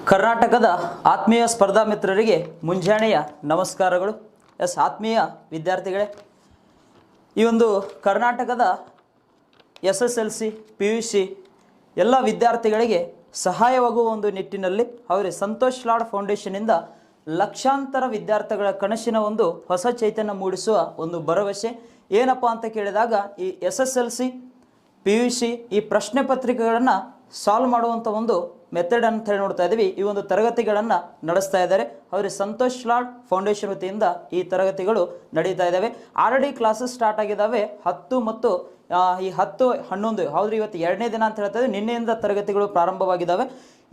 ಕರ್ನಾಟಕದ ಆತ್ಮೀಯ ಸ್ಪರ್ಧಾ ಮಿತ್ರರಿಗೆ ಮುಂಜಾನೆಯ ನಮಸ್ಕಾರಗಳು. ಆತ್ಮೀಯ ವಿದ್ಯಾರ್ಥಿಗಳೇ, ಈ ಒಂದು ಕರ್ನಾಟಕದ SSLC PUC ಎಲ್ಲ ವಿದ್ಯಾರ್ಥಿಗಳಿಗೆ ಸಹಾಯವಾಗುವ ಒಂದು ನಿಟ್ಟಿನಲ್ಲಿ ಅವರೇ ಸಂತೋಷ್ ಲಾಡ್ ಫೌಂಡೇಶನ್ನಿಂದ ಲಕ್ಷಾಂತರ ವಿದ್ಯಾರ್ಥಿಗಳ ಕನಸಿನ ಒಂದು ಹೊಸ ಚೈತನ್ಯ ಮೂಡಿಸುವ ಒಂದು ಭರವಸೆ ಏನಪ್ಪ ಅಂತ ಕೇಳಿದಾಗ, ಈ SSLC PUC ಈ ಪ್ರಶ್ನೆ ಪತ್ರಿಕೆಗಳನ್ನು ಸಾಲ್ವ್ ಮಾಡುವಂಥ ಒಂದು ಮೆಥಡ್ ಅಂತ ಹೇಳಿ ನೋಡ್ತಾ ಇದ್ದೀವಿ. ಈ ಒಂದು ತರಗತಿಗಳನ್ನು ನಡೆಸ್ತಾ ಇದ್ದಾರೆ ಅವರೇ ಸಂತೋಷ್ ಲಾಡ್ ಫೌಂಡೇಶನ್ ವತಿಯಿಂದ ಈ ತರಗತಿಗಳು ನಡೀತಾ ಇದ್ದಾವೆ. ಆಲ್ರೆಡಿ ಕ್ಲಾಸಸ್ ಸ್ಟಾರ್ಟ್ ಆಗಿದ್ದಾವೆ 10 ಮತ್ತು ಈ 10, 11 ಹೌದು ಇವತ್ತು 2ನೇ ದಿನ ಅಂತ ಹೇಳ್ತಾ ಇದ್ದೀವಿ. ನಿನ್ನೆಯಿಂದ ತರಗತಿಗಳು ಪ್ರಾರಂಭವಾಗಿದ್ದಾವೆ.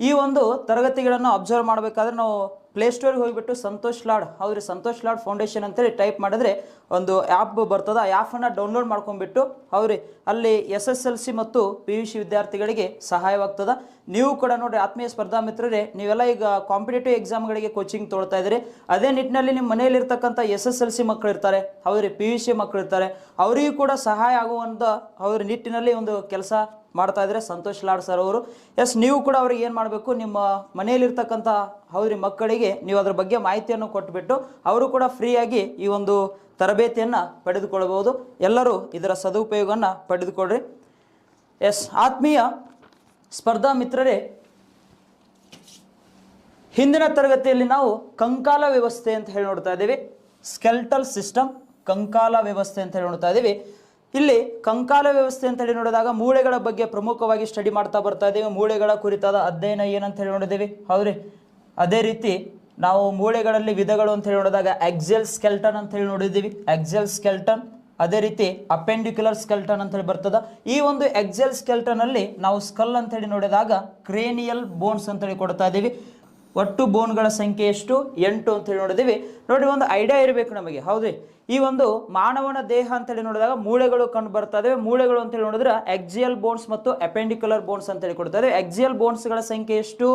ಈ ಒಂದು ತರಗತಿಗಳನ್ನು ಅಬ್ಸರ್ವ್ ಮಾಡಬೇಕಾದ್ರೆ ನಾವು ಪ್ಲೇಸ್ಟೋರ್ಗೆ ಹೋಗಿಬಿಟ್ಟು ಸಂತೋಷ್ ಲಾಡ್ ಹೌದ್ರಿ ಸಂತೋಷ್ ಲಾಡ್ ಫೌಂಡೇಶನ್ ಅಂತೇಳಿ ಟೈಪ್ ಮಾಡಿದ್ರೆ ಒಂದು ಆ್ಯಪ್ ಬರ್ತದೆ. ಆ ಆ್ಯಪನ್ನು ಡೌನ್ಲೋಡ್ ಮಾಡ್ಕೊಂಡ್ಬಿಟ್ಟು ಅವ್ರಿ ಅಲ್ಲಿ SSLC ಮತ್ತು PUC ವಿದ್ಯಾರ್ಥಿಗಳಿಗೆ ಸಹಾಯವಾಗ್ತದೆ. ನೀವು ಕೂಡ ನೋಡಿ ಆತ್ಮೀಯ ಸ್ಪರ್ಧಾ ಮಿತ್ರರೇ, ನೀವೆಲ್ಲ ಈಗ ಕಾಂಪಿಟೇಟಿವ್ ಎಕ್ಸಾಮ್ಗಳಿಗೆ ಕೋಚಿಂಗ್ ತೊಗೊಳ್ತಾ ಇದ್ದೀರಿ. ಅದೇ ನಿಟ್ಟಿನಲ್ಲಿ ನಿಮ್ಮ ಮನೆಯಲ್ಲಿರ್ತಕ್ಕಂಥ SSLC ಮಕ್ಕಳು ಇರ್ತಾರೆ, ಅವ್ರಿ PUC ಮಕ್ಕಳು ಇರ್ತಾರೆ, ಅವರಿಗೂ ಕೂಡ ಸಹಾಯ ಆಗುವಂಥ ಅವ್ರ ನಿಟ್ಟಿನಲ್ಲಿ ಒಂದು ಕೆಲಸ ಮಾಡ್ತಾ ಇದ್ದಾರೆ ಸಂತೋಷ್ ಲಾಡ್ ಸರ್ ಅವರು. ನೀವು ಕೂಡ ಅವ್ರಿಗೆ ಏನು ಮಾಡಬೇಕು, ನಿಮ್ಮ ಮನೆಯಲ್ಲಿರ್ತಕ್ಕಂಥ ಅವ್ರ ಮಕ್ಕಳಿಗೆ ನೀವು ಅದ್ರ ಬಗ್ಗೆ ಮಾಹಿತಿಯನ್ನು ಕೊಟ್ಟುಬಿಟ್ಟು ಅವರು ಕೂಡ ಫ್ರೀಯಾಗಿ ಈ ಒಂದು ತರಬೇತಿಯನ್ನು ಪಡೆದುಕೊಳ್ಳಬಹುದು. ಎಲ್ಲರೂ ಇದರ ಸದುಪಯೋಗವನ್ನು ಪಡೆದುಕೊಳ್ಳ್ರಿ. ಆತ್ಮೀಯ ಸ್ಪರ್ಧಾ ಮಿತ್ರರೇ, ಹಿಂದಿನ ತರಗತಿಯಲ್ಲಿ ನಾವು ಕಂಕಾಲ ವ್ಯವಸ್ಥೆ ಅಂತ ಹೇಳಿ ನೋಡ್ತಾ ಇದ್ದೀವಿ. ಸ್ಕೆಲ್ಟಲ್ ಸಿಸ್ಟಮ್, ಕಂಕಾಲ ವ್ಯವಸ್ಥೆ ಅಂತ ಹೇಳಿ ನೋಡ್ತಾ ಇದ್ದೀವಿ. ಇಲ್ಲಿ ಕಂಕಾಲ ವ್ಯವಸ್ಥೆ ಅಂತ ಹೇಳಿ ನೋಡಿದಾಗ ಮೂಳೆಗಳ ಬಗ್ಗೆ ಪ್ರಮುಖವಾಗಿ ಸ್ಟಡಿ ಮಾಡ್ತಾ ಬರ್ತಾ ಇದ್ದೀವಿ. ಮೂಳೆಗಳ ಕುರಿತಾದ ಅಧ್ಯಯನ ಏನಂತ ಹೇಳಿ ನೋಡಿದ್ದೀವಿ ಹೌದ್ರಿ. ಅದೇ ರೀತಿ ನಾವು ಮೂಳೆಗಳಲ್ಲಿ ವಿಧಗಳು ಅಂತ ಹೇಳಿ ನೋಡಿದಾಗ ಆಕ್ಸಿಯಲ್ ಸ್ಕೆಲ್ಟನ್ ಅಂತ ಹೇಳಿ ನೋಡಿದ್ದೀವಿ, ಆಕ್ಸಿಯಲ್ ಸ್ಕೆಲ್ಟನ್. ಅದೇ ರೀತಿ ಅಪೆಂಡಿಕ್ಯುಲರ್ ಸ್ಕೆಲ್ಟನ್ ಅಂತ ಹೇಳಿ ಬರ್ತದ. ಈ ಒಂದು ಆಕ್ಸಿಯಲ್ ಸ್ಕೆಲ್ಟನ್ ಅಲ್ಲಿ ನಾವು ಸ್ಕಲ್ ಅಂತ ಹೇಳಿ ನೋಡಿದಾಗ ಕ್ರೇನಿಯಲ್ ಬೋನ್ಸ್ ಅಂತ ಹೇಳಿ ಕೊಡ್ತಾ ಇದ್ದೀವಿ. ಒಟ್ಟು ಬೋನ್ಗಳ ಸಂಖ್ಯೆ ಎಷ್ಟು? 8 ಅಂತ ಹೇಳಿ ನೋಡಿದ್ದೀವಿ. ನೋಡಿ, ಒಂದು ಐಡಿಯಾ ಇರಬೇಕು ನಮಗೆ ಹೌದ್ರಿ. ಈ ಒಂದು ಮಾನವನ ದೇಹ ಅಂತೇಳಿ ನೋಡಿದಾಗ ಮೂಳೆಗಳು ಕಂಡು ಬರ್ತಾ ಇದಾವೆ. ಮೂಳೆಗಳು ಅಂತೇಳಿ ನೋಡಿದ್ರೆ ಆಕ್ಸಿಯಲ್ ಬೋನ್ಸ್ ಮತ್ತು ಅಪೆಂಡಿಕ್ಯುಲರ್ ಬೋನ್ಸ್ ಅಂತೇಳಿ ಕೊಡ್ತಾ ಇದಾವೆ. ಆಕ್ಸಿಯಲ್ ಬೋನ್ಸ್ಗಳ ಸಂಖ್ಯೆ ಎಷ್ಟು?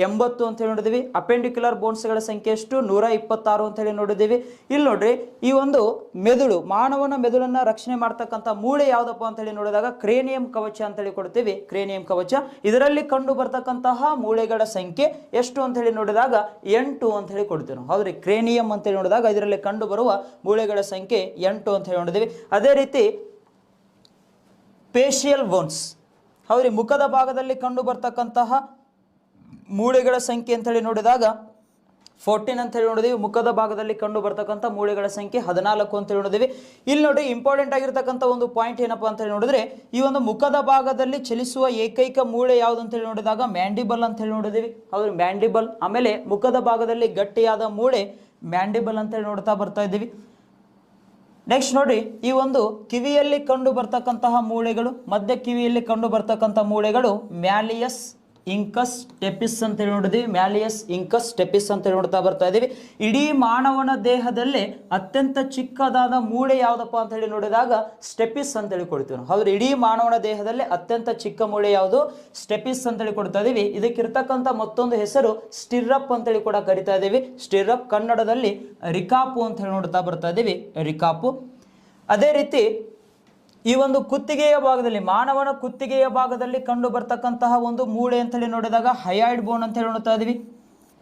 80 ಅಂತ ಹೇಳಿ ನೋಡಿದ್ದೀವಿ. ಅಪೆಂಡಿಕ್ಯುಲರ್ ಬೋನ್ಸ್ಗಳ ಸಂಖ್ಯೆ ಎಷ್ಟು? 126 ಅಂತ ಹೇಳಿ ನೋಡಿದ್ದೀವಿ. ಇಲ್ಲಿ ನೋಡ್ರಿ, ಈ ಒಂದು ಮೆದುಳು, ಮಾನವನ ಮೆದುಳನ್ನ ರಕ್ಷಣೆ ಮಾಡ್ತಕ್ಕಂಥ ಮೂಳೆ ಯಾವ್ದಪ್ಪ ಅಂತ ಹೇಳಿ ನೋಡಿದಾಗ ಕ್ರೇನಿಯಂ ಕವಚ ಅಂತ ಹೇಳಿ ಕೊಡ್ತೀವಿ. ಕ್ರೇನಿಯಂ ಕವಚ ಇದರಲ್ಲಿ ಕಂಡು ಬರ್ತಕ್ಕಂತಹ ಮೂಳೆಗಳ ಸಂಖ್ಯೆ ಎಷ್ಟು ಅಂತ ಹೇಳಿ ನೋಡಿದಾಗ 8 ಅಂತ ಹೇಳಿ ಕೊಡ್ತೀವಿ ನಾವು ಹೌದ್ರಿ. ಕ್ರೇನಿಯಂ ಅಂತ ಹೇಳಿ ನೋಡಿದಾಗ ಇದರಲ್ಲಿ ಕಂಡು ಬರುವ ಮೂಳೆಗಳ ಸಂಖ್ಯೆ 8 ಅಂತ ಹೇಳಿ ನೋಡಿದ್ದೀವಿ. ಅದೇ ರೀತಿ ಫೇಶಿಯಲ್ ಬೋನ್ಸ್ ಹೌದ್ರಿ, ಮುಖದ ಭಾಗದಲ್ಲಿ ಕಂಡು ಬರ್ತಕ್ಕಂತಹ ಮೂಳೆಗಳ ಸಂಖ್ಯೆ ಅಂತ ಹೇಳಿ ನೋಡಿದಾಗ 14 ಅಂತ ಹೇಳಿ ನೋಡಿದೀವಿ. ಮುಖದ ಭಾಗದಲ್ಲಿ ಕಂಡು ಬರ್ತಕ್ಕಂಥ ಮೂಳೆಗಳ ಸಂಖ್ಯೆ 14 ಅಂತ ಹೇಳಿ ನೋಡಿದೀವಿ. ಇಲ್ಲಿ ನೋಡಿ, ಇಂಪಾರ್ಟೆಂಟ್ ಆಗಿರ್ತಕ್ಕಂಥ ಒಂದು ಪಾಯಿಂಟ್ ಏನಪ್ಪಾ ಅಂತ ಹೇಳಿ ನೋಡಿದ್ರೆ, ಈ ಒಂದು ಮುಖದ ಭಾಗದಲ್ಲಿ ಚಲಿಸುವ ಏಕೈಕ ಮೂಳೆ ಯಾವುದು ಅಂತ ಹೇಳಿ ನೋಡಿದಾಗ ಮ್ಯಾಂಡಿಬಲ್ ಅಂತ ಹೇಳಿ ನೋಡಿದೀವಿ ಹೌದು, ಮ್ಯಾಂಡಿಬಲ್. ಆಮೇಲೆ ಮುಖದ ಭಾಗದಲ್ಲಿ ಗಟ್ಟಿಯಾದ ಮೂಳೆ ಮ್ಯಾಂಡಿಬಲ್ ಅಂತ ಹೇಳಿ ನೋಡ್ತಾ ಬರ್ತಾ ಇದ್ದೀವಿ. ನೆಕ್ಸ್ಟ್ ನೋಡಿ, ಈ ಒಂದು ಕಿವಿಯಲ್ಲಿ ಕಂಡು ಬರ್ತಕ್ಕಂತಹ ಮೂಳೆಗಳು, ಮಧ್ಯ ಕಿವಿಯಲ್ಲಿ ಕಂಡು ಬರ್ತಕ್ಕಂಥ ಮೂಳೆಗಳು ಮ್ಯಾಲಿಯಸ್ ಇಂಕಸ್ ಟೆಪಿಸ್ ಅಂತ ಹೇಳಿ ನೋಡಿದ್ವಿ. ಮ್ಯಾಲಿಯಸ್ ಇಂಕಸ್ ಟೆಪಿಸ್ ಅಂತ ಹೇಳಿ ನೋಡ್ತಾ ಬರ್ತಾ ಇದೀವಿ. ಇಡೀ ಮಾನವನ ದೇಹದಲ್ಲಿ ಅತ್ಯಂತ ಚಿಕ್ಕದಾದ ಮೂಳೆ ಯಾವ್ದಪ್ಪ ಅಂತ ಹೇಳಿ ನೋಡಿದಾಗ ಸ್ಟೆಪಿಸ್ ಅಂತ ಹೇಳಿ ಕೊಡ್ತೀವಿ ನಾವು ಹೌದು. ಇಡೀ ಮಾನವನ ದೇಹದಲ್ಲಿ ಅತ್ಯಂತ ಚಿಕ್ಕ ಮೂಳೆ ಯಾವುದು? ಸ್ಟೆಪಿಸ್ ಅಂತ ಹೇಳಿ ಕೊಡ್ತಾ ಇದೀವಿ. ಇದಕ್ಕಿರ್ತಕ್ಕಂಥ ಮತ್ತೊಂದು ಹೆಸರು ಸ್ಟಿರ್ರಪ್ ಅಂತ ಹೇಳಿ ಕೂಡ ಕರಿತಾ ಇದೀವಿ. ಸ್ಟಿರ್ರಪ್, ಕನ್ನಡದಲ್ಲಿ ರಿಕಾಪು ಅಂತ ಹೇಳಿ ನೋಡ್ತಾ ಬರ್ತಾ ಇದೀವಿ, ರಿಕಾಪು. ಅದೇ ರೀತಿ ಈ ಒಂದು ಕುತ್ತಿಗೆಯ ಭಾಗದಲ್ಲಿ, ಮಾನವನ ಕುತ್ತಿಗೆಯ ಭಾಗದಲ್ಲಿ ಕಂಡು ಬರ್ತಕ್ಕಂತಹ ಒಂದು ಮೂಳೆ ಅಂತ ಹೇಳಿ ನೋಡಿದಾಗ ಹಯಾಯ್ಡ್ ಬೋನ್ ಅಂತ ಹೇಳಿ ನೋಡ್ತಾ ಇದೀವಿ.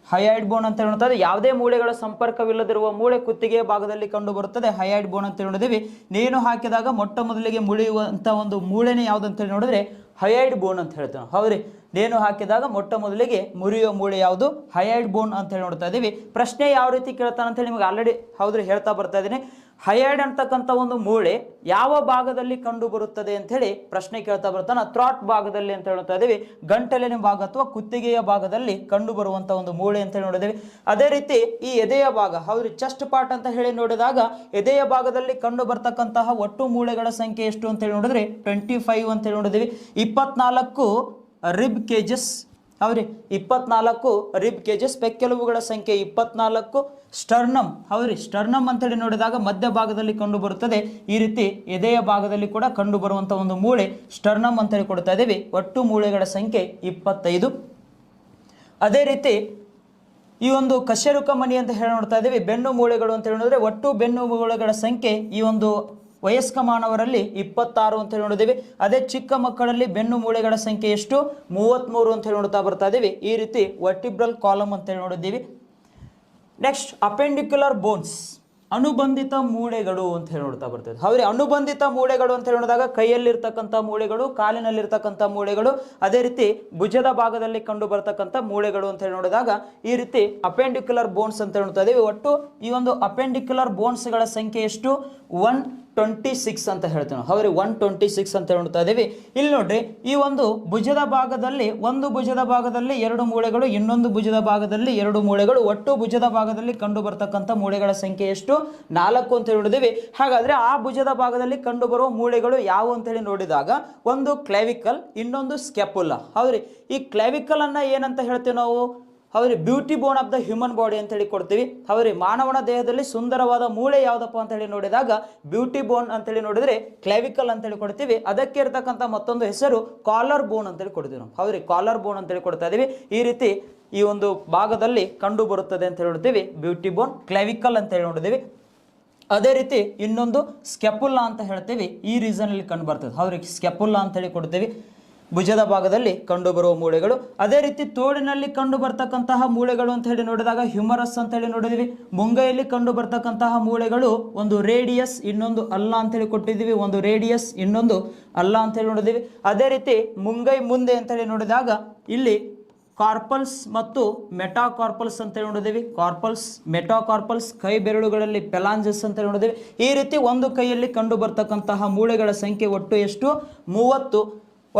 ಹಯಾಯ್ಡ್ ಬೋನ್ ಅಂತ ಹೇಳಿ ನೋಡ್ತಾ ಇದ್ದೀವಿ. ಯಾವುದೇ ಮೂಳೆಗಳ ಸಂಪರ್ಕವಿಲ್ಲದಿರುವ ಮೂಳೆ ಕುತ್ತಿಗೆಯ ಭಾಗದಲ್ಲಿ ಕಂಡು ಬರುತ್ತದೆ, ಹಯಾಯ್ಡ್ ಬೋನ್ ಅಂತ ಹೇಳಿ ನೋಡಿದೀವಿ. ನೇಣು ಹಾಕಿದಾಗ ಮೊಟ್ಟ ಮೊದಲಿಗೆ ಮುಳಿಯುವಂತ ಒಂದು ಮೂಳೆನೇ ಯಾವ್ದು ಅಂತ ಹೇಳಿ ನೋಡಿದ್ರೆ ಹಯಾಯ್ಡ್ ಬೋನ್ ಅಂತ ಹೇಳ್ತೇವೆ ಹೌದ್ರಿ. ನೇಣು ಹಾಕಿದಾಗ ಮೊಟ್ಟ ಮೊದಲಿಗೆ ಮುರಿಯುವ ಮೂಳೆ ಯಾವುದು? ಹಯಾಯ್ಡ್ ಬೋನ್ ಅಂತ ಹೇಳಿ ನೋಡ್ತಾ ಇದೀವಿ. ಪ್ರಶ್ನೆ ಯಾವ ರೀತಿ ಕೇಳ್ತಾನೆ ಅಂತ ಹೇಳಿ ನಿಮಗೆ ಆಲ್ರೆಡಿ ಹೌದ್ರಿ ಹೇಳ್ತಾ ಬರ್ತಾ ಇದ್ದೀನಿ. ಹಯಾಯ್ಡ್ ಅಂತಕ್ಕಂಥ ಒಂದು ಮೂಳೆ ಯಾವ ಭಾಗದಲ್ಲಿ ಕಂಡು ಬರುತ್ತದೆ ಅಂತ ಹೇಳಿ ಪ್ರಶ್ನೆ ಕೇಳ್ತಾ ಬರ್ತಾನೆ. ಥ್ರಾಟ್ ಭಾಗದಲ್ಲಿ ಅಂತ ಹೇಳ್ತಾ ಇದೀವಿ. ಗಂಟಲಿನ ಭಾಗ ಅಥವಾ ಕುತ್ತಿಗೆಯ ಭಾಗದಲ್ಲಿ ಕಂಡು ಬರುವಂತ ಒಂದು ಮೂಳೆ ಅಂತ ಹೇಳಿ ನೋಡಿದೀವಿ. ಅದೇ ರೀತಿ ಈ ಎದೆಯ ಭಾಗ ಹೌದ್ರಿ, ಚೆಸ್ಟ್ ಪಾರ್ಟ್ ಅಂತ ಹೇಳಿ ನೋಡಿದಾಗ ಎದೆಯ ಭಾಗದಲ್ಲಿ ಕಂಡು ಬರ್ತಕ್ಕಂತಹ ಒಟ್ಟು ಮೂಳೆಗಳ ಸಂಖ್ಯೆ ಎಷ್ಟು ಅಂತ ಹೇಳಿ ನೋಡಿದ್ರೆ 25 ಅಂತ ಹೇಳಿ ನೋಡಿದೀವಿ. 24 ರಿಬ್ ಕೇಜಸ್ ಹೌದ್ರಿ, 24 ರಿಬ್ ಕೇಜಸ್. ಪೆಕ್ಕೆಲುಬುಗಳ ಸಂಖ್ಯೆ 24. ಸ್ಟರ್ನಮ್ ಹೌದ್ರಿ, ಸ್ಟರ್ನಮ್ ಅಂತ ಹೇಳಿ ನೋಡಿದಾಗ ಮಧ್ಯ ಭಾಗದಲ್ಲಿ ಕಂಡು ಬರುತ್ತದೆ. ಈ ರೀತಿ ಎದೆಯ ಭಾಗದಲ್ಲಿ ಕೂಡ ಕಂಡು ಬರುವಂತ ಒಂದು ಮೂಳೆ ಸ್ಟರ್ನಮ್ ಅಂತ ಹೇಳಿ ಕೊಡ್ತಾ ಇದ್ದೀವಿ. ಒಟ್ಟು ಮೂಳೆಗಳ ಸಂಖ್ಯೆ 25. ಅದೇ ರೀತಿ ಈ ಒಂದು ಕಶೇರುಕ ಮಣಿ ಅಂತ ಹೇಳಿ ನೋಡ್ತಾ ಇದ್ದೀವಿ. ಬೆನ್ನು ಮೂಳೆಗಳು ಅಂತ ಹೇಳಿ ನೋಡಿದ್ರೆ ಒಟ್ಟು ಬೆನ್ನು ಮೂಳೆಗಳ ಸಂಖ್ಯೆ ಈ ಒಂದು ವಯಸ್ಕ ಮಾನವರಲ್ಲಿ 26 ಅಂತ ಹೇಳಿ ನೋಡಿದ್ದೀವಿ. ಅದೇ ಚಿಕ್ಕ ಮಕ್ಕಳಲ್ಲಿ ಬೆನ್ನು ಮೂಳೆಗಳ ಸಂಖ್ಯೆ ಎಷ್ಟು? 33 ಅಂತ ಹೇಳಿ ನೋಡ್ತಾ ಬರ್ತಾ ಇದೀವಿ. ಈ ರೀತಿ ವರ್ಟಿಬ್ರಲ್ ಕಾಲಮ್ ಅಂತ ಹೇಳಿ ನೋಡಿದ್ದೀವಿ. ನೆಕ್ಸ್ಟ್ ಅಪೆಂಡಿಕ್ಯುಲರ್ ಬೋನ್ಸ್, ಅನುಬಂಧಿತ ಮೂಳೆಗಳು ಅಂತ ಹೇಳಿ ನೋಡ್ತಾ ಬರ್ತದೆ. ಹೌದು, ಅನುಬಂಧಿತ ಮೂಳೆಗಳು ಅಂತ ಹೇಳಿ ನೋಡಿದಾಗ ಕೈಯಲ್ಲಿರ್ತಕ್ಕಂಥ ಮೂಳೆಗಳು, ಕಾಲಿನಲ್ಲಿರ್ತಕ್ಕಂಥ ಮೂಳೆಗಳು, ಅದೇ ರೀತಿ ಭುಜದ ಭಾಗದಲ್ಲಿ ಕಂಡು ಬರ್ತಕ್ಕಂಥ ಮೂಳೆಗಳು ಅಂತ ಹೇಳಿ ನೋಡಿದಾಗ ಈ ರೀತಿ ಅಪೆಂಡಿಕ್ಯುಲರ್ ಬೋನ್ಸ್ ಅಂತ ಹೇಳ್ತಾ ಇದೀವಿ. ಒಟ್ಟು ಈ ಒಂದು ಅಪೆಂಡಿಕ್ಯುಲರ್ ಬೋನ್ಸ್ಗಳ ಸಂಖ್ಯೆ ಎಷ್ಟು? 126 ಅಂತ ಹೇಳ್ತೀವಿ ನಾವು. ಹೌದ್ರಿ, 126 ಅಂತ ಹೇಳ್ತಾ ಇದೀವಿ. ಇಲ್ಲಿ ನೋಡ್ರಿ, ಈ ಒಂದು ಭುಜದ ಭಾಗದಲ್ಲಿ ಒಂದು ಭುಜದ ಭಾಗದಲ್ಲಿ 2 ಮೂಳೆಗಳು, ಇನ್ನೊಂದು ಭುಜದ ಭಾಗದಲ್ಲಿ 2 ಮೂಳೆಗಳು, ಒಟ್ಟು ಭುಜದ ಭಾಗದಲ್ಲಿ ಕಂಡು ಬರ್ತಕ್ಕಂಥ ಮೂಳೆಗಳ ಸಂಖ್ಯೆ ಎಷ್ಟು? 4 ಅಂತ ಹೇಳಿದಿವಿ. ಹಾಗಾದ್ರೆ ಆ ಭುಜದ ಭಾಗದಲ್ಲಿ ಕಂಡು ಬರುವ ಮೂಳೆಗಳು ಯಾವುವು ಅಂತ ಹೇಳಿ ನೋಡಿದಾಗ ಒಂದು ಕ್ಲಾವಿಕಲ್, ಇನ್ನೊಂದು ಸ್ಕ್ಯಾಪುಲಾ. ಹೌದ್ರಿ, ಈ ಕ್ಲಾವಿಕಲ್ ಅನ್ನ ಏನಂತ ಹೇಳ್ತೀವಿ ನಾವು? ಹೌದ್ರಿ, beauty bone of the human body ಅಂತ ಹೇಳಿ ಕೊಡ್ತೀವಿ. ಹೌದ್ರಿ, ಮಾನವನ ದೇಹದಲ್ಲಿ ಸುಂದರವಾದ ಮೂಳೆ ಯಾವ್ದಪ್ಪ ಅಂತ ಹೇಳಿ ನೋಡಿದಾಗ ಬ್ಯೂಟಿ ಬೋನ್ ಅಂತ ಹೇಳಿ ನೋಡಿದ್ರೆ ಕ್ಲಾವಿಕಲ್ ಅಂತ ಹೇಳಿ ಕೊಡ್ತೀವಿ. ಅದಕ್ಕೆ ಇರತಕ್ಕಂಥ ಮತ್ತೊಂದು ಹೆಸರು ಕಾಲರ್ ಬೋನ್ ಅಂತ ಹೇಳಿ ಕೊಡ್ತೀವಿ ನಾವು. ಹೌದ್ರಿ, ಕಾಲರ್ ಬೋನ್ ಅಂತ ಹೇಳಿ ಕೊಡ್ತಾ ಇದೀವಿ. ಈ ರೀತಿ ಈ ಒಂದು ಭಾಗದಲ್ಲಿ ಕಂಡು ಬರುತ್ತದೆ ಅಂತ ಹೇಳಿ ನೋಡ್ತೀವಿ, ಬ್ಯೂಟಿ ಬೋನ್, ಕ್ಲಾವಿಕಲ್ ಅಂತ ಹೇಳಿ ನೋಡಿದೀವಿ. ಅದೇ ರೀತಿ ಇನ್ನೊಂದು ಸ್ಕ್ಯಾಪುಲಾ ಅಂತ ಹೇಳ್ತೀವಿ, ಈ ರೀಸನ್ ಅಲ್ಲಿ ಕಂಡು ಬರ್ತದೆ. ಹೌದ್ರಿ, ಸ್ಕ್ಯಾಪುಲಾ ಅಂತ ಹೇಳಿ ಕೊಡ್ತೀವಿ, ಭುಜದ ಭಾಗದಲ್ಲಿ ಕಂಡು ಬರುವ ಮೂಳೆಗಳು. ಅದೇ ರೀತಿ ತೋಳಿನಲ್ಲಿ ಕಂಡು ಬರ್ತಕ್ಕಂತಹ ಮೂಳೆಗಳು ಅಂತ ಹೇಳಿ ನೋಡಿದಾಗ ಹ್ಯೂಮರಸ್ ಅಂತ ಹೇಳಿ ನೋಡಿದೀವಿ. ಮುಂಗೈಯಲ್ಲಿ ಕಂಡು ಬರ್ತಕ್ಕಂತಹ ಮೂಳೆಗಳು ಒಂದು ರೇಡಿಯಸ್, ಇನ್ನೊಂದು ಅಲ್ಲ ಅಂತ ಹೇಳಿ ಕೊಟ್ಟಿದ್ದೀವಿ. ಒಂದು ರೇಡಿಯಸ್, ಇನ್ನೊಂದು ಅಲ್ಲ ಅಂತ ಹೇಳಿ ನೋಡಿದೀವಿ. ಅದೇ ರೀತಿ ಮುಂಗೈ ಮುಂದೆ ಅಂತ ಹೇಳಿ ನೋಡಿದಾಗ ಇಲ್ಲಿ ಕಾರ್ಪಲ್ಸ್ ಮತ್ತು ಮೆಟಾಕಾರ್ಪಲ್ಸ್ ಅಂತ ಹೇಳಿ ನೋಡಿದೀವಿ. ಕಾರ್ಪಲ್ಸ್, ಮೆಟಾಕಾರ್ಪಲ್ಸ್, ಕೈ ಬೆರಳುಗಳಲ್ಲಿ ಪೆಲಾಂಜಸ್ ಅಂತ ಹೇಳಿ ನೋಡಿದೀವಿ. ಈ ರೀತಿ ಒಂದು ಕೈಯಲ್ಲಿ ಕಂಡು ಬರ್ತಕ್ಕಂತಹ ಮೂಳೆಗಳ ಸಂಖ್ಯೆ ಒಟ್ಟು ಎಷ್ಟು? 30.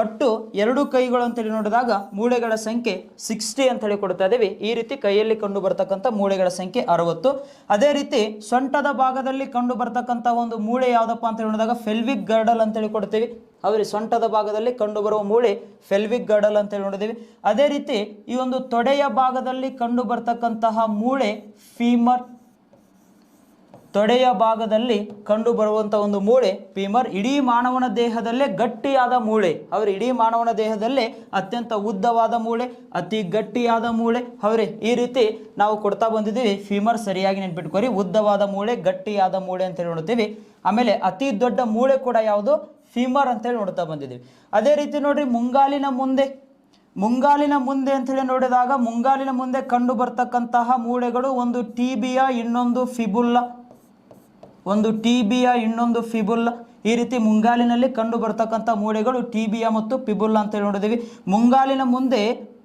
ಒಟ್ಟು 2 ಕೈಗಳು ಅಂತೇಳಿ ನೋಡಿದಾಗ ಮೂಳೆಗಳ ಸಂಖ್ಯೆ 60 ಅಂತ ಹೇಳಿ ಕೊಡ್ತಾ ಇದೀವಿ. ಈ ರೀತಿ ಕೈಯಲ್ಲಿ ಕಂಡು ಬರ್ತಕ್ಕಂಥ ಮೂಳೆಗಳ ಸಂಖ್ಯೆ 60. ಅದೇ ರೀತಿ ಸೊಂಟದ ಭಾಗದಲ್ಲಿ ಕಂಡು ಬರ್ತಕ್ಕಂಥ ಒಂದು ಮೂಳೆ ಯಾವ್ದಪ್ಪ ಅಂತ ಹೇಳಿ ನೋಡಿದಾಗ ಫೆಲ್ವಿಕ್ ಗರ್ಡಲ್ ಅಂತೇಳಿ ಕೊಡ್ತೀವಿ. ಹೌದ್ರಿ, ಸೊಂಟದ ಭಾಗದಲ್ಲಿ ಕಂಡು ಬರುವ ಮೂಳೆ ಫೆಲ್ವಿಕ್ ಗರ್ಡಲ್ ಅಂತ ಹೇಳಿ ನೋಡಿದೀವಿ. ಅದೇ ರೀತಿ ಈ ಒಂದು ತೊಡೆಯ ಭಾಗದಲ್ಲಿ ಕಂಡು ಬರ್ತಕ್ಕಂತಹ ಮೂಳೆ ಫೀಮರ್. ತೊಡೆಯ ಭಾಗದಲ್ಲಿ ಕಂಡು ಬರುವಂತ ಒಂದು ಮೂಳೆ ಫೀಮರ್. ಇಡೀ ಮಾನವನ ದೇಹದಲ್ಲೇ ಗಟ್ಟಿಯಾದ ಮೂಳೆ. ಅವ್ರ ಇಡೀ ಮಾನವನ ದೇಹದಲ್ಲೇ ಅತ್ಯಂತ ಉದ್ದವಾದ ಮೂಳೆ, ಅತಿ ಗಟ್ಟಿಯಾದ ಮೂಳೆ. ಅವ್ರೆ ಈ ರೀತಿ ನಾವು ಕೊಡ್ತಾ ಬಂದಿದ್ದೀವಿ. ಫೀಮರ್ ಸರಿಯಾಗಿ ನೆನ್ಪಿಟ್ಕೋರಿ, ಉದ್ದವಾದ ಮೂಳೆ, ಗಟ್ಟಿಯಾದ ಮೂಳೆ ಅಂತ ಹೇಳಿ ನೋಡ್ತೀವಿ. ಆಮೇಲೆ ಅತಿ ದೊಡ್ಡ ಮೂಳೆ ಕೂಡ ಯಾವುದು? ಫೀಮರ್ ಅಂತ ಹೇಳಿ ನೋಡ್ತಾ ಬಂದಿದ್ದೀವಿ. ಅದೇ ರೀತಿ ನೋಡ್ರಿ, ಮುಂಗಾಲಿನ ಮುಂದೆ ಅಂತ ಹೇಳಿ ನೋಡಿದಾಗ ಮುಂಗಾಲಿನ ಮುಂದೆ ಕಂಡು ಬರ್ತಕ್ಕಂತಹ ಮೂಳೆಗಳು ಒಂದು ಟೀಬಿಯಾ, ಇನ್ನೊಂದು ಫಿಬುಲ್ಲಾ. ಒಂದು ಟೀಬಿಯಾ, ಇನ್ನೊಂದು ಫಿಬುಲ್ಲಾ. ಈ ರೀತಿ ಮುಂಗಾಲಿನಲ್ಲಿ ಕಂಡು ಬರ್ತಕ್ಕಂಥ ಮೂಳೆಗಳು ಟೀಬಿಯಾ ಮತ್ತು ಫಿಬುಲ್ಲಾ ಅಂತ ಹೇಳಿ ನೋಡಿದೀವಿ. ಮುಂಗಾಲಿನ ಮುಂದೆ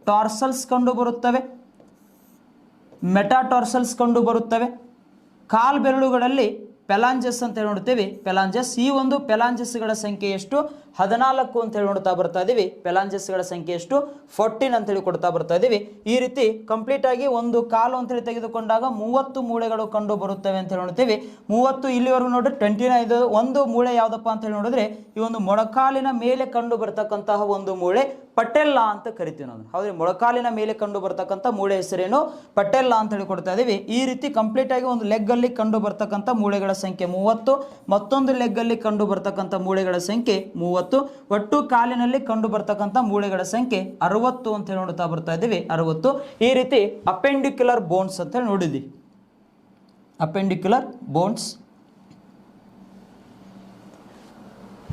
ಟಾರ್ಸಲ್ಸ್ ಕಂಡು ಬರುತ್ತವೆ, ಮೆಟಾಟಾರ್ಸಲ್ಸ್ ಕಂಡು ಬರುತ್ತವೆ. ಕಾಲ್ ಬೆರಳುಗಳಲ್ಲಿ ಪೆಲಾಂಜಸ್ ಅಂತ ಹೇಳಿ ನೋಡ್ತೀವಿ, ಪೆಲಾಂಜಸ್. ಈ ಒಂದು ಪೆಲಾಂಜಸ್ಗಳ ಸಂಖ್ಯೆ ಎಷ್ಟು? 14 ಅಂತ ಹೇಳಿ ನೋಡ್ತಾ ಬರ್ತಾ ಇದೀವಿ. ಪೆಲಾಂಜಸ್ಗಳ ಸಂಖ್ಯೆ ಎಷ್ಟು? 14 ಅಂತ ಹೇಳಿ ಕೊಡ್ತಾ ಬರ್ತಾ ಇದೀವಿ. ಈ ರೀತಿ ಕಂಪ್ಲೀಟ್ ಆಗಿ ಒಂದು ಕಾಲು ಅಂತ ಹೇಳಿ ತೆಗೆದುಕೊಂಡಾಗ 30 ಮೂಳೆಗಳು ಕಂಡು ಬರುತ್ತವೆ ಅಂತ ಹೇಳಿ ನೋಡ್ತೀವಿ. 30 ಇಲ್ಲಿವರೆಗೂ ನೋಡ್ರಿ 29. ಒಂದು ಮೂಳೆ ಯಾವ್ದಪ್ಪ ಅಂತ ಹೇಳಿ ನೋಡಿದ್ರೆ ಈ ಒಂದು ಮೊಳಕಾಲಿನ ಮೇಲೆ ಕಂಡು ಬರ್ತಕ್ಕಂತಹ ಒಂದು ಮೂಳೆ ಪಟೆಲ್ಲಾ ಅಂತ ಕರಿತೀವಿ ನಾವು. ಹೌದ್ರಿ, ಮೊಳಕಾಲಿನ ಮೇಲೆ ಕಂಡು ಬರ್ತಕ್ಕಂಥ ಮೂಳೆ ಹೆಸರೇನು? ಪಟೆಲ್ಲಾ ಅಂತ ಹೇಳಿ ಕೊಡ್ತಾ ಇದೀವಿ. ಈ ರೀತಿ ಕಂಪ್ಲೀಟ್ ಆಗಿ ಒಂದು ಲೆಗ್ ಅಲ್ಲಿ ಕಂಡು ಬರ್ತಕ್ಕಂಥ ಮೂಳೆಗಳ ಸಂಖ್ಯೆ 30, ಮತ್ತೊಂದು ಲೆಗ್ ಅಲ್ಲಿ ಕಂಡು ಬರ್ತಕ್ಕಂಥ ಮೂಳೆಗಳ ಸಂಖ್ಯೆ 30. ಒಟ್ಟು ಕಾಲಿನಲ್ಲಿ ಕಂಡು ಬರ್ತಕ್ಕಂಥ ಮೂಳೆಗಳ ಸಂಖ್ಯೆ 60 ಅಂತ ಹೇಳಿ ನೋಡ್ತಾ ಬರ್ತಾ ಇದೀವಿ, 60. ಈ ರೀತಿ ಅಪೆಂಡಿಕ್ಯುಲರ್ ಬೋನ್ಸ್ ಅಂತ ಹೇಳಿ ನೋಡಿದ್ವಿ. Appendicular bones.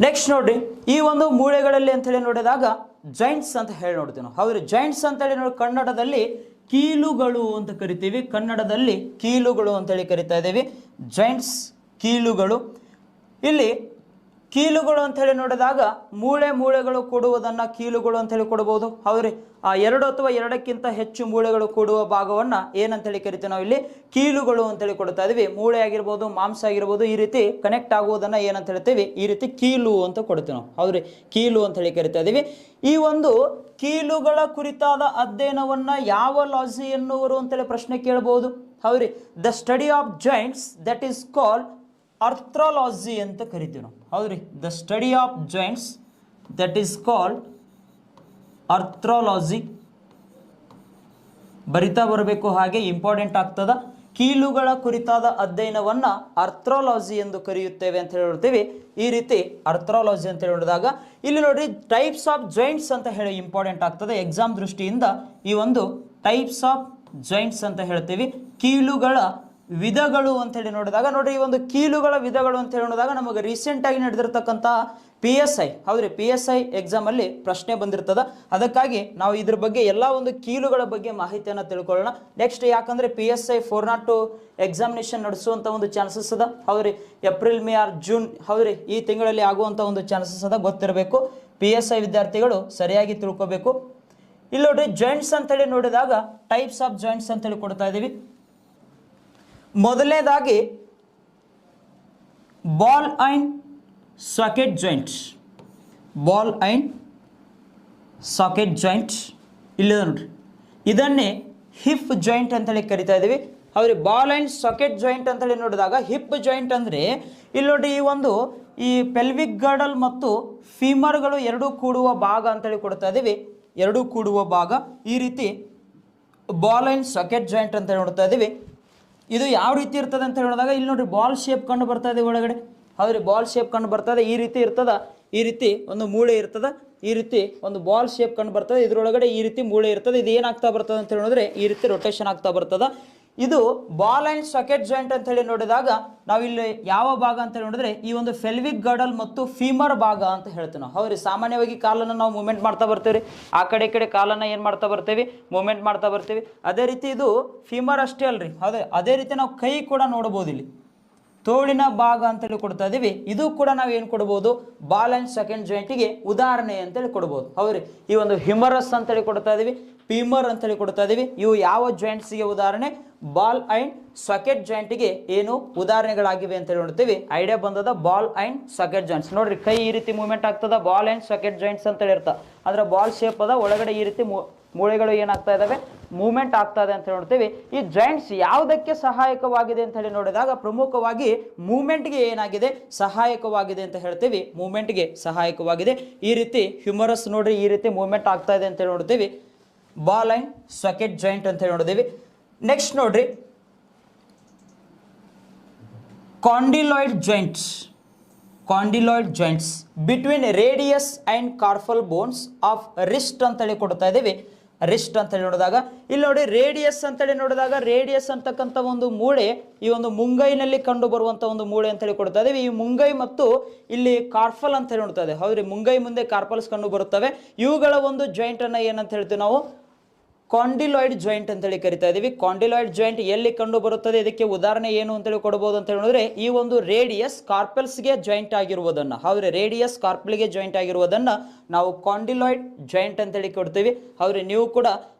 ನೆಕ್ಸ್ಟ್ ನೋಡ್ರಿ, ಈ ಒಂದು ಮೂಳೆಗಳಲ್ಲಿ ಅಂತ ಹೇಳಿ ನೋಡಿದಾಗ ಜಾಯಿಂಟ್ಸ್ ಅಂತ ಹೇಳಿ ನೋಡ್ತೀವಿ ನಾವು. ಹೌದ್ರಿ, ಜಾಯಿಂಟ್ಸ್ ಅಂತ ಹೇಳಿ ನೋಡಿ ಕನ್ನಡದಲ್ಲಿ ಕೀಲುಗಳು ಅಂತ ಕರಿತೀವಿ. ಕನ್ನಡದಲ್ಲಿ ಕೀಲುಗಳು ಅಂತ ಹೇಳಿ ಕರಿತಾ ಇದ್ದೀವಿ. ಜಾಯಿಂಟ್ಸ್, ಕೀಲುಗಳು. ಇಲ್ಲಿ ಕೀಲುಗಳು ಅಂತ ಹೇಳಿ ನೋಡಿದಾಗ ಮೂಳೆಗಳು ಕೂಡುವುದನ್ನ ಕೀಲುಗಳು ಅಂತ ಹೇಳಿ ಕೊಡಬಹುದು. ಹೌದ್ರಿ, 2 ಅಥವಾ 2ಕ್ಕಿಂತ ಹೆಚ್ಚು ಮೂಳೆಗಳು ಕೂಡುವ ಭಾಗವನ್ನ ಏನಂತ ಹೇಳಿ ಕರಿತೀವಿ ನಾವು? ಇಲ್ಲಿ ಕೀಲುಗಳು ಅಂತ ಹೇಳಿ ಕೊಡ್ತಾ ಇದೀವಿ. ಮೂಳೆ ಆಗಿರ್ಬೋದು, ಮಾಂಸ ಆಗಿರ್ಬೋದು, ಈ ರೀತಿ ಕನೆಕ್ಟ್ ಆಗುವುದನ್ನ ಏನಂತ ಹೇಳ್ತೀವಿ? ಈ ರೀತಿ ಕೀಲು ಅಂತ ಕೊಡ್ತೀವಿ ನಾವು. ಹೌದ್ರಿ, ಕೀಲು ಅಂತ ಹೇಳಿ ಕರಿತಾ ಇದೀವಿ. ಈ ಒಂದು ಕೀಲುಗಳ ಕುರಿತಾದ ಅಧ್ಯಯನವನ್ನ ಯಾವ ಲಾಜಿ ಎನ್ನುವರು ಅಂತೇಳಿ ಪ್ರಶ್ನೆ ಕೇಳಬಹುದು. ಹೌದ್ರಿ, the study of joints that is called arthrology ಅಂತ ಕರಿತೀವಿ ನಾವು. ಹೌದ್ರಿ, the study of joints that is called arthrology. ಬರಿತಾ ಬರಬೇಕು, ಹಾಗೆ ಇಂಪಾರ್ಟೆಂಟ್ ಆಗ್ತದ. ಕೀಲುಗಳ ಕುರಿತಾದ ಅಧ್ಯಯನವನ್ನ ಆರ್ಥ್ರಾಲಜಿ ಎಂದು ಕರೆಯುತ್ತೇವೆ ಅಂತ ಹೇಳ್ತೀವಿ. ಈ ರೀತಿ ಆರ್ಥ್ರಾಲಜಿ ಅಂತ ಹೇಳಿದಾಗ ಇಲ್ಲಿ ನೋಡ್ರಿ ಟೈಪ್ಸ್ ಆಫ್ ಜಾಯಿಂಟ್ಸ್ ಅಂತ ಹೇಳಿ ಇಂಪಾರ್ಟೆಂಟ್ ಆಗ್ತದೆ ಎಕ್ಸಾಮ್ ದೃಷ್ಟಿಯಿಂದ. ಈ ಒಂದು ಟೈಪ್ಸ್ ಆಫ್ ಜಾಯಿಂಟ್ಸ್ ಅಂತ ಹೇಳ್ತೀವಿ. ಕೀಲುಗಳ ವಿಧಗಳು ಅಂತೇಳಿ ನೋಡಿದಾಗ ನೋಡ್ರಿ, ಈ ಒಂದು ಕೀಲುಗಳ ವಿಧಗಳು ಅಂತೇಳಿ ನೋಡಿದಾಗ ನಮಗೆ ರೀಸೆಂಟಾಗಿ ನಡೆದಿರ್ತಕ್ಕಂಥ PSI, ಹೌದ್ರಿ, PSI ಎಕ್ಸಾಮಲ್ಲಿ ಪ್ರಶ್ನೆ ಬಂದಿರ್ತದ. ಅದಕ್ಕಾಗಿ ನಾವು ಇದ್ರ ಬಗ್ಗೆ ಎಲ್ಲ ಒಂದು ಕೀಲುಗಳ ಬಗ್ಗೆ ಮಾಹಿತಿಯನ್ನು ತಿಳ್ಕೊಳ್ಳೋಣ. ನೆಕ್ಸ್ಟ್ ಯಾಕಂದ್ರೆ PSI 402 ಎಕ್ಸಾಮಿನೇಷನ್ ನಡೆಸುವಂಥ ಒಂದು ಚಾನ್ಸಸ್ ಅದ, ಹೌದ್ರಿ, ಏಪ್ರಿಲ್ ಮೇ ಆರ್ ಜೂನ್, ಹೌದ್ರಿ, ಈ ತಿಂಗಳಲ್ಲಿ ಆಗುವಂಥ ಒಂದು ಚಾನ್ಸಸ್ ಅದ, ಗೊತ್ತಿರಬೇಕು. PSI ವಿದ್ಯಾರ್ಥಿಗಳು ಸರಿಯಾಗಿ ತಿಳ್ಕೋಬೇಕು. ಇಲ್ಲಿ ನೋಡ್ರಿ, ಜಾಯಿಂಟ್ಸ್ ಅಂತೇಳಿ ನೋಡಿದಾಗ ಟೈಪ್ಸ್ ಆಫ್ ಜಾಯಿಂಟ್ಸ್ ಅಂತೇಳಿ ಕೊಡ್ತಾ ಇದ್ದೀವಿ. ಮೊದಲನೇದಾಗಿ ball and socket joint, ball and socket joint ಇಲ್ಲಿದೆ ನೋಡ್ರಿ, ಇದನ್ನೇ ಹಿಪ್ ಜಾಯಿಂಟ್ ಅಂತೇಳಿ ಕರಿತಾ ಇದ್ದೀವಿ. ಹೌದ್ರಿ, ಬಾಲ್ ಅಂಡ್ ಸಾಕೆಟ್ ಜಾಯಿಂಟ್ ಅಂತೇಳಿ ನೋಡಿದಾಗ ಹಿಪ್ ಜಾಯಿಂಟ್ ಅಂದರೆ ಇಲ್ಲಿ ನೋಡಿ, ಈ ಪೆಲ್ವಿಕ್ ಗರ್ಡಲ್ ಮತ್ತು ಫೀಮರ್ಗಳು ಎರಡೂ ಕೂಡುವ ಭಾಗ ಅಂತೇಳಿ ಕೊಡ್ತಾ ಇದ್ದೀವಿ, ಎರಡೂ ಕೂಡುವ ಭಾಗ. ಈ ರೀತಿ ಬಾಲ್ ಅಂಡ್ ಸಾಕೆಟ್ ಜಾಯಿಂಟ್ ಅಂತ ನೋಡ್ತಾ ಇದ್ದೀವಿ. ಇದು ಯಾವ ರೀತಿ ಇರ್ತದೆ ಅಂತ ಹೇಳಿದಾಗ ಇಲ್ಲಿ ನೋಡ್ರಿ, ಬಾಲ್ ಶೇಪ್ ಕಂಡು ಬರ್ತಾ ಇದೆ ಒಳಗಡೆ, ಹೌದ್ರಿ, ಬಾಲ್ ಶೇಪ್ ಕಂಡು ಬರ್ತದೆ. ಈ ರೀತಿ ಇರ್ತದ, ಈ ರೀತಿ ಒಂದು ಮೂಳೆ ಇರ್ತದ, ಈ ರೀತಿ ಒಂದು ಬಾಲ್ ಶೇಪ್ ಕಂಡು ಬರ್ತದೆ. ಇದ್ರೊಳಗಡೆ ಈ ರೀತಿ ಮೂಳೆ ಇರ್ತದೆ. ಇದು ಏನಾಗ್ತಾ ಬರ್ತದೆ ಅಂತ ಹೇಳಿದ್ರೆ ಈ ರೀತಿ ರೊಟೇಷನ್ ಆಗ್ತಾ ಬರ್ತದ. ಇದು ಬಾಲ್ ಅಂಡ್ ಸಾಕೆಟ್ ಜಾಯಿಂಟ್ ಅಂತ ಹೇಳಿ ನೋಡಿದಾಗ ನಾವಿಲ್ಲಿ ಯಾವ ಭಾಗ ಅಂತ ನೋಡಿದ್ರೆ ಈ ಒಂದು ಫೆಲ್ವಿಕ್ ಗರ್ಡಲ್ ಮತ್ತು ಫೀಮರ್ ಭಾಗ ಅಂತ ಹೇಳ್ತೀವಿ ನಾವು. ಹೌದ್ರಿ, ಸಾಮಾನ್ಯವಾಗಿ ಕಾಲನ್ನು ನಾವು ಮೂವ್ಮೆಂಟ್ ಮಾಡ್ತಾ ಬರ್ತೀವಿ, ಆ ಕಡೆ ಈ ಕಡೆ ಕಾಲನ್ನು ಏನು ಮಾಡ್ತಾ ಬರ್ತೀವಿ, ಮೂವ್ಮೆಂಟ್ ಮಾಡ್ತಾ ಬರ್ತೀವಿ. ಅದೇ ರೀತಿ ಇದು ಫೀಮರ್ ಅಷ್ಟೇ ಅಲ್ರಿ, ಅದೇ ರೀತಿ ನಾವು ಕೈ ಕೂಡ ನೋಡ್ಬೋದು. ಇಲ್ಲಿ ತೋಳಿನ ಭಾಗ ಅಂತೇಳಿ ಕೊಡ್ತಾ ಇದೀವಿ. ಇದು ಕೂಡ ನಾವು ಏನು ಕೊಡ್ಬೋದು, ಬಾಲ್ ಅಂಡ್ ಸಾಕೆಟ್ ಜಾಯಿಂಟಿಗೆ ಉದಾಹರಣೆ ಅಂತೇಳಿ ಕೊಡ್ಬೋದು. ಹೌದ್ರಿ, ಈ ಒಂದು ಹಿಮರಸ್ ಅಂತೇಳಿ ಕೊಡ್ತಾ ಇದೀವಿ, ಫೀಮರ್ ಅಂತೇಳಿ ಕೊಡ್ತಾ ಇದೀವಿ. ಇವು ಯಾವ ಜಾಯಿಂಟ್ಸ್ಗೆ ಉದಾಹರಣೆ, ಬಾಲ್ ಅಂಡ್ ಸಾಕೆಟ್ ಜಾಯಿಂಟಿಗೆ ಏನು ಉದಾಹರಣೆಗಳಾಗಿವೆ ಅಂತೇಳಿ ನೋಡ್ತೀವಿ. ಐಡಿಯಾ ಬಂದದ, ಬಾಲ್ ಅಂಡ್ ಸಾಕೆಟ್ ಜಾಯಿಂಟ್ಸ್. ನೋಡ್ರಿ, ಕೈ ಈ ರೀತಿ ಮೂವ್ಮೆಂಟ್ ಆಗ್ತದ, ಬಾಲ್ ಅಂಡ್ ಸಾಕೆಟ್ ಜಾಯಿಂಟ್ಸ್ ಅಂತೇಳಿ ಇರ್ತ. ಅಂದ್ರೆ ಬಾಲ್ ಶೇಪ್ ಅದ, ಒಳಗಡೆ ಈ ರೀತಿ ಮೂಳೆಗಳು ಏನಾಗ್ತಾ ಇದಾವೆ, ಮೂವ್ಮೆಂಟ್ ಆಗ್ತಾ ಇದೆ ಅಂತ ನೋಡ್ತೀವಿ. ಈ ಜಾಯಿಂಟ್ಸ್ ಯಾವುದಕ್ಕೆ ಸಹಾಯಕವಾಗಿದೆ ಅಂತ ಹೇಳಿ ನೋಡಿದಾಗ ಪ್ರಮುಖವಾಗಿ ಮೂವ್ಮೆಂಟ್ಗೆ ಏನಾಗಿದೆ, ಸಹಾಯಕವಾಗಿದೆ ಅಂತ ಹೇಳ್ತೀವಿ. ಮೂವ್ಮೆಂಟ್ಗೆ ಸಹಾಯಕವಾಗಿದೆ. ಈ ರೀತಿ ಹ್ಯೂಮರಸ್ ನೋಡ್ರಿ, ಈ ರೀತಿ ಮೂವ್ಮೆಂಟ್ ಆಗ್ತಾ ಇದೆ ಅಂತ ಹೇಳಿ ನೋಡ್ತೀವಿ, ಬಾಲ್ ಅಂಡ್ ಸಾಕೆಟ್ ಜಾಯಿಂಟ್ ಅಂತ ಹೇಳಿ ನೋಡಿದೀವಿ. ನೆಕ್ಸ್ಟ್ ನೋಡ್ರಿ, condyloid joints, condyloid joints between radius and carpal bones of wrist ಅಂತೇಳಿ ಕೊಡ್ತಾ ಇದ್ದೀವಿ. ರಿಸ್ಟ್ ಅಂತೇಳಿ ನೋಡಿದಾಗ ಇಲ್ಲಿ ನೋಡಿ, ರೇಡಿಯಸ್ ಅಂತೇಳಿ ನೋಡಿದಾಗ ರೇಡಿಯಸ್ ಅಂತಕ್ಕಂಥ ಒಂದು ಮೂಳೆ ಈ ಒಂದು ಮುಂಗೈನಲ್ಲಿ ಕಂಡು ಬರುವಂಥ ಒಂದು ಮೂಳೆ ಅಂತೇಳಿ ಕೊಡ್ತಾ ಇದ್ದೀವಿ. ಈ ಮುಂಗೈ ಮತ್ತು ಇಲ್ಲಿ ಕಾರ್ಪಲ್ ಅಂತೇಳಿ ನೋಡ್ತಾ ಇದೆ. ಹೌದ್ರಿ, ಮುಂಗೈ ಮುಂದೆ ಕಾರ್ಪಲ್ಸ್ ಕಂಡು ಬರುತ್ತವೆ. ಇವುಗಳ ಒಂದು ಜಾಯಿಂಟ್ ಅನ್ನ ಏನಂತ ಹೇಳ್ತೀವಿ ನಾವು, ಕಾಂಡಿಲಾಯ್ಡ್ ಜಾಯಿಂಟ್ ಅಂತೇಳಿ ಕರಿತಾ ಇದೀವಿ. ಕಾಂಡಿಲಾಯ್ಡ್ ಜಾಯಿಂಟ್ ಎಲ್ಲಿ ಕಂಡು ಬರುತ್ತದೆ, ಇದಕ್ಕೆ ಉದಾಹರಣೆ ಏನು ಅಂತೇಳಿ ಕೊಡಬಹುದು ಅಂತ ಹೇಳಿದ್ರೆ ಈ ಒಂದು ರೇಡಿಯಸ್ ಕಾರ್ಪಲ್ಸ್ಗೆ ಜಾಯಿಂಟ್ ಆಗಿರುವುದನ್ನ, ಹೌದ್ರಿ, ರೇಡಿಯಸ್ ಕಾರ್ಪಲ್ಗೆ ಜಾಯಿಂಟ್ ಆಗಿರುವುದನ್ನ ನಾವು ಕಾಂಡಿಲಾಯ್ಡ್ ಜಾಯಿಂಟ್ ಅಂತೇಳಿ ಕೊಡ್ತೀವಿ. ಹೌದ್ರಿ, ನೀವು ಕೂಡ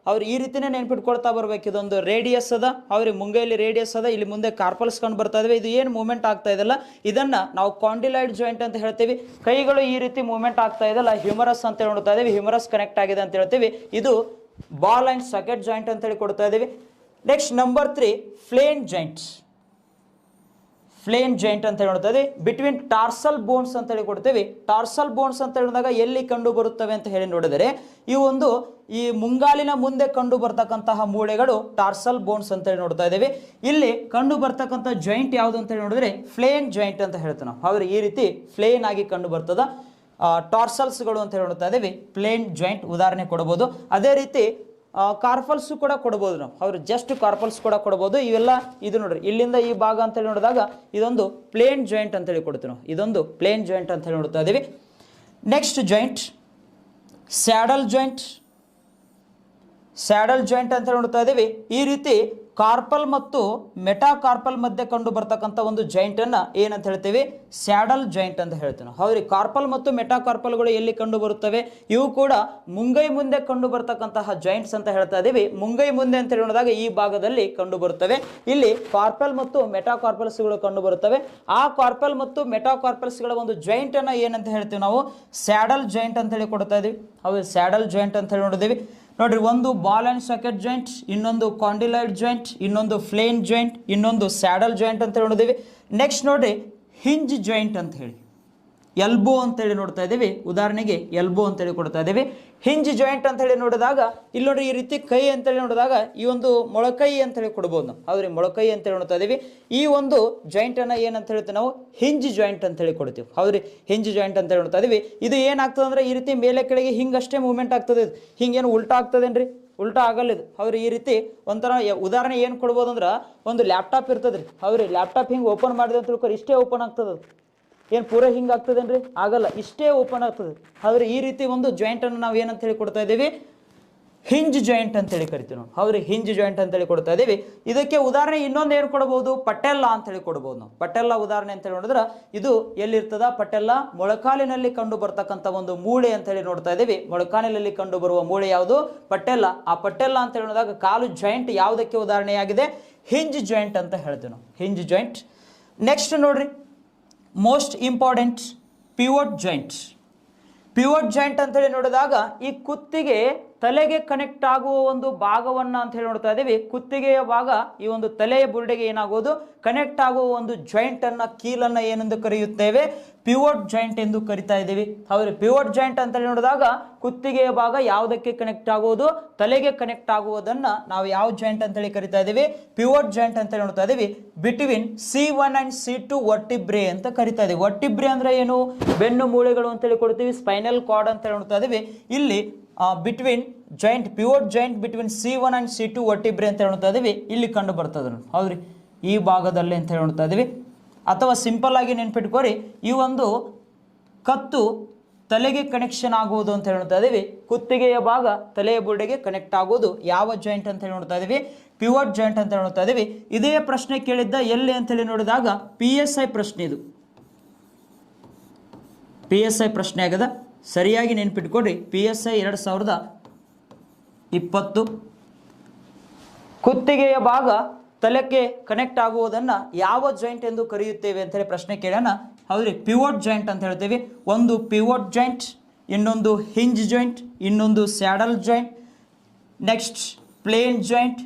ಈ ರೀತಿನೇ ನೆನ್ಪಿಟ್ಕೊಳ್ತಾ ಬರ್ಬೇಕು. ಇದೊಂದು ರೇಡಿಯಸ್ ಅದ, ಹೌದ್ರಿ, ಮುಂಗೈಲಿ ರೇಡಿಯಸ್ ಅದ, ಇಲ್ಲಿ ಮುಂದೆ ಕಾರ್ಪಲ್ಸ್ ಕಂಡು ಬರ್ತಾ ಇದಾವೆ. ಇದು ಏನು ಮೂವ್ಮೆಂಟ್ ಆಗ್ತಾ ಇದೆಲ್ಲ ಇದನ್ನ ನಾವು ಕಾಂಡಿಲಾಯ್ಡ್ ಜಾಯಿಂಟ್ ಅಂತ ಹೇಳ್ತೀವಿ. ಕೈಗಳು ಈ ರೀತಿ ಮೂವ್ಮೆಂಟ್ ಆಗ್ತಾ ಇದೆಲ್ಲ ಹ್ಯೂಮರಸ್ ಅಂತ ನೋಡ್ತಾ ಇದೀವಿ, ಹ್ಯೂಮರಸ್ ಕನೆಕ್ಟ್ ಆಗಿದೆ ಅಂತ ಹೇಳ್ತೀವಿ. ಇದು ಬಾಲ್ ಅಂಡ್ ಸಾಕೆಟ್ ಜಾಯಿಂಟ್ ಅಂತೇಳಿ ಕೊಡ್ತಾ ಇದ್ದೀವಿ. Next number 3, plane joints. Plane joint ಅಂತ ನೋಡ್ತಾ ಇದ್ದೀವಿ. ಬಿಟ್ವೀನ್ ಟಾರ್ಸಲ್ ಬೋನ್ಸ್ ಅಂತೇಳಿ ಕೊಡ್ತೀವಿ. ಟಾರ್ಸಲ್ ಬೋನ್ಸ್ ಅಂತ ಹೇಳಿದಾಗ ಎಲ್ಲಿ ಕಂಡು ಬರುತ್ತವೆ ಅಂತ ಹೇಳಿ ನೋಡಿದರೆ ಈ ಮುಂಗಾಲಿನ ಮುಂದೆ ಕಂಡು ಬರ್ತಕ್ಕಂತಹ ಮೂಳೆಗಳು ಟಾರ್ಸಲ್ ಬೋನ್ಸ್ ಅಂತೇಳಿ ನೋಡ್ತಾ ಇದ್ದೀವಿ. ಇಲ್ಲಿ ಕಂಡು ಬರ್ತಕ್ಕಂಥ ಜಾಯಿಂಟ್ ಯಾವುದು ಅಂತೇಳಿ ನೋಡಿದ್ರೆ ಫ್ಲೇನ್ ಜಾಯಿಂಟ್ ಅಂತ ಹೇಳ್ತೀವಿ ನಾವು. ಹೌದು, ಈ ರೀತಿ ಫ್ಲೇನ್ ಆಗಿ ಕಂಡು ಬರ್ತದ. ಟಾರ್ಸಲ್ಸ್ಗಳು ಅಂತ ನೋಡ್ತಾ ಇದ್ದೀವಿ. ಪ್ಲೇನ್ ಜಾಯಿಂಟ್ ಉದಾಹರಣೆ ಕೊಡಬಹುದು. ಅದೇ ರೀತಿ ಕಾರ್ಪಲ್ಸ್ ಕೂಡ ಕೊಡಬಹುದು ನಾವು. ಅವ್ರು ಜಸ್ಟ್ ಕಾರ್ಪಲ್ಸ್ ಕೂಡ ಕೊಡಬಹುದು. ಇವೆಲ್ಲ ಇದು ನೋಡ್ರಿ, ಇಲ್ಲಿಂದ ಈ ಭಾಗ ಅಂತೇಳಿ ನೋಡಿದಾಗ ಇದೊಂದು ಪ್ಲೇನ್ ಜಾಯಿಂಟ್ ಅಂತೇಳಿ ಕೊಡ್ತೀವಿ ನಾವು. ಇದೊಂದು ಪ್ಲೇನ್ ಜಾಯಿಂಟ್ ಅಂತ ಹೇಳಿ ನೋಡ್ತಾ ಇದ್ದೀವಿ. Next joint saddle joint. Saddle joint ಅಂತ ನೋಡ್ತಾ ಇದ್ದೀವಿ. ಈ ರೀತಿ ಕಾರ್ಪಲ್ ಮತ್ತು ಮೆಟಾಕಾರ್ಪಲ್ ಮಧ್ಯೆ ಕಂಡು ಬರ್ತಕ್ಕಂಥ ಒಂದು ಜಾಯಿಂಟ್ ಅನ್ನ ಏನಂತ ಹೇಳ್ತೀವಿ, ಸ್ಯಾಡಲ್ ಜಾಯಿಂಟ್ ಅಂತ ಹೇಳ್ತೀವಿ ನಾವು. ಹೌದ್ರಿ, ಕಾರ್ಪಲ್ ಮತ್ತು ಮೆಟಾಕಾರ್ಪಲ್ಗಳು ಎಲ್ಲಿ ಕಂಡು ಬರುತ್ತವೆ, ಇವು ಕೂಡ ಮುಂಗೈ ಮುಂದೆ ಕಂಡು ಬರ್ತಕ್ಕಂತಹ ಜಾಯಿಂಟ್ಸ್ ಅಂತ ಹೇಳ್ತಾ ಇದೀವಿ. ಮುಂಗೈ ಮುಂದೆ ಅಂತ ಹೇಳಿದಾಗ ಈ ಭಾಗದಲ್ಲಿ ಕಂಡು ಬರುತ್ತವೆ. ಇಲ್ಲಿ ಕಾರ್ಪಲ್ ಮತ್ತು ಮೆಟಾಕಾರ್ಪಲ್ಸ್ಗಳು ಕಂಡು ಬರುತ್ತವೆ. ಆ ಕಾರ್ಪಲ್ ಮತ್ತು ಮೆಟಾಕಾರ್ಪಲ್ಸ್ಗಳ ಒಂದು ಜಾಯಿಂಟ್ ಅನ್ನ ಏನಂತ ಹೇಳ್ತೀವಿ ನಾವು, ಸ್ಯಾಡಲ್ ಜಾಯಿಂಟ್ ಅಂತ ಹೇಳಿ ಕೊಡ್ತಾ ಇದೀವಿ. ಹೌದು, ಸ್ಯಾಡಲ್ ಜಾಯಿಂಟ್ ಅಂತ ಹೇಳಿ ನೋಡಿದೀವಿ. ನೋಡ್ರಿ, ಒಂದು ಬಾಲ್ ಅಂಡ್ ಸಾಕೆಟ್ ಜಾಯಿಂಟ್, ಇನ್ನೊಂದು ಕಾಂಡಿಲಾಯ್ಡ್ ಜಾಯಿಂಟ್, ಇನ್ನೊಂದು ಫ್ಲೇನ್ ಜಾಯಿಂಟ್, ಇನ್ನೊಂದು ಸ್ಯಾಡಲ್ ಜಾಯಿಂಟ್ ಅಂತ ನೋಡಿದೀವಿ. ನೆಕ್ಸ್ಟ್ ನೋಡ್ರಿ, ಹಿಂಜ್ ಜಾಯಿಂಟ್ ಅಂತ ಹೇಳಿ ಎಲ್ಬೋ ಅಂತೇಳಿ ನೋಡ್ತಾ ಇದ್ದೀವಿ. ಉದಾಹರಣೆಗೆ ಎಲ್ಬೋ ಅಂತೇಳಿ ಕೊಡ್ತಾ ಇದ್ದೀವಿ. ಹಿಂಜ್ ಜಾಯಿಂಟ್ ಅಂತ ಹೇಳಿ ನೋಡಿದಾಗ ಇಲ್ಲಿ ನೋಡ್ರಿ, ಈ ರೀತಿ ಕೈ ಅಂತೇಳಿ ನೋಡಿದಾಗ ಈ ಒಂದು ಮೊಳಕೈ ಅಂತೇಳಿ ಕೊಡ್ಬೋದು ನಾವು. ಹೌದ್ರಿ, ಮೊಳಕೈ ಅಂತೇಳಿ ನೋಡ್ತಾ ಇದ್ದೀವಿ. ಈ ಒಂದು ಜಾಯಿಂಟ್ ಅನ್ನ ಏನಂತ ಹೇಳ್ತೀವಿ ನಾವು, ಹಿಂಜ್ ಜಾಯಿಂಟ್ ಅಂತೇಳಿ ಕೊಡ್ತೀವಿ. ಹೌದ್ರಿ, ಹಿಂಜ್ ಜಾಯಿಂಟ್ ಅಂತೇಳಿ ನೋಡ್ತಾ ಇದೀವಿ. ಇದು ಏನಾಗ್ತದೆ ಅಂದ್ರೆ ಈ ರೀತಿ ಮೇಲೆ ಕೆಳಗೆ ಹಿಂಗಷ್ಟೇ ಮೂವ್ಮೆಂಟ್ ಆಗ್ತದೆ. ಹಿಂಗೇನು ಉಲ್ಟಾ ಆಗ್ತದೇನ್ರಿ, ಉಲ್ಟಾ ಆಗಲ್ಲ ಇದು. ಅವ್ರು ಈ ರೀತಿ ಒಂಥರ ಉದಾಹರಣೆ ಏನು ಕೊಡ್ಬೋದು ಅಂದ್ರೆ, ಒಂದು ಲ್ಯಾಪ್ಟಾಪ್ ಇರ್ತದ್ರಿ, ಅವ್ರಿ ಲ್ಯಾಪ್ಟಾಪ್ ಹಿಂಗೆ ಓಪನ್ ಮಾಡಿದೆ ಅಂತ ತಿಳ್ಕೊರಿ, ಇಷ್ಟೇ ಓಪನ್ ಆಗ್ತದೆ. ಏನು ಪೂರ ಹಿಂಗೆ ಆಗ್ತದೇನ್ರಿ? ಆಗಲ್ಲ, ಇಷ್ಟೇ ಓಪನ್ ಆಗ್ತದೆ. ಆದರೆ ಈ ರೀತಿ ಒಂದು ಜಾಯಿಂಟನ್ನು ನಾವು ಏನಂತ ಹೇಳಿ ಕೊಡ್ತಾ ಇದ್ದೀವಿ? ಹಿಂಜ್ ಜಾಯಿಂಟ್ ಅಂತೇಳಿ ಕರಿತೀವಿ ನಾವು. ಹೌದ್ರಿ, ಹಿಂಜ್ ಜಾಯಿಂಟ್ ಅಂತೇಳಿ ಕೊಡ್ತಾ ಇದ್ದೀವಿ. ಇದಕ್ಕೆ ಉದಾಹರಣೆ ಇನ್ನೊಂದು ಏನು ಕೊಡ್ಬೋದು? ಪಟೆಲ್ಲ ಅಂತೇಳಿ ಕೊಡ್ಬೋದು ನಾವು. ಪಟೆಲ್ಲ ಉದಾಹರಣೆ ಅಂತೇಳಿ ನೋಡಿದ್ರೆ ಇದು ಎಲ್ಲಿರ್ತದ? ಪಟೆಲ್ಲ ಮೊಳಕಾಲಿನಲ್ಲಿ ಕಂಡು ಬರ್ತಕ್ಕಂಥ ಒಂದು ಮೂಳೆ ಅಂತೇಳಿ ನೋಡ್ತಾ ಇದ್ದೀವಿ. ಮೊಳಕಾಲಿನಲ್ಲಿ ಕಂಡು ಬರುವ ಮೂಳೆ ಯಾವುದು? ಪಟೆಲ್ಲ. ಆ ಪಟೆಲ್ಲ ಅಂತ ಹೇಳಿದಾಗ ಕಾಲು ಜಾಯಿಂಟ್ ಯಾವುದಕ್ಕೆ ಉದಾಹರಣೆಯಾಗಿದೆ? ಹಿಂಜ್ ಜಾಯಿಂಟ್ ಅಂತ ಹೇಳ್ತೀವಿ ನಾವು, ಹಿಂಜ್ ಜಾಯಿಂಟ್. ನೆಕ್ಸ್ಟ್ ನೋಡ್ರಿ, most important pivot joint. Pivot joint ಅಂತೇಳಿ ನೋಡಿದಾಗ ಈ ಕುತ್ತಿಗೆ ತಲೆಗೆ ಕನೆಕ್ಟ್ ಆಗುವ ಒಂದು ಭಾಗವನ್ನ ಅಂತ ಹೇಳಿ ನೋಡ್ತಾ ಇದ್ದೀವಿ. ಕುತ್ತಿಗೆಯ ಭಾಗ ಈ ಒಂದು ತಲೆಯ ಬುರುಡೆಗೆ ಏನಾಗೋದು? ಕನೆಕ್ಟ್ ಆಗುವ ಒಂದು ಜಾಯಿಂಟ್ ಅನ್ನ, ಕೀಲನ್ನ ಏನೆಂದು ಕರೆಯುತ್ತೇವೆ? ಪಿವೋಟ್ ಜಾಯಿಂಟ್ ಎಂದು ಕರಿತಾ ಇದ್ದೀವಿ. ಹೌದು, ಪಿವೋಟ್ ಜಾಯಿಂಟ್ ಅಂತೇಳಿ ನೋಡಿದಾಗ ಕುತ್ತಿಗೆಯ ಭಾಗ ಯಾವುದಕ್ಕೆ ಕನೆಕ್ಟ್ ಆಗುವುದು? ತಲೆಗೆ ಕನೆಕ್ಟ್ ಆಗುವುದನ್ನ ನಾವು ಯಾವ ಜಾಯಿಂಟ್ ಅಂತೇಳಿ ಕರಿತಾ ಇದ್ದೀವಿ? ಪಿವೋಟ್ ಜಾಯಿಂಟ್ ಅಂತೇಳಿ ನೋಡ್ತಾ ಇದ್ದೀವಿ. ಬಿಟ್ವೀನ್ C1 and C2 ವರ್ಟಿಬ್ರೆ ಅಂತ ಕರಿತಾ ಇದ್ದೀವಿ. ವರ್ಟಿಬ್ರೆ ಅಂದ್ರೆ ಏನು? ಬೆನ್ನು ಮೂಳೆಗಳು ಅಂತೇಳಿ ಕೊಡ್ತೀವಿ. ಸ್ಪೈನಲ್ ಕಾರ್ಡ್ ಅಂತ ನೋಡ್ತಾ ಇದ್ದೀವಿ. ಇಲ್ಲಿ between joint, pivot joint between C1 and C2 ವರ್ಟಿಬ್ರೆ ಅಂತ ಹೇಳ್ತಾ ಇದೀವಿ. ಇಲ್ಲಿ ಕಂಡು ಬರ್ತದೆ. ಹೌದ್ರಿ, ಈ ಭಾಗದಲ್ಲಿ ಅಂತ ಹೇಳ್ತಾ ಇದೀವಿ. ಅಥವಾ ಸಿಂಪಲ್ ಆಗಿ ನೆನ್ಪಿಟ್ಕೋರಿ, ಈ ಒಂದು ಕತ್ತು ತಲೆಗೆ ಕನೆಕ್ಷನ್ ಆಗುವುದು ಅಂತ ಹೇಳ್ತಾ ಇದೀವಿ. ಕುತ್ತಿಗೆಯ ಭಾಗ ತಲೆಯ ಬುರುಡೆಗೆ ಕನೆಕ್ಟ್ ಆಗುವುದು ಯಾವ ಜಾಯಿಂಟ್ ಅಂತ ಹೇಳಿ ನೋಡ್ತಾ ಇದೀವಿ? ಪಿವೋಟ್ ಜಾಯಿಂಟ್ ಅಂತ ನೋಡ್ತಾ ಇದೀವಿ. ಇದೇ ಪ್ರಶ್ನೆ ಕೇಳಿದ್ದ ಎಲ್ಲಿ ಅಂತ ಹೇಳಿ ನೋಡಿದಾಗ PSI ಪ್ರಶ್ನೆ. ಇದು PSI ಪ್ರಶ್ನೆ ಆಗದ. ಸರಿಯಾಗಿ ನೆನ್ಪಿಟ್ಕೊಡ್ರಿ, PSI 2020. ಕುತ್ತಿಗೆಯ ಭಾಗ ತಲೆಗೆ ಕನೆಕ್ಟ್ ಆಗುವುದನ್ನು ಯಾವ ಜಾಯಿಂಟ್ ಎಂದು ಕರೆಯುತ್ತೇವೆ ಅಂತ ಹೇಳಿ ಪ್ರಶ್ನೆ ಕೇಳೋಣ. ಹೌದ್ರಿ, ಪಿವೋಟ್ ಜಾಯಿಂಟ್ ಅಂತ ಹೇಳ್ತೇವೆ. ಒಂದು ಪಿವೋಟ್ ಜಾಯಿಂಟ್, ಇನ್ನೊಂದು ಹಿಂಜ್ ಜಾಯಿಂಟ್, ಇನ್ನೊಂದು saddle joint, next plane joint,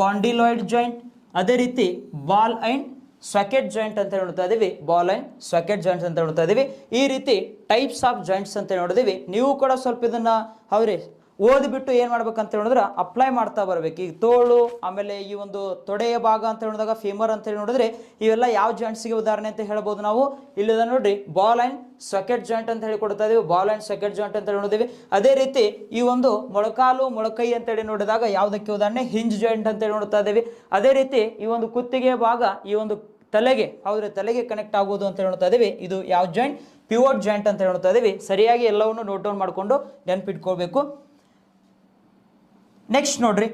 condyloid joint, ಅದೇ ರೀತಿ ಬಾಲ್ ಅಂಡ್ ಸಾಕೆಟ್ ಜಾಯಿಂಟ್ ಅಂತ ನೋಡ್ತಾ ಇದೀವಿ. ಬಾಲ್ ಅಂಡ್ ಸಾಕೆಟ್ ಜಾಯಿಂಟ್ಸ್ ಅಂತ ನೋಡ್ತಾ ಇದೀವಿ. ಈ ರೀತಿ ಟೈಪ್ಸ್ ಆಫ್ ಜಾಯಿಂಟ್ಸ್ ಅಂತ ನೋಡಿದೀವಿ. ನೀವು ಕೂಡ ಸ್ವಲ್ಪ ಇದನ್ನ ಅವ್ರಿ ಓದಿಬಿಟ್ಟು ಏನು ಮಾಡ್ಬೇಕಂತ ಹೇಳಿದ್ರೆ ಅಪ್ಲೈ ಮಾಡ್ತಾ ಬರ್ಬೇಕು. ಈಗ ತೋಳು, ಆಮೇಲೆ ಈ ಒಂದು ತೊಡೆಯ ಭಾಗ ಅಂತ ಹೇಳಿದಾಗ ಫೀಮರ್ ಅಂತ ಹೇಳಿ ನೋಡಿದ್ರೆ ಇವೆಲ್ಲ ಯಾವ ಜಾಯಿಂಟ್ಸ್ಗೆ ಉದಾಹರಣೆ ಅಂತ ಹೇಳ್ಬೋದು ನಾವು. ಇಲ್ಲಿದ ನೋಡ್ರಿ, ಬಾಲ್ ಅಂಡ್ ಸಾಕೆಟ್ ಜಾಯಿಂಟ್ ಅಂತ ಹೇಳಿ ಕೊಡ್ತಾ ಇದೀವಿ. ಬಾಲ್ ಅಂಡ್ ಸಾಕೆಟ್ ಜಾಯಿಂಟ್ ಅಂತ ನೋಡಿದೀವಿ. ಅದೇ ರೀತಿ ಈ ಒಂದು ಮೊಳಕಾಲು, ಮೊಳಕೈ ಅಂತ ಹೇಳಿ ನೋಡಿದಾಗ ಯಾವುದಕ್ಕೆ ಉದಾಹರಣೆ? ಹಿಂಜ್ ಜಾಯಿಂಟ್ ಅಂತ ಹೇಳಿ ನೋಡ್ತಾ ಇದೀವಿ. ಅದೇ ರೀತಿ ಈ ಒಂದು ಕುತ್ತಿಗೆಯ ಭಾಗ ಈ ಒಂದು ತಲೆಗೆ, ಹೌದ್ರೆ ತಲೆಗೆ ಕನೆಕ್ಟ್ ಆಗುವುದು ಅಂತ ಹೇಳ್ತಾ ಇದೀವಿ. ಇದು ಯಾವ ಜಾಯಿಂಟ್? ಪಿವೋಟ್ ಜಾಯಿಂಟ್ ಅಂತ ಹೇಳ್ತಾ ಇದೀವಿ. ಸರಿಯಾಗಿ ಎಲ್ಲವನ್ನು ನೋಟ್ ಡೌನ್ ಮಾಡಿಕೊಂಡು ನೆನಪಿಟ್ಕೊಳ್ಬೇಕು. ನೆಕ್ಸ್ಟ್ ನೋಡ್ರಿ,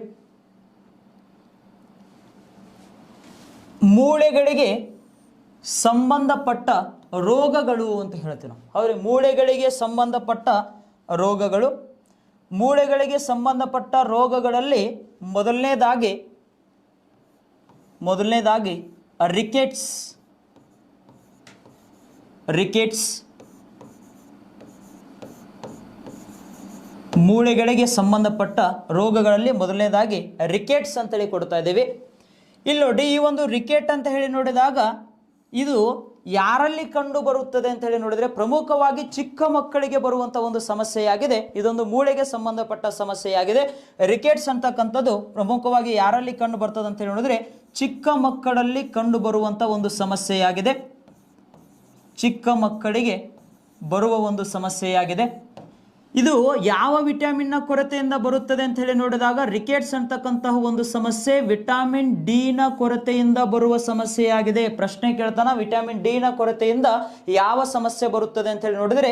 ಮೂಳೆಗಳಿಗೆ ಸಂಬಂಧಪಟ್ಟ ರೋಗಗಳು ಅಂತ ಹೇಳ್ತೀವಿ ನಾವು. ಹೌದು, ಮೂಳೆಗಳಿಗೆ ಸಂಬಂಧಪಟ್ಟ ರೋಗಗಳು. ಮೂಳೆಗಳಿಗೆ ಸಂಬಂಧಪಟ್ಟ ರೋಗಗಳಲ್ಲಿ ಮೊದಲನೇದಾಗಿ ರಿಕೆಟ್ಸ್. ಮೂಳೆಗಳಿಗೆ ಸಂಬಂಧಪಟ್ಟ ರೋಗಗಳಲ್ಲಿ ಮೊದಲನೇದಾಗಿ ರಿಕೆಟ್ಸ್ ಅಂತೇಳಿ ಕೊಡ್ತಾ ಇದ್ದೀವಿ. ಇಲ್ಲಿ ನೋಡಿ, ಈ ಒಂದು ರಿಕೆಟ್ ಅಂತ ಹೇಳಿ ನೋಡಿದಾಗ ಇದು ಯಾರಲ್ಲಿ ಕಂಡು ಬರುತ್ತದೆ ಅಂತ ಹೇಳಿ ನೋಡಿದ್ರೆ ಪ್ರಮುಖವಾಗಿ ಚಿಕ್ಕ ಮಕ್ಕಳಿಗೆ ಬರುವಂತ ಒಂದು ಸಮಸ್ಯೆಯಾಗಿದೆ. ಇದೊಂದು ಮೂಳೆಗೆ ಸಂಬಂಧಪಟ್ಟ ಸಮಸ್ಯೆಯಾಗಿದೆ. ರಿಕೆಟ್ಸ್ ಅಂತಕ್ಕಂಥದ್ದು ಪ್ರಮುಖವಾಗಿ ಯಾರಲ್ಲಿ ಕಂಡು ಬರ್ತದೆ ಅಂತ ಹೇಳಿ ನೋಡಿದ್ರೆ ಚಿಕ್ಕ ಮಕ್ಕಳಲ್ಲಿ ಕಂಡು ಬರುವಂತ ಒಂದು ಸಮಸ್ಯೆಯಾಗಿದೆ. ಚಿಕ್ಕ ಮಕ್ಕಳಿಗೆ ಬರುವ ಒಂದು ಸಮಸ್ಯೆಯಾಗಿದೆ. ಇದು ಯಾವ ವಿಟಮಿನ್ನ ಕೊರತೆಯಿಂದ ಬರುತ್ತದೆ ಅಂತ ಹೇಳಿ ನೋಡಿದಾಗ ರಿಕೆಟ್ಸ್ ಅಂತಕ್ಕಂತಹ ಒಂದು ಸಮಸ್ಯೆ ವಿಟಮಿನ್ ಡಿ ನ ಕೊರತೆಯಿಂದ ಬರುವ ಸಮಸ್ಯೆಯಾಗಿದೆ. ಪ್ರಶ್ನೆ ಕೇಳ್ತಾನ, ವಿಟಮಿನ್ ಡಿ ನ ಕೊರತೆಯಿಂದ ಯಾವ ಸಮಸ್ಯೆ ಬರುತ್ತದೆ ಅಂತ ಹೇಳಿ ನೋಡಿದ್ರೆ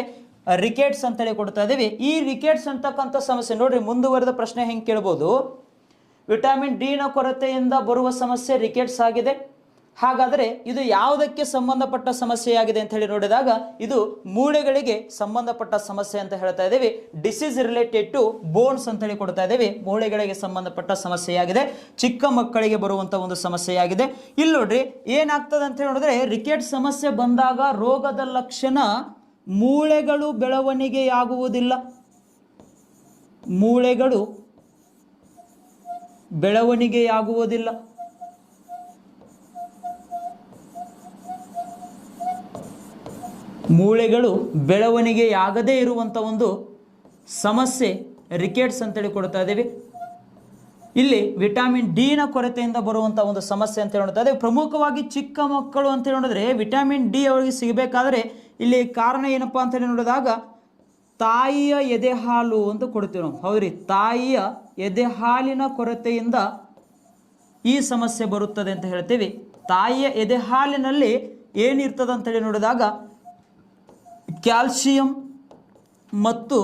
ರಿಕೆಟ್ಸ್ ಅಂತ ಹೇಳಿ ಕೊಡ್ತಾ ಇದೀವಿ. ಈ ರಿಕೆಟ್ಸ್ ಅಂತಕ್ಕಂಥ ಸಮಸ್ಯೆ ನೋಡ್ರಿ, ಮುಂದುವರೆದ ಪ್ರಶ್ನೆ ಹೆಂಗೆ ಕೇಳ್ಬೋದು? ವಿಟಮಿನ್ ಡಿ ನ ಕೊರತೆಯಿಂದ ಬರುವ ಸಮಸ್ಯೆ ರಿಕೆಟ್ಸ್ ಆಗಿದೆ. ಹಾಗಾದರೆ ಇದು ಯಾವುದಕ್ಕೆ ಸಂಬಂಧಪಟ್ಟ ಸಮಸ್ಯೆಯಾಗಿದೆ ಅಂತ ಹೇಳಿ ನೋಡಿದಾಗ ಇದು ಮೂಳೆಗಳಿಗೆ ಸಂಬಂಧಪಟ್ಟ ಸಮಸ್ಯೆ ಅಂತ ಹೇಳ್ತಾ ಇದ್ದೀವಿ. ಡಿಸೀಸ್ ರಿಲೇಟೆಡ್ ಟು ಬೋನ್ಸ್ ಅಂತ ಹೇಳಿ ಕೊಡ್ತಾ ಇದ್ದೀವಿ. ಮೂಳೆಗಳಿಗೆ ಸಂಬಂಧಪಟ್ಟ ಸಮಸ್ಯೆಯಾಗಿದೆ, ಚಿಕ್ಕ ಮಕ್ಕಳಿಗೆ ಬರುವಂತ ಒಂದು ಸಮಸ್ಯೆಯಾಗಿದೆ. ಇಲ್ಲಿ ನೋಡ್ರಿ ಏನಾಗ್ತದೆ ಅಂತ ಹೇಳಿ ನೋಡಿದ್ರೆ ಮೂಳೆಗಳ ಸಮಸ್ಯೆ ಬಂದಾಗ ರೋಗದ ಲಕ್ಷಣ ಮೂಳೆಗಳು ಬೆಳವಣಿಗೆಯಾಗುವುದಿಲ್ಲ. ಮೂಳೆಗಳು ಬೆಳವಣಿಗೆಯಾಗುವುದಿಲ್ಲ. ಮೂಳೆಗಳು ಬೆಳವಣಿಗೆಯಾಗದೇ ಇರುವಂಥ ಒಂದು ಸಮಸ್ಯೆ ರಿಕೆಟ್ಸ್ ಅಂತೇಳಿ ಕೊಡ್ತಾ ಇದ್ದೀವಿ. ಇಲ್ಲಿ ವಿಟಮಿನ್ ಡಿ ನ ಕೊರತೆಯಿಂದ ಬರುವಂಥ ಒಂದು ಸಮಸ್ಯೆ ಅಂತ ಹೇಳ್ತಾ ಇದ್ದೀವಿ. ಪ್ರಮುಖವಾಗಿ ಚಿಕ್ಕ ಮಕ್ಕಳು ಅಂತ ನೋಡಿದ್ರೆ ವಿಟಮಿನ್ ಡಿ ಅವರಿಗೆ ಸಿಗಬೇಕಾದ್ರೆ ಇಲ್ಲಿ ಕಾರಣ ಏನಪ್ಪ ಅಂತ ನೋಡಿದಾಗ ತಾಯಿಯ ಎದೆ ಹಾಲು ಅಂತ ಕೊಡ್ತೀವಿ ನಾವು. ಹೌದ್ರಿ, ತಾಯಿಯ ಎದೆಹಾಲಿನ ಕೊರತೆಯಿಂದ ಈ ಸಮಸ್ಯೆ ಬರುತ್ತದೆ ಅಂತ ಹೇಳ್ತೀವಿ. ತಾಯಿಯ ಎದೆಹಾಲಿನಲ್ಲಿ ಏನಿರ್ತದೆ ಅಂತೇಳಿ ನೋಡಿದಾಗ ಕ್ಯಾಲ್ಸಿಯಂ ಮತ್ತು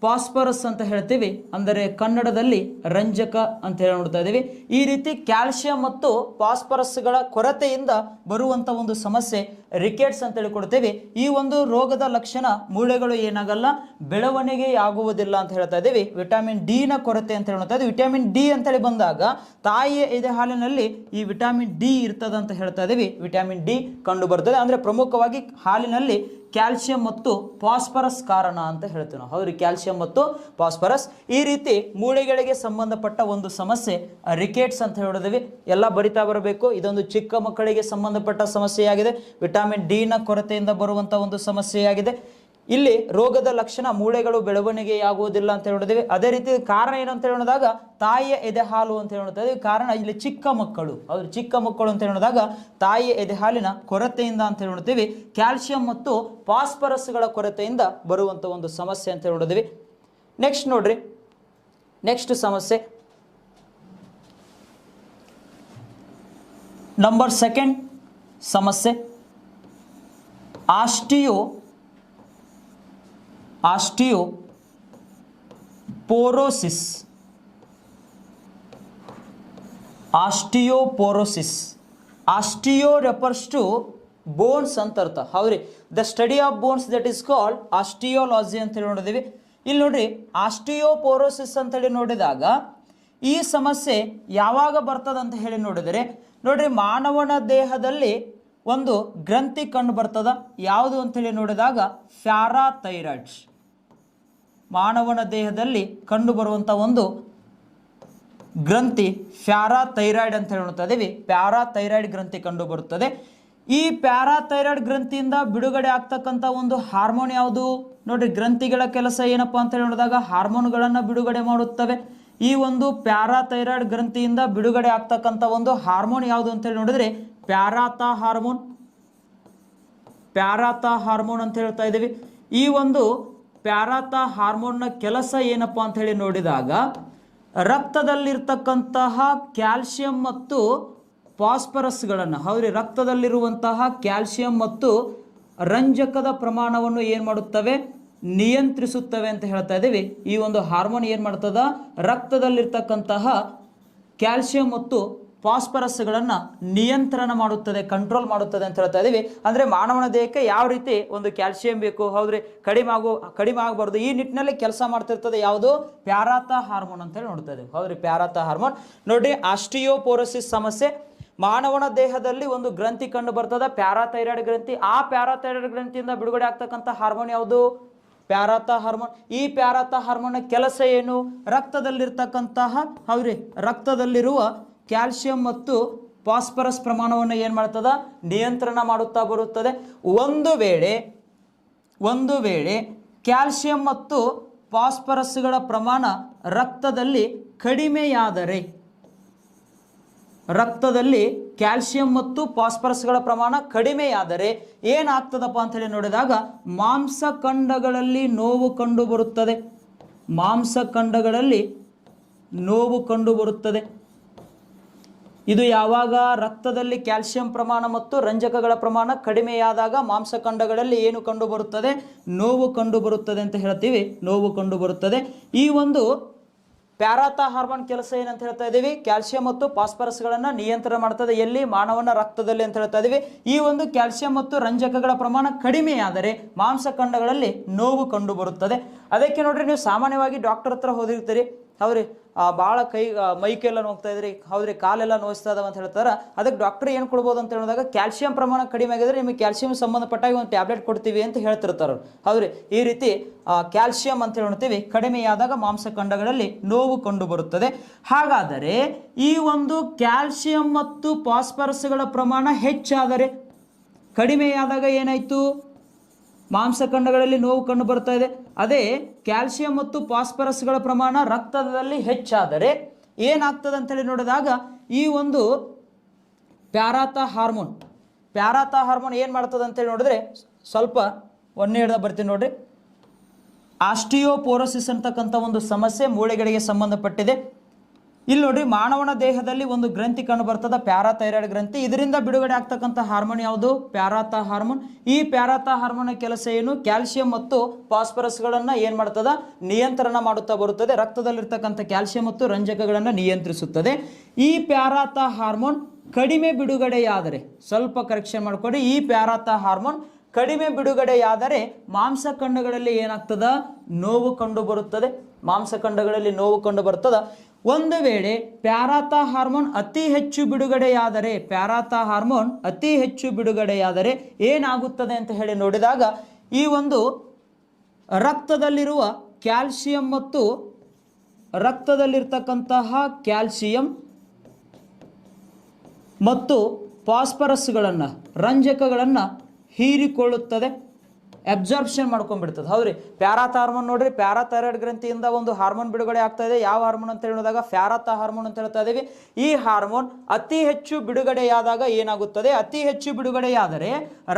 ಫಾಸ್ಫರಸ್ ಅಂತ ಹೇಳ್ತೀವಿ, ಅಂದರೆ ಕನ್ನಡದಲ್ಲಿ ರಂಜಕ ಅಂತ ಹೇಳಿ ನೋಡ್ತಾ ಇದ್ದೀವಿ. ಈ ರೀತಿ ಕ್ಯಾಲ್ಸಿಯಂ ಮತ್ತು ಫಾಸ್ಫರಸ್ಗಳ ಕೊರತೆಯಿಂದ ಬರುವಂಥ ಒಂದು ಸಮಸ್ಯೆ ರಿಕೆಟ್ಸ್ ಅಂತ ಹೇಳಿ ಕೊಡ್ತೀವಿ. ಈ ಒಂದು ರೋಗದ ಲಕ್ಷಣ ಮೂಳೆಗಳು ಏನಾಗಲ್ಲ, ಬೆಳವಣಿಗೆ ಆಗುವುದಿಲ್ಲ ಅಂತ ಹೇಳ್ತಾ ಇದ್ದೀವಿ. ವಿಟಮಿನ್ ಡಿ ನ ಕೊರತೆ ಅಂತ ಹೇಳ್ತಾ ಇದ್ದೀವಿ. ವಿಟಮಿನ್ ಡಿ ಅಂತೇಳಿ ಬಂದಾಗ ತಾಯಿಯ ಎದೆ ಹಾಲಿನಲ್ಲಿ ಈ ವಿಟಮಿನ್ ಡಿ ಇರ್ತದೆ ಅಂತ ಹೇಳ್ತಾ ಇದ್ದೀವಿ. ವಿಟಮಿನ್ ಡಿ ಕಂಡು ಬರ್ತದೆ, ಅಂದರೆ ಪ್ರಮುಖವಾಗಿ ಹಾಲಿನಲ್ಲಿ ಕ್ಯಾಲ್ಸಿಯಂ ಮತ್ತು ಫಾಸ್ಫರಸ್ ಕಾರಣ ಅಂತ ಹೇಳ್ತೀವಿ ನಾವು. ಹೌದು, ಕ್ಯಾಲ್ಸಿಯಂ ಮತ್ತು ಫಾಸ್ಫರಸ್. ಈ ರೀತಿ ಮೂಳೆಗಳಿಗೆ ಸಂಬಂಧಪಟ್ಟ ಒಂದು ಸಮಸ್ಯೆ ರಿಕೆಟ್ಸ್ ಅಂತ ಹೇಳಿದ್ವಿ. ಎಲ್ಲ ಬರಿತಾ ಬರಬೇಕು. ಇದೊಂದು ಚಿಕ್ಕ ಮಕ್ಕಳಿಗೆ ಸಂಬಂಧಪಟ್ಟ ಸಮಸ್ಯೆಯಾಗಿದೆ. ವಿಟಮಿನ್ ಡಿ ನ ಕೊರತೆಯಿಂದ ಬರುವಂಥ ಒಂದು ಸಮಸ್ಯೆಯಾಗಿದೆ. ಇಲ್ಲಿ ರೋಗದ ಲಕ್ಷಣ ಮೂಳೆಗಳು ಬೆಳವಣಿಗೆಯಾಗುವುದಿಲ್ಲ ಅಂತ ಹೇಳಿದ್ವಿ. ಅದೇ ರೀತಿ ಕಾರಣ ಏನಂತ ಹೇಳಿದಾಗ ತಾಯಿಯ ಎದೆ ಹಾಲು ಅಂತ ಹೇಳ್ತೇವೆ. ಕಾರಣ ಇಲ್ಲಿ ಚಿಕ್ಕ ಮಕ್ಕಳು, ಅವ್ರು ಚಿಕ್ಕ ಮಕ್ಕಳು ಅಂತ ಹೇಳಿದಾಗ ತಾಯಿಯ ಎದೆ ಹಾಲಿನ ಕೊರತೆಯಿಂದ ಅಂತ ಹೇಳ್ತೀವಿ. ಕ್ಯಾಲ್ಸಿಯಂ ಮತ್ತು ಫಾಸ್ಫರಸ್ಗಳ ಕೊರತೆಯಿಂದ ಬರುವಂಥ ಒಂದು ಸಮಸ್ಯೆ ಅಂತ ಹೇಳಿದ್ವಿ. ನೆಕ್ಸ್ಟ್ ನೋಡ್ರಿ, ನೆಕ್ಸ್ಟ್ ಸಮಸ್ಯೆ ನಂಬರ್ 2 ಸಮಸ್ಯೆ osteoporosis. Osteo refers to bones ಅಂತ ಅರ್ಥ. ಹೌದ್ರಿ, the study of bones that is called osteology ಅಂತ ಹೇಳಿ ನೋಡಿದೀವಿ. ಇಲ್ಲಿ ನೋಡ್ರಿ, ಆಸ್ಟಿಯೋಪೋರೋಸಿಸ್ ಅಂತೇಳಿ ನೋಡಿದಾಗ ಈ ಸಮಸ್ಯೆ ಯಾವಾಗ ಬರ್ತದೆ ಅಂತ ಹೇಳಿ ನೋಡಿದರೆ, ನೋಡ್ರಿ, ಮಾನವನ ದೇಹದಲ್ಲಿ ಒಂದು ಗ್ರಂಥಿ ಕಂಡು ಬರ್ತದ. ಯಾವುದು ಅಂತೇಳಿ ನೋಡಿದಾಗ ಪ್ಯಾರಾಥೈರಾಯ್ಡ್ಸ್. ಮಾನವನ ದೇಹದಲ್ಲಿ ಕಂಡು ಬರುವಂಥ ಒಂದು ಗ್ರಂಥಿ ಪ್ಯಾರಾಥೈರಾಯ್ಡ್ ಅಂತ ಹೇಳ್ತಾ ಇದೀವಿ. ಪ್ಯಾರಾಥೈರಾಯ್ಡ್ ಗ್ರಂಥಿ ಕಂಡು ಬರುತ್ತದೆ. ಈ ಪ್ಯಾರಾಥೈರಾಯ್ಡ್ ಗ್ರಂಥಿಯಿಂದ ಬಿಡುಗಡೆ ಆಗ್ತಕ್ಕಂಥ ಒಂದು ಹಾರ್ಮೋನ್ ಯಾವುದು? ನೋಡ್ರಿ, ಗ್ರಂಥಿಗಳ ಕೆಲಸ ಏನಪ್ಪಾ ಅಂತ ಹೇಳಿದಾಗ ಹಾರ್ಮೋನ್ಗಳನ್ನು ಬಿಡುಗಡೆ ಮಾಡುತ್ತವೆ. ಈ ಒಂದು ಪ್ಯಾರಾಥೈರಾಯ್ಡ್ ಗ್ರಂಥಿಯಿಂದ ಬಿಡುಗಡೆ ಆಗ್ತಕ್ಕಂಥ ಒಂದು ಹಾರ್ಮೋನ್ ಯಾವುದು ಅಂತೇಳಿ ನೋಡಿದ್ರೆ ಪ್ಯಾರಾಥ ಹಾರ್ಮೋನ್ ಅಂತ ಹೇಳ್ತಾ ಇದ್ದೀವಿ. ಈ ಒಂದು ಪ್ಯಾರಾಥ ಹಾರ್ಮೋನ್ನ ಕೆಲಸ ಏನಪ್ಪಾ ಅಂತ ಹೇಳಿ ನೋಡಿದಾಗ ರಕ್ತದಲ್ಲಿರ್ತಕ್ಕಂತಹ ಕ್ಯಾಲ್ಸಿಯಂ ಮತ್ತು ಫಾಸ್ಫರಸ್ಗಳನ್ನು, ಹೌದ್ರಿ, ರಕ್ತದಲ್ಲಿರುವಂತಹ ಕ್ಯಾಲ್ಸಿಯಂ ಮತ್ತು ರಂಜಕದ ಪ್ರಮಾಣವನ್ನು ಏನು ಮಾಡುತ್ತವೆ? ನಿಯಂತ್ರಿಸುತ್ತವೆ ಅಂತ ಹೇಳ್ತಾ ಇದ್ದೀವಿ. ಈ ಒಂದು ಹಾರ್ಮೋನ್ ಏನು ಮಾಡ್ತದ? ರಕ್ತದಲ್ಲಿರ್ತಕ್ಕಂತಹ ಕ್ಯಾಲ್ಸಿಯಂ ಮತ್ತು ಫಾಸ್ಫರಸ್ಗಳನ್ನು ನಿಯಂತ್ರಣ ಮಾಡುತ್ತದೆ, ಕಂಟ್ರೋಲ್ ಮಾಡುತ್ತದೆ ಅಂತ ಹೇಳ್ತಾ ಇದ್ದೀವಿ. ಅಂದರೆ ಮಾನವನ ದೇಹಕ್ಕೆ ಯಾವ ರೀತಿ ಒಂದು ಕ್ಯಾಲ್ಸಿಯಂ ಬೇಕು, ಹೌದ್ರಿ, ಕಡಿಮೆ ಆಗಬಾರ್ದು, ಈ ನಿಟ್ಟಿನಲ್ಲಿ ಕೆಲಸ ಮಾಡ್ತಿರ್ತದೆ. ಯಾವುದು? ಪ್ಯಾರಾಥ ಹಾರ್ಮೋನ್ ಅಂತೇಳಿ ನೋಡ್ತಾ ಇದ್ದೀವಿ. ಹೌದ್ರಿ, ಪ್ಯಾರಾಥ ಹಾರ್ಮೋನ್. ನೋಡಿ, ಆಸ್ಟಿಯೋಪೋರೋಸಿಸ್ ಸಮಸ್ಯೆ, ಮಾನವನ ದೇಹದಲ್ಲಿ ಒಂದು ಗ್ರಂಥಿ ಕಂಡು ಬರ್ತದ, ಪ್ಯಾರಾಥೈರಾಯ್ಡ್ ಗ್ರಂಥಿ. ಆ ಪ್ಯಾರಾಥೈರಾಯ್ಡ್ ಗ್ರಂಥಿಯಿಂದ ಬಿಡುಗಡೆ ಆಗ್ತಕ್ಕಂಥ ಹಾರ್ಮೋನ್ ಯಾವುದು? ಪ್ಯಾರಾಥ ಹಾರ್ಮೋನ್. ಈ ಪ್ಯಾರಾಥ ಹಾರ್ಮೋನ್ನ ಕೆಲಸ ಏನು? ರಕ್ತದಲ್ಲಿರ್ತಕ್ಕಂತಹ, ಹೌದ್ರಿ, ರಕ್ತದಲ್ಲಿರುವ ಕ್ಯಾಲ್ಸಿಯಂ ಮತ್ತು ಫಾಸ್ಫರಸ್ ಪ್ರಮಾಣವನ್ನು ಏನು ಮಾಡ್ತದ? ನಿಯಂತ್ರಣ ಮಾಡುತ್ತಾ ಬರುತ್ತದೆ. ಒಂದು ವೇಳೆ ಕ್ಯಾಲ್ಸಿಯಂ ಮತ್ತು ಫಾಸ್ಫರಸ್ಗಳ ಪ್ರಮಾಣ ರಕ್ತದಲ್ಲಿ ಕಡಿಮೆಯಾದರೆ, ರಕ್ತದಲ್ಲಿ ಕ್ಯಾಲ್ಸಿಯಂ ಮತ್ತು ಫಾಸ್ಫರಸ್ಗಳ ಪ್ರಮಾಣ ಕಡಿಮೆಯಾದರೆ ಏನಾಗ್ತದಪ್ಪ ಅಂತ ಹೇಳಿ ನೋಡಿದಾಗ ಮಾಂಸಖಂಡಗಳಲ್ಲಿ ನೋವು ಕಂಡು ಬರುತ್ತದೆ. ಮಾಂಸಖಂಡಗಳಲ್ಲಿ ನೋವು ಕಂಡು ಬರುತ್ತದೆ. ಇದು ಯಾವಾಗ? ರಕ್ತದಲ್ಲಿ ಕ್ಯಾಲ್ಸಿಯಂ ಪ್ರಮಾಣ ಮತ್ತು ರಂಜಕಗಳ ಪ್ರಮಾಣ ಕಡಿಮೆಯಾದಾಗ ಮಾಂಸಖಂಡಗಳಲ್ಲಿ ಏನು ಕಂಡು ಬರುತ್ತದೆ? ನೋವು ಕಂಡು ಬರುತ್ತದೆ ಅಂತ ಹೇಳ್ತೀವಿ. ನೋವು ಕಂಡು ಬರುತ್ತದೆ. ಈ ಒಂದು ಪ್ಯಾರಾಥ ಹಾರ್ಮೋನ್ ಕೆಲಸ ಏನಂತ ಹೇಳ್ತಾ ಇದ್ದೀವಿ? ಕ್ಯಾಲ್ಸಿಯಂ ಮತ್ತು ಫಾಸ್ಫರಸ್ಗಳನ್ನು ನಿಯಂತ್ರಣ ಮಾಡ್ತದೆ. ಎಲ್ಲಿ? ಮಾನವನ ರಕ್ತದಲ್ಲಿ ಅಂತ ಹೇಳ್ತಾ ಇದ್ದೀವಿ. ಈ ಒಂದು ಕ್ಯಾಲ್ಸಿಯಂ ಮತ್ತು ರಂಜಕಗಳ ಪ್ರಮಾಣ ಕಡಿಮೆಯಾದರೆ ಮಾಂಸಖಂಡಗಳಲ್ಲಿ ನೋವು ಕಂಡು ಬರುತ್ತದೆ. ಅದಕ್ಕೆ ನೋಡ್ರಿ, ನೀವು ಸಾಮಾನ್ಯವಾಗಿ ಡಾಕ್ಟರ್ ಹತ್ರ ಹೋದಿರ್ತೀರಿ, ಹೌದ್ರಿ, ಭಾಳ ಮೈಕೆಲ್ಲ ನೋಗ್ತಾ ಇದ್ರಿ, ಹೌದ್ರಿ, ಕಾಲೆಲ್ಲ ನೋಯಿಸ್ತಾ ಇದಾವೆ ಅಂತ ಹೇಳ್ತಾರೆ. ಅದಕ್ಕೆ ಡಾಕ್ಟರ್ ಏನು ಕೊಡ್ಬೋದು ಅಂತ ಹೇಳಿದಾಗ ಕ್ಯಾಲ್ಸಿಯಂ ಪ್ರಮಾಣ ಕಡಿಮೆ ಆಗಿದ್ರೆ ನಿಮಗೆ ಕ್ಯಾಲ್ಸಿಯಂ ಸಂಬಂಧಪಟ್ಟಾಗಿ ಒಂದು ಟ್ಯಾಬ್ಲೆಟ್ ಕೊಡ್ತೀವಿ ಅಂತ ಹೇಳ್ತಿರ್ತಾರೆ. ಹೌದ್ರಿ, ಈ ರೀತಿ ಕ್ಯಾಲ್ಸಿಯಂ ಅಂತ ಹೇಳ್ತೀವಿ ಕಡಿಮೆಯಾದಾಗ ಮಾಂಸಖಂಡಗಳಲ್ಲಿ ನೋವು ಕಂಡು ಬರುತ್ತದೆ. ಹಾಗಾದರೆ ಈ ಒಂದು ಕ್ಯಾಲ್ಸಿಯಂ ಮತ್ತು ಫಾಸ್ಫರಸ್ಗಳ ಪ್ರಮಾಣ ಹೆಚ್ಚಾದರೆ, ಕಡಿಮೆಯಾದಾಗ ಏನಾಯಿತು? ಮಾಂಸಖಂಡಗಳಲ್ಲಿ ನೋವು ಕಂಡು ಬರ್ತಾ ಇದೆ. ಅದೇ ಕ್ಯಾಲ್ಸಿಯಂ ಮತ್ತು ಫಾಸ್ಫರಸ್ಗಳ ಪ್ರಮಾಣ ರಕ್ತದಲ್ಲಿ ಹೆಚ್ಚಾದರೆ ಏನಾಗ್ತದೆ ಅಂತೇಳಿ ನೋಡಿದಾಗ ಈ ಒಂದು ಪ್ಯಾರಾಥ ಹಾರ್ಮೋನ್ ಏನು ಮಾಡ್ತದೆ ಅಂತೇಳಿ ನೋಡಿದ್ರೆ ಸ್ವಲ್ಪ ಒಂದೇ ಹಿಡ್ದ ಬರ್ತೀನಿ ನೋಡ್ರಿ. ಆಸ್ಟಿಯೋಪೋರೋಸಿಸ್ ಅಂತಕ್ಕಂಥ ಒಂದು ಸಮಸ್ಯೆ ಮೂಳೆಗಳಿಗೆ ಸಂಬಂಧಪಟ್ಟಿದೆ. ಇಲ್ಲಿ ನೋಡ್ರಿ, ಮಾನವನ ದೇಹದಲ್ಲಿ ಒಂದು ಗ್ರಂಥಿ ಕಂಡು ಬರ್ತದ, ಪ್ಯಾರಾಥೈರಾಯ್ಡ್ ಗ್ರಂಥಿ. ಇದರಿಂದ ಬಿಡುಗಡೆ ಆಗ್ತಕ್ಕಂಥ ಹಾರ್ಮೋನ್ ಯಾವುದು? ಪ್ಯಾರಾಥ ಹಾರ್ಮೋನ್. ಈ ಪ್ಯಾರಾಥ ಹಾರ್ಮೋನ್ ಕೆಲಸ ಏನು? ಕ್ಯಾಲ್ಸಿಯಂ ಮತ್ತು ಫಾಸ್ಫರಸ್ಗಳನ್ನು ಏನು ಮಾಡ್ತದ? ನಿಯಂತ್ರಣ ಮಾಡುತ್ತಾ ಬರುತ್ತದೆ. ರಕ್ತದಲ್ಲಿರ್ತಕ್ಕಂಥ ಕ್ಯಾಲ್ಸಿಯಂ ಮತ್ತು ರಂಜಕಗಳನ್ನು ನಿಯಂತ್ರಿಸುತ್ತದೆ. ಈ ಪ್ಯಾರಾಥ ಹಾರ್ಮೋನ್ ಕಡಿಮೆ ಬಿಡುಗಡೆಯಾದರೆ, ಸ್ವಲ್ಪ ಕರೆಕ್ಷನ್ ಮಾಡಿಕೊಡಿ, ಈ ಪ್ಯಾರಾಥ ಹಾರ್ಮೋನ್ ಕಡಿಮೆ ಬಿಡುಗಡೆಯಾದರೆ ಮಾಂಸಖಂಡಗಳಲ್ಲಿ ಏನಾಗ್ತದ? ನೋವು ಕಂಡು ಬರುತ್ತದೆ. ಮಾಂಸಖಂಡಗಳಲ್ಲಿ ನೋವು ಕಂಡು ಬರ್ತದ. ಒಂದು ವೇಳೆ ಪ್ಯಾರಾಥ ಹಾರ್ಮೋನ್ ಅತಿ ಹೆಚ್ಚು ಬಿಡುಗಡೆಯಾದರೆ, ಪ್ಯಾರಾಥ ಹಾರ್ಮೋನ್ ಅತಿ ಹೆಚ್ಚು ಬಿಡುಗಡೆಯಾದರೆ ಏನಾಗುತ್ತದೆ ಅಂತ ಹೇಳಿ ನೋಡಿದಾಗ, ಈ ಒಂದು ರಕ್ತದಲ್ಲಿರುವ ಕ್ಯಾಲ್ಸಿಯಂ ಮತ್ತು ರಕ್ತದಲ್ಲಿರ್ತಕ್ಕಂತಹ ಕ್ಯಾಲ್ಸಿಯಂ ಮತ್ತು ಫಾಸ್ಫರಸ್ಗಳನ್ನು, ರಂಜಕಗಳನ್ನು ಹೀರಿಕೊಳ್ಳುತ್ತದೆ, ಅಬ್ಸಾರ್ಪ್ಷನ್ ಮಾಡ್ಕೊಂಡ್ಬಿಡ್ತದೆ. ಹೌದ್ರಿ, ಪ್ಯಾರಾಥ ಹಾರ್ಮೋನ್ ನೋಡ್ರಿ, ಪ್ಯಾರಾಥೈರಾಯ್ಡ್ ಗ್ರಂಥಿಯಿಂದ ಒಂದು ಹಾರ್ಮೋನ್ ಬಿಡುಗಡೆ ಆಗ್ತಾ ಇದೆ. ಯಾವ ಹಾರ್ಮೋನ್ ಅಂತ ಹೇಳಿದಾಗ ಪ್ಯಾರಾಥ ಹಾರ್ಮೋನ್ ಅಂತ ಹೇಳ್ತಾ ಇದ್ದೀವಿ. ಈ ಹಾರ್ಮೋನ್ ಅತಿ ಹೆಚ್ಚು ಬಿಡುಗಡೆಯಾದಾಗ ಏನಾಗುತ್ತದೆ? ಅತಿ ಹೆಚ್ಚು ಬಿಡುಗಡೆಯಾದರೆ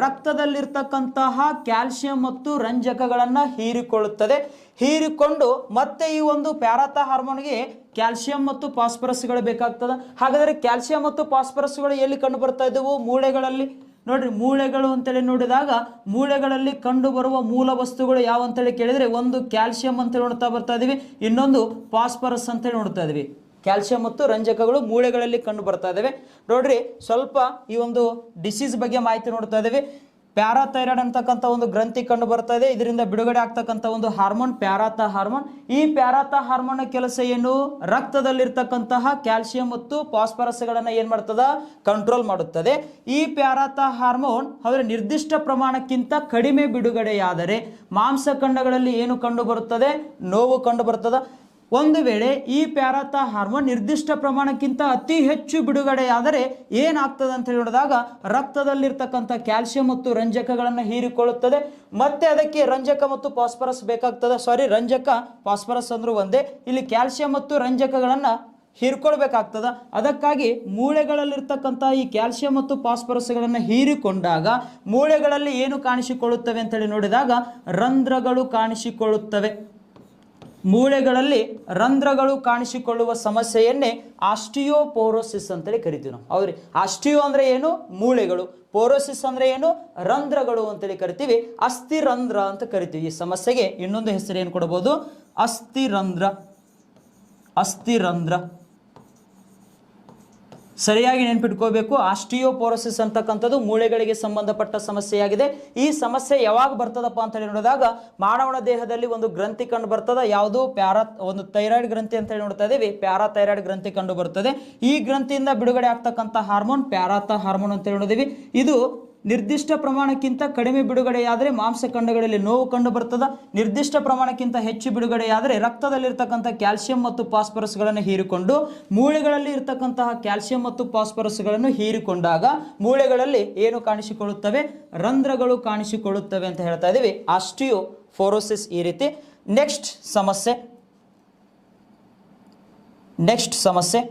ರಕ್ತದಲ್ಲಿರ್ತಕ್ಕಂತಹ ಕ್ಯಾಲ್ಸಿಯಂ ಮತ್ತು ರಂಜಕಗಳನ್ನು ಹೀರಿಕೊಳ್ಳುತ್ತದೆ. ಹೀರಿಕೊಂಡು ಮತ್ತೆ ಈ ಒಂದು ಪ್ಯಾರಾಥ ಹಾರ್ಮೋನ್ಗೆ ಕ್ಯಾಲ್ಸಿಯಂ ಮತ್ತು ಫಾಸ್ಫರಸ್ಗಳು ಬೇಕಾಗ್ತದೆ. ಹಾಗಾದರೆ ಕ್ಯಾಲ್ಸಿಯಂ ಮತ್ತು ಫಾಸ್ಫರಸ್ಗಳು ಎಲ್ಲಿ ಕಂಡು ಬರ್ತಾ ಇದ್ದವು? ಮೂಳೆಗಳಲ್ಲಿ. ನೋಡ್ರಿ, ಮೂಳೆಗಳು ಅಂತೇಳಿ ನೋಡಿದಾಗ ಮೂಳೆಗಳಲ್ಲಿ ಕಂಡು ಬರುವ ಮೂಲ ವಸ್ತುಗಳು ಯಾವ ಅಂತೇಳಿ ಕೇಳಿದರೆ, ಒಂದು ಕ್ಯಾಲ್ಸಿಯಂ ಅಂತೇಳಿ ನೋಡ್ತಾ ಬರ್ತಾ ಇದೀವಿ, ಇನ್ನೊಂದು ಫಾಸ್ಫರಸ್ ಅಂತೇಳಿ ನೋಡ್ತಾ ಇದೀವಿ. ಕ್ಯಾಲ್ಸಿಯಂ ಮತ್ತು ರಂಜಕಗಳು ಮೂಳೆಗಳಲ್ಲಿ ಕಂಡು ಬರ್ತಾ ಇದ್ದಾವೆ. ನೋಡ್ರಿ, ಸ್ವಲ್ಪ ಈ ಒಂದು ಡಿಸೀಸ್ ಬಗ್ಗೆ ಮಾಹಿತಿ ನೋಡ್ತಾ ಇದ್ದೀವಿ. ಪ್ಯಾರಾಥೈರಾಯ್ಡ್ ಅಂತಕ್ಕಂಥ ಒಂದು ಗ್ರಂಥಿ ಕಂಡು ಬರ್ತಾ ಇದೆ. ಇದರಿಂದ ಬಿಡುಗಡೆ ಆಗ್ತಕ್ಕಂಥ ಒಂದು ಹಾರ್ಮೋನ್ ಪ್ಯಾರಾಥ ಹಾರ್ಮೋನ್. ಈ ಪ್ಯಾರಾಥ ಹಾರ್ಮೋನ್ ಕೆಲಸ ಏನು? ರಕ್ತದಲ್ಲಿರ್ತಕ್ಕಂತಹ ಕ್ಯಾಲ್ಸಿಯಂ ಮತ್ತು ಫಾಸ್ಫರಸ್ಗಳನ್ನು ಏನು ಮಾಡ್ತದ? ಕಂಟ್ರೋಲ್ ಮಾಡುತ್ತದೆ. ಈ ಪ್ಯಾರಾಥ ಹಾರ್ಮೋನ್ ಅವರ ನಿರ್ದಿಷ್ಟ ಪ್ರಮಾಣಕ್ಕಿಂತ ಕಡಿಮೆ ಬಿಡುಗಡೆಯಾದರೆ ಮಾಂಸಖಂಡಗಳಲ್ಲಿ ಏನು ಕಂಡು ಬರುತ್ತದೆ? ನೋವು ಕಂಡು ಬರ್ತದ. ಒಂದು ವೇಳೆ ಈ ಪ್ಯಾರಾಥ ಹಾರ್ಮೋನ್ ನಿರ್ದಿಷ್ಟ ಪ್ರಮಾಣಕ್ಕಿಂತ ಅತಿ ಹೆಚ್ಚು ಬಿಡುಗಡೆಯಾದರೆ ಏನಾಗ್ತದೆ ಅಂತ ಹೇಳಿದಾಗ, ರಕ್ತದಲ್ಲಿರ್ತಕ್ಕಂಥ ಕ್ಯಾಲ್ಸಿಯಂ ಮತ್ತು ರಂಜಕಗಳನ್ನು ಹೀರಿಕೊಳ್ಳುತ್ತದೆ. ಮತ್ತೆ ಅದಕ್ಕೆ ರಂಜಕ ಮತ್ತು ಫಾಸ್ಫರಸ್ ಬೇಕಾಗ್ತದೆ. ರಂಜಕ ಫಾಸ್ಫರಸ್ ಅಂದ್ರೂ ಒಂದೇ. ಇಲ್ಲಿ ಕ್ಯಾಲ್ಸಿಯಂ ಮತ್ತು ರಂಜಕಗಳನ್ನು ಹೀರಿಕೊಳ್ಬೇಕಾಗ್ತದ. ಅದಕ್ಕಾಗಿ ಮೂಳೆಗಳಲ್ಲಿರ್ತಕ್ಕಂಥ ಈ ಕ್ಯಾಲ್ಸಿಯಂ ಮತ್ತು ಫಾಸ್ಫರಸ್ಗಳನ್ನು ಹೀರಿಕೊಂಡಾಗ ಮೂಳೆಗಳಲ್ಲಿ ಏನು ಕಾಣಿಸಿಕೊಳ್ಳುತ್ತವೆ ಅಂತೇಳಿ ನೋಡಿದಾಗ ರಂಧ್ರಗಳು ಕಾಣಿಸಿಕೊಳ್ಳುತ್ತವೆ. ಮೂಳೆಗಳಲ್ಲಿ ರಂಧ್ರಗಳು ಕಾಣಿಸಿಕೊಳ್ಳುವ ಸಮಸ್ಯೆಯನ್ನೇ ಆಸ್ಟಿಯೋಪೋರೋಸಿಸ್ ಅಂತೇಳಿ ಕರಿತೀವಿ ನಾವು. ಹೌದ್ರಿ, ಆಸ್ಟಿಯೋ ಅಂದ್ರೆ ಏನು? ಮೂಳೆಗಳು. ಪೋರೋಸಿಸ್ ಅಂದ್ರೆ ಏನು? ರಂಧ್ರಗಳು ಅಂತೇಳಿ ಕರಿತೀವಿ. ಅಸ್ಥಿರಂಧ್ರ ಅಂತ ಕರಿತೀವಿ. ಈ ಸಮಸ್ಯೆಗೆ ಇನ್ನೊಂದು ಹೆಸರು ಏನು ಕೊಡಬಹುದು? ಅಸ್ಥಿರಂಧ್ರ. ಅಸ್ಥಿರಂಧ್ರ ಸರಿಯಾಗಿ ನೆನಪಿಟ್ಕೋಬೇಕು. ಆಸ್ಟಿಯೋಪೋರೋಸಿಸ್ ಅಂತಕ್ಕಂಥದ್ದು ಮೂಳೆಗಳಿಗೆ ಸಂಬಂಧಪಟ್ಟ ಸಮಸ್ಯೆಯಾಗಿದೆ. ಈ ಸಮಸ್ಯೆ ಯಾವಾಗ ಬರ್ತದಪ್ಪ ಅಂತ ಹೇಳಿ ನೋಡಿದಾಗ, ಮಾನವನ ದೇಹದಲ್ಲಿ ಒಂದು ಗ್ರಂಥಿ ಕಂಡು ಬರ್ತದ. ಯಾವುದು? ಒಂದು ಥೈರಾಯ್ಡ್ ಗ್ರಂಥಿ ಅಂತ ಹೇಳಿ ನೋಡ್ತಾ ಇದೀವಿ. ಪ್ಯಾರಾಥೈರಾಯ್ಡ್ ಗ್ರಂಥಿ ಕಂಡು ಬರ್ತದೆ. ಈ ಗ್ರಂಥಿಯಿಂದ ಬಿಡುಗಡೆ ಆಗ್ತಕ್ಕಂಥ ಹಾರ್ಮೋನ್ ಪ್ಯಾರಾಥ ಹಾರ್ಮೋನ್ ಅಂತ ಹೇಳಿ ನೋಡಿದೀವಿ. ಇದು ನಿರ್ದಿಷ್ಟ ಪ್ರಮಾಣಕ್ಕಿಂತ ಕಡಿಮೆ ಬಿಡುಗಡೆಯಾದರೆ ಮಾಂಸಖಂಡಗಳಲ್ಲಿ ನೋವು ಕಂಡು ಬರ್ತದ. ನಿರ್ದಿಷ್ಟ ಪ್ರಮಾಣಕ್ಕಿಂತ ಹೆಚ್ಚು ಬಿಡುಗಡೆಯಾದರೆ ರಕ್ತದಲ್ಲಿರ್ತಕ್ಕಂಥ ಕ್ಯಾಲ್ಸಿಯಂ ಮತ್ತು ಫಾಸ್ಫರಸ್ಗಳನ್ನು ಹೀರಿಕೊಂಡು ಮೂಳೆಗಳಲ್ಲಿ ಇರ್ತಕ್ಕಂತಹ ಕ್ಯಾಲ್ಸಿಯಂ ಮತ್ತು ಫಾಸ್ಫರಸ್ಗಳನ್ನು ಹೀರಿಕೊಂಡಾಗ ಮೂಳೆಗಳಲ್ಲಿ ಏನು ಕಾಣಿಸಿಕೊಳ್ಳುತ್ತವೆ? ರಂಧ್ರಗಳು ಕಾಣಿಸಿಕೊಳ್ಳುತ್ತವೆ ಅಂತ ಹೇಳ್ತಾ ಇದೀವಿ. ಆಸ್ಟಿಯೋಪೋರೋಸಿಸ್ ಈ ರೀತಿ. ನೆಕ್ಸ್ಟ್ ಸಮಸ್ಯೆ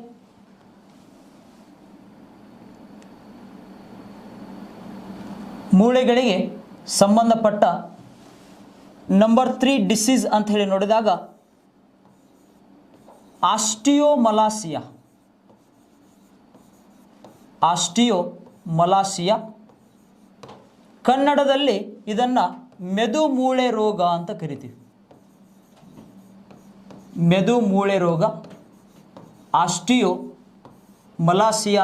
ಮೂಳೆಗಳಿಗೆ ಸಂಬಂಧಪಟ್ಟ ನಂಬರ್ 3 ಡಿಸೀಸ್ ಅಂತ ಹೇಳಿ ನೋಡಿದಾಗ ಆಸ್ಟಿಯೋಮಲಾಸಿಯಾ. ಕನ್ನಡದಲ್ಲಿ ಇದನ್ನು ಮೆದು ಮೂಳೆ ರೋಗ ಅಂತ ಕರಿತೀವಿ. ಮೆದು ಮೂಳೆ ರೋಗ, ಆಸ್ಟಿಯೋಮಲಾಸಿಯಾ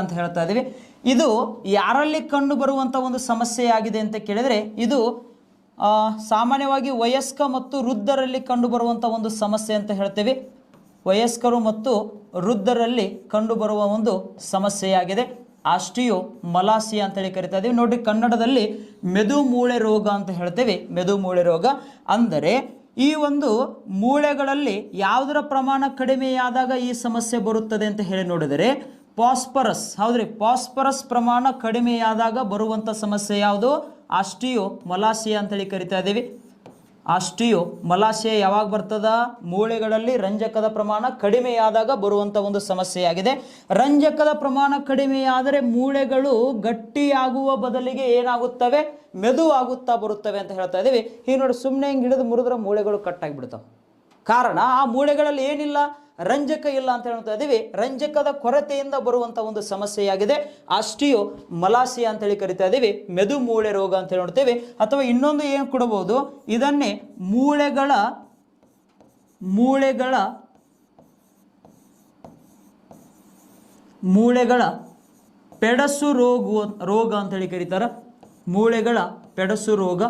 ಅಂತ ಹೇಳ್ತಾ ಇದ್ದೀವಿ. ಇದು ಯಾರಲ್ಲಿ ಕಂಡು ಬರುವಂಥ ಒಂದು ಸಮಸ್ಯೆಯಾಗಿದೆ ಅಂತ ಕೇಳಿದರೆ, ಇದು ಸಾಮಾನ್ಯವಾಗಿ ವಯಸ್ಕ ಮತ್ತು ವೃದ್ಧರಲ್ಲಿ ಕಂಡು ಬರುವಂಥ ಒಂದು ಸಮಸ್ಯೆ ಅಂತ ಹೇಳ್ತೇವೆ. ವಯಸ್ಕರು ಮತ್ತು ವೃದ್ಧರಲ್ಲಿ ಕಂಡು ಬರುವ ಒಂದು ಸಮಸ್ಯೆಯಾಗಿದೆ. ಆಸ್ಟಿಯೋಮಲಾಸಿಯಾ ಅಂತೇಳಿ ಕರಿತಾ ಇದ್ದೀವಿ. ನೋಡಿ, ಕನ್ನಡದಲ್ಲಿ ಮೆದು ಮೂಳೆ ರೋಗ ಅಂತ ಹೇಳ್ತೇವೆ. ಮೆದು ಮೂಳೆ ರೋಗ ಅಂದರೆ ಈ ಒಂದು ಮೂಳೆಗಳಲ್ಲಿ ಯಾವುದರ ಪ್ರಮಾಣ ಕಡಿಮೆಯಾದಾಗ ಈ ಸಮಸ್ಯೆ ಬರುತ್ತದೆ ಅಂತ ಹೇಳಿ ನೋಡಿದರೆ ಫಾಸ್ಫರಸ್. ಹೌದ್ರಿ, ಫಾಸ್ಫರಸ್ ಪ್ರಮಾಣ ಕಡಿಮೆಯಾದಾಗ ಬರುವಂಥ ಸಮಸ್ಯೆ ಯಾವುದು? ಆಸ್ಟಿಯೋಮಲಾಸಿಯಾ ಅಂತೇಳಿ ಕರಿತಾ ಇದ್ದೀವಿ. ಆಸ್ಟಿಯೋ ಮಲಾಶಯ ಯಾವಾಗ ಬರ್ತದ? ಮೂಳೆಗಳಲ್ಲಿ ರಂಜಕದ ಪ್ರಮಾಣ ಕಡಿಮೆಯಾದಾಗ ಬರುವಂಥ ಒಂದು ಸಮಸ್ಯೆಯಾಗಿದೆ. ರಂಜಕದ ಪ್ರಮಾಣ ಕಡಿಮೆಯಾದರೆ ಮೂಳೆಗಳು ಗಟ್ಟಿಯಾಗುವ ಬದಲಿಗೆ ಏನಾಗುತ್ತವೆ? ಮೆದುವಾಗುತ್ತಾ ಬರುತ್ತವೆ ಅಂತ ಹೇಳ್ತಾ ಇದ್ದೀವಿ. ಈಗ ನೋಡಿ, ಸುಮ್ಮನೆ ಹಿಂಗೆ ಹಿಡಿದು ಮುರಿದ್ರೆ ಮೂಳೆಗಳು ಕಟ್ಟಾಗಿಬಿಡ್ತಾವೆ. ಕಾರಣ ಆ ಮೂಳೆಗಳಲ್ಲಿ ಏನಿಲ್ಲ? ರಂಜಕ ಇಲ್ಲ ಅಂತ ಹೇಳ್ತಾ ಇದ್ದೀವಿ. ರಂಜಕದ ಕೊರತೆಯಿಂದ ಬರುವಂಥ ಒಂದು ಸಮಸ್ಯೆಯಾಗಿದೆ ಆಸ್ಟಿಯೋ ಮಲಾಸಿಯಾ ಅಂತೇಳಿ ಕರಿತಾ ಇದ್ದೀವಿ. ಮೆದು ಮೂಳೆ ರೋಗ ಅಂತ ಹೇಳಿ ನೋಡ್ತೇವೆ. ಅಥವಾ ಇನ್ನೊಂದು ಏನು ಕೊಡಬಹುದು, ಇದನ್ನೇ ಮೂಳೆಗಳ ಪೆಡಸು ರೋಗ ಅಂತೇಳಿ ಕರೀತಾರ. ಮೂಳೆಗಳ ಪೆಡಸು ರೋಗ.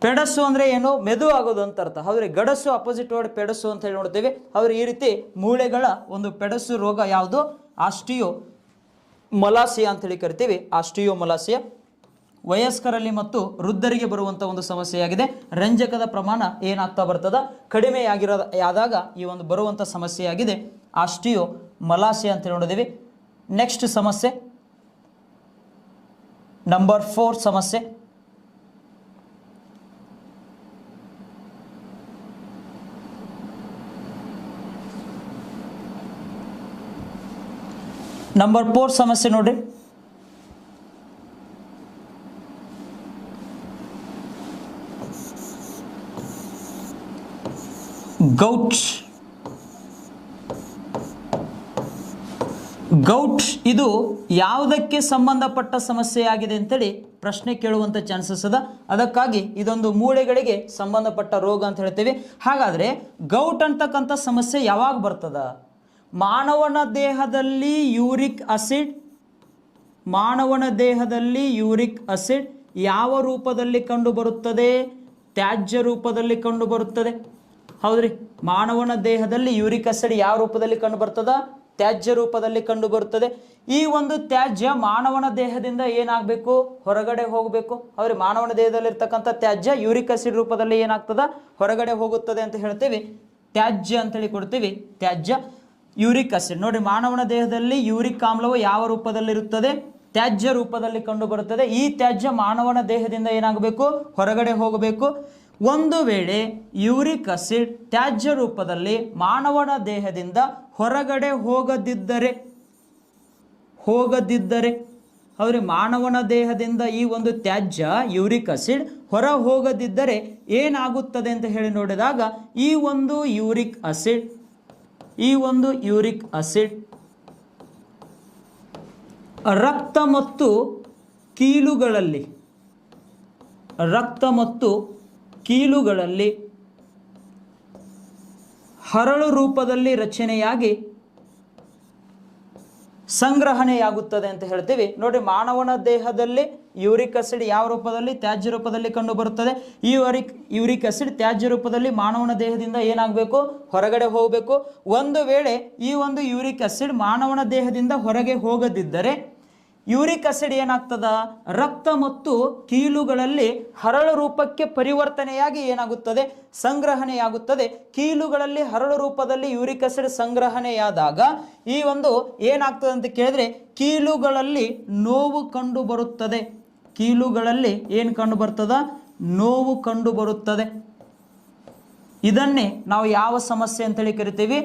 ಪೆಡಸು ಅಂದರೆ ಏನು? ಮೆದು ಆಗೋದು ಅಂತ ಅರ್ಥ. ಹೌದ್ರಿ, ಗಡಸು ಅಪೋಸಿಟ್ ವರ್ಡ್ ಪೆಡಸು ಅಂತ ಹೇಳಿ ನೋಡ್ತೀವಿ. ಅವ್ರು ಈ ರೀತಿ ಮೂಳೆಗಳ ಒಂದು ಪೆಡಸು ರೋಗ ಯಾವುದು? ಆಸ್ಟಿಯೋ ಮಲಾಸಿಯಾ ಅಂತೇಳಿ ಕರಿತೀವಿ. ಆಸ್ಟಿಯೋ ಮಲಾಸಿಯಾ ವಯಸ್ಕರಲ್ಲಿ ಮತ್ತು ವೃದ್ಧರಿಗೆ ಬರುವಂಥ ಒಂದು ಸಮಸ್ಯೆಯಾಗಿದೆ. ರಂಜಕದ ಪ್ರಮಾಣ ಏನಾಗ್ತಾ ಬರ್ತದ? ಕಡಿಮೆಯಾದಾಗ ಈ ಒಂದು ಬರುವಂಥ ಸಮಸ್ಯೆಯಾಗಿದೆ ಆಸ್ಟಿಯೋ ಮಲಾಸಿಯಾ ಅಂತ ನೋಡಿದ್ದೀವಿ. ನೆಕ್ಸ್ಟ್ ಸಮಸ್ಯೆ ನಂಬರ್ 4 ಸಮಸ್ಯೆ. ನಂಬರ್ 4 ಸಮಸ್ಯೆ ನೋಡ್ರಿ. ಗೌಟ್ ಇದು ಯಾವುದಕ್ಕೆ ಸಂಬಂಧಪಟ್ಟ ಸಮಸ್ಯೆಯಾಗಿದೆ ಅಂತೇಳಿ ಪ್ರಶ್ನೆ ಕೇಳುವಂಥ ಚಾನ್ಸಸ್ ಅದ. ಅದಕ್ಕಾಗಿ ಇದೊಂದು ಮೂಳೆಗಳಿಗೆ ಸಂಬಂಧಪಟ್ಟ ರೋಗ ಅಂತ ಹೇಳ್ತೀವಿ. ಹಾಗಾದರೆ ಗೌಟ್ ಅಂತಕ್ಕಂಥ ಸಮಸ್ಯೆ ಯಾವಾಗ ಬರ್ತದ? ಮಾನವನ ದೇಹದಲ್ಲಿ ಯೂರಿಕ್ ಆಸಿಡ್ ಯಾವ ರೂಪದಲ್ಲಿ ಕಂಡು ಬರುತ್ತದೆ? ತ್ಯಾಜ್ಯ ರೂಪದಲ್ಲಿ ಕಂಡು ಬರುತ್ತದೆ. ಹೌದ್ರಿ, ಮಾನವನ ದೇಹದಲ್ಲಿ ಯೂರಿಕ್ ಆಸಿಡ್ ಯಾವ ರೂಪದಲ್ಲಿ ಕಂಡು ಬರ್ತದ? ತ್ಯಾಜ್ಯ ರೂಪದಲ್ಲಿ ಕಂಡು ಬರುತ್ತದೆ. ಈ ಒಂದು ತ್ಯಾಜ್ಯ ಮಾನವನ ದೇಹದಿಂದ ಏನಾಗಬೇಕು? ಹೊರಗಡೆ ಹೋಗಬೇಕು. ಹೌದ್ರಿ, ಮಾನವನ ದೇಹದಲ್ಲಿರ್ತಕ್ಕಂಥ ತ್ಯಾಜ್ಯ ಯೂರಿಕ್ ಆಸಿಡ್ ರೂಪದಲ್ಲಿ ಏನಾಗ್ತದ? ಹೊರಗಡೆ ಹೋಗುತ್ತದೆ ಅಂತ ಹೇಳ್ತೀವಿ. ತ್ಯಾಜ್ಯ ಅಂತೇಳಿ ಕೊಡ್ತೀವಿ. ತ್ಯಾಜ್ಯ ಯೂರಿಕ್ ಆಸಿಡ್. ನೋಡಿ, ಮಾನವನ ದೇಹದಲ್ಲಿ ಯೂರಿಕ್ ಆಮ್ಲವು ಯಾವ ರೂಪದಲ್ಲಿರುತ್ತದೆ? ತ್ಯಾಜ್ಯ ರೂಪದಲ್ಲಿ ಕಂಡು ಬರುತ್ತದೆ. ಈ ತ್ಯಾಜ್ಯ ಮಾನವನ ದೇಹದಿಂದ ಏನಾಗಬೇಕು? ಹೊರಗಡೆ ಹೋಗಬೇಕು. ಒಂದು ವೇಳೆ ಯೂರಿಕ್ ಆಸಿಡ್ ತ್ಯಾಜ್ಯ ರೂಪದಲ್ಲಿ ಮಾನವನ ದೇಹದಿಂದ ಹೊರಗಡೆ ಹೋಗದಿದ್ದರೆ ಹೌದ್ರಿ, ಮಾನವನ ದೇಹದಿಂದ ಈ ಒಂದು ತ್ಯಾಜ್ಯ ಯೂರಿಕ್ ಆಸಿಡ್ ಹೊರ ಹೋಗದಿದ್ದರೆ ಏನಾಗುತ್ತದೆ ಅಂತ ಹೇಳಿ ನೋಡಿದಾಗ ಈ ಒಂದು ಯೂರಿಕ್ ಆಸಿಡ್ ರಕ್ತ ಮತ್ತು ಕೀಲುಗಳಲ್ಲಿ ಹರಳು ರೂಪದಲ್ಲಿ ರಚನೆಯಾಗಿ ಸಂಗ್ರಹಣೆಯಾಗುತ್ತದೆ ಅಂತ ಹೇಳ್ತೀವಿ. ನೋಡಿ, ಮಾನವನ ದೇಹದಲ್ಲಿ ಯೂರಿಕ್ ಆಸಿಡ್ ಯಾವ ರೂಪದಲ್ಲಿ? ತ್ಯಾಜ್ಯ ರೂಪದಲ್ಲಿ ಕಂಡು ಬರುತ್ತದೆ. ಈ ಯೂರಿಕ್ ಆಸಿಡ್ ತ್ಯಾಜ್ಯ ರೂಪದಲ್ಲಿ ಮಾನವನ ದೇಹದಿಂದ ಏನಾಗಬೇಕು? ಹೊರಗಡೆ ಹೋಗಬೇಕು. ಒಂದು ವೇಳೆ ಈ ಒಂದು ಯೂರಿಕ್ ಆಸಿಡ್ ಮಾನವನ ದೇಹದಿಂದ ಹೊರಗೆ ಹೋಗದಿದ್ದರೆ ಯೂರಿಕ್ ಆಸಿಡ್ ಏನಾಗ್ತದ? ರಕ್ತ ಮತ್ತು ಕೀಲುಗಳಲ್ಲಿ ಹರಳು ರೂಪಕ್ಕೆ ಪರಿವರ್ತನೆಯಾಗಿ ಏನಾಗುತ್ತದೆ? ಸಂಗ್ರಹಣೆಯಾಗುತ್ತದೆ. ಕೀಲುಗಳಲ್ಲಿ ಹರಳು ರೂಪದಲ್ಲಿ ಯೂರಿಕ್ ಆಸಿಡ್ ಸಂಗ್ರಹಣೆಯಾದಾಗ ಈ ಒಂದು ಏನಾಗ್ತದೆ ಅಂತ ಕೇಳಿದ್ರೆ ಕೀಲುಗಳಲ್ಲಿ ನೋವು ಕಂಡು ಬರುತ್ತದೆ. ಕೀಲುಗಳಲ್ಲಿ ಏನು ಕಂಡು ಬರ್ತದ? ನೋವು ಕಂಡು ಬರುತ್ತದೆ. ಇದನ್ನೇ ನಾವು ಯಾವ ಸಮಸ್ಯೆ ಅಂತೇಳಿ ಕರಿತೀವಿ?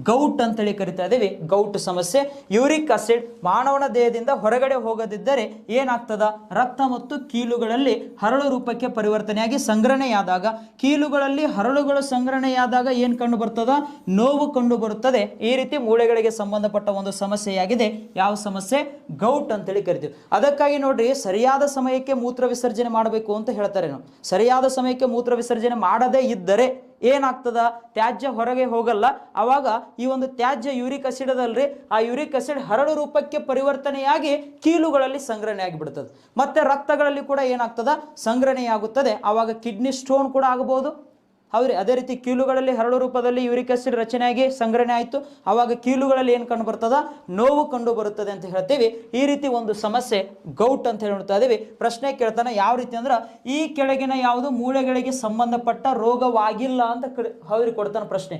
ಗೌಟ್ ಅಂತೇಳಿ ಕರಿತಾ ಇದ್ದೀವಿ. ಗೌಟ್ ಸಮಸ್ಯೆ. ಯೂರಿಕ್ ಆಸಿಡ್ ಮಾನವನ ದೇಹದಿಂದ ಹೊರಗಡೆ ಹೋಗದಿದ್ದರೆ ಏನಾಗ್ತದ? ರಕ್ತ ಮತ್ತು ಕೀಲುಗಳಲ್ಲಿ ಹರಳು ರೂಪಕ್ಕೆ ಪರಿವರ್ತನೆಯಾಗಿ ಸಂಗ್ರಹಣೆಯಾದಾಗ ಕೀಲುಗಳಲ್ಲಿ ಹರಳುಗಳು ಸಂಗ್ರಹಣೆಯಾದಾಗ ಏನು ಕಂಡು ಬರ್ತದ? ನೋವು ಕಂಡು ಬರುತ್ತದೆ. ಈ ರೀತಿ ಮೂಳೆಗಳಿಗೆ ಸಂಬಂಧಪಟ್ಟ ಒಂದು ಸಮಸ್ಯೆಯಾಗಿದೆ. ಯಾವ ಸಮಸ್ಯೆ? ಗೌಟ್ ಅಂತೇಳಿ ಕರಿತೀವಿ. ಅದಕ್ಕಾಗಿ ನೋಡ್ರಿ, ಸರಿಯಾದ ಸಮಯಕ್ಕೆ ಮೂತ್ರ ವಿಸರ್ಜನೆ ಮಾಡಬೇಕು ಅಂತ ಹೇಳ್ತಾರೆ. ನಾವು ಸರಿಯಾದ ಸಮಯಕ್ಕೆ ಮೂತ್ರ ವಿಸರ್ಜನೆ ಮಾಡದೇ ಇದ್ದರೆ ಏನಾಗ್ತದ? ತ್ಯಾಜ್ಯ ಹೊರಗೆ ಹೋಗಲ್ಲ. ಆವಾಗ ಈ ಒಂದು ತ್ಯಾಜ್ಯ ಯೂರಿಕ್ ಆಸಿಡ್ ಅದಲ್ರಿ, ಆ ಯೂರಿಕ್ ಆಸಿಡ್ ಹರಳು ರೂಪಕ್ಕೆ ಪರಿವರ್ತನೆಯಾಗಿ ಕೀಲುಗಳಲ್ಲಿ ಸಂಗ್ರಹಣೆ ಆಗಿಬಿಡ್ತದೆ. ಮತ್ತೆ ರಕ್ತಗಳಲ್ಲಿ ಕೂಡ ಏನಾಗ್ತದ? ಸಂಗ್ರಹಣೆಯಾಗುತ್ತದೆ. ಆವಾಗ ಕಿಡ್ನಿ ಸ್ಟೋನ್ ಕೂಡ ಆಗಬಹುದು. ಹೌದ್ರಿ, ಅದೇ ರೀತಿ ಕೀಲುಗಳಲ್ಲಿ ಹರಳು ರೂಪದಲ್ಲಿ ಯೂರಿಕ್ ಆಸಿಡ್ ರಚನೆಯಾಗಿ ಸಂಗ್ರಹಣೆ ಆಯಿತು. ಆವಾಗ ಕೀಲುಗಳಲ್ಲಿ ಏನು ಕಂಡು ಬರ್ತದ? ನೋವು ಕಂಡು ಬರುತ್ತದೆ ಅಂತ ಹೇಳ್ತೀವಿ. ಈ ರೀತಿ ಒಂದು ಸಮಸ್ಯೆ ಗೌಟ್ ಅಂತ ಹೇಳಿ ನೋಡ್ತಾ ಇದ್ದೀವಿ. ಪ್ರಶ್ನೆ ಕೇಳ್ತಾನೆ ಯಾವ ರೀತಿ ಅಂದ್ರೆ, ಈ ಕೆಳಗಿನ ಯಾವುದು ಮೂಳೆಗಳಿಗೆ ಸಂಬಂಧಪಟ್ಟ ರೋಗವಾಗಿಲ್ಲ ಅಂತ ಹೌದ್ರಿ ಕೊಡ್ತಾನೆ ಪ್ರಶ್ನೆ.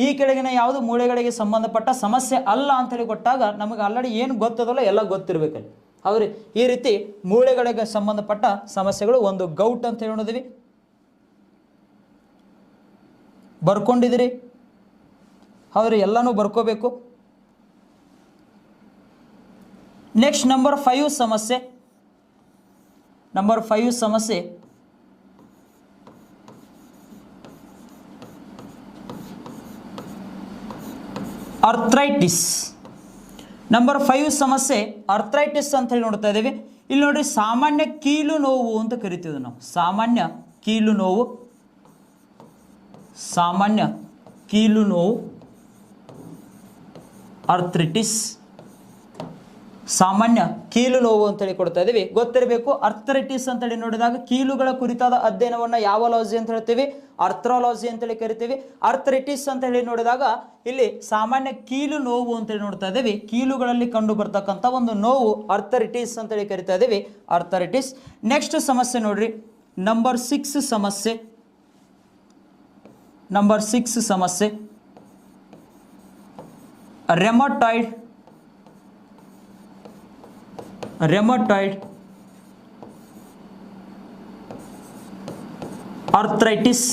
ಈ ಕೆಳಗಿನ ಯಾವುದು ಮೂಳೆಗಳಿಗೆ ಸಂಬಂಧಪಟ್ಟ ಸಮಸ್ಯೆ ಅಲ್ಲ ಅಂತೇಳಿ ಕೊಟ್ಟಾಗ ನಮಗೆ ಆಲ್ರೆಡಿ ಏನು ಗೊತ್ತದಲ್ಲ ಎಲ್ಲ ಗೊತ್ತಿರಬೇಕಲ್ಲಿ. ಹೌದ್ರಿ, ಈ ರೀತಿ ಮೂಳೆಗಳಿಗೆ ಸಂಬಂಧಪಟ್ಟ ಸಮಸ್ಯೆಗಳು ಒಂದು ಗೌಟ್ ಅಂತ ಹೇಳಿ ನೋಡಿದ್ವಿ. ಬರ್ಕೊಂಡಿದ್ದೀರಿ? ಹೌದ್ರಿ, ಎಲ್ಲನೂ ಬರ್ಕೋಬೇಕು. ನೆಕ್ಸ್ಟ್ ನಂಬರ್ 5 ಸಮಸ್ಯೆ. ನಂಬರ್ 5 ಸಮಸ್ಯೆ ಅರ್ಥ್ರೈಟಿಸ್. ನಂಬರ್ 5 ಸಮಸ್ಯೆ ಅರ್ಥ್ರೈಟಿಸ್ ಅಂತ ಹೇಳಿ ನೋಡ್ತಾ ಇದ್ದೀವಿ. ಇಲ್ಲಿ ನೋಡ್ರಿ, ಸಾಮಾನ್ಯ ಕೀಲು ನೋವು ಅಂತ ಕರಿತೀವಿ ನಾವು. ಸಾಮಾನ್ಯ ಕೀಲು ನೋವು, ಸಾಮಾನ್ಯ ಕೀಲು ನೋವು ಅರ್ಥ್ರೈಟಿಸ್, ಸಾಮಾನ್ಯ ಕೀಲು ನೋವು ಅಂತೇಳಿ ಕೊಡ್ತಾ ಇದ್ದೀವಿ. ಗೊತ್ತಿರಬೇಕು, ಅರ್ಥ್ರೈಟಿಸ್ ಅಂತೇಳಿ ನೋಡಿದಾಗ ಕೀಲುಗಳ ಕುರಿತಾದ ಅಧ್ಯಯನವನ್ನು ಯಾವ ಲಾಜಿ ಅಂತ ಹೇಳ್ತೀವಿ? ಆರ್ಥ್ರಾಲಜಿ ಅಂತೇಳಿ ಕರಿತೀವಿ. ಅರ್ಥ್ರೈಟಿಸ್ ಅಂತ ಹೇಳಿ ನೋಡಿದಾಗ ಇಲ್ಲಿ ಸಾಮಾನ್ಯ ಕೀಲು ನೋವು ಅಂತೇಳಿ ನೋಡ್ತಾ ಇದ್ದೀವಿ. ಕೀಲುಗಳಲ್ಲಿ ಕಂಡು ಬರ್ತಕ್ಕಂಥ ಒಂದು ನೋವು ಅರ್ಥ್ರೈಟಿಸ್ ಅಂತೇಳಿ ಕರಿತಾ ಇದ್ದೀವಿ, ಅರ್ಥ್ರೈಟಿಸ್. ನೆಕ್ಸ್ಟ್ ಸಮಸ್ಯೆ ನೋಡ್ರಿ, ನಂಬರ್ 6 ಸಮಸ್ಯೆ. ನಂಬರ್ 6 ಸಮಸ್ಯೆ ರೆಮಟಾಯ್ಡ್, ರೆಮಟಾಯ್ಡ್ ಅರ್ಥ್ರೈಟಿಸ್.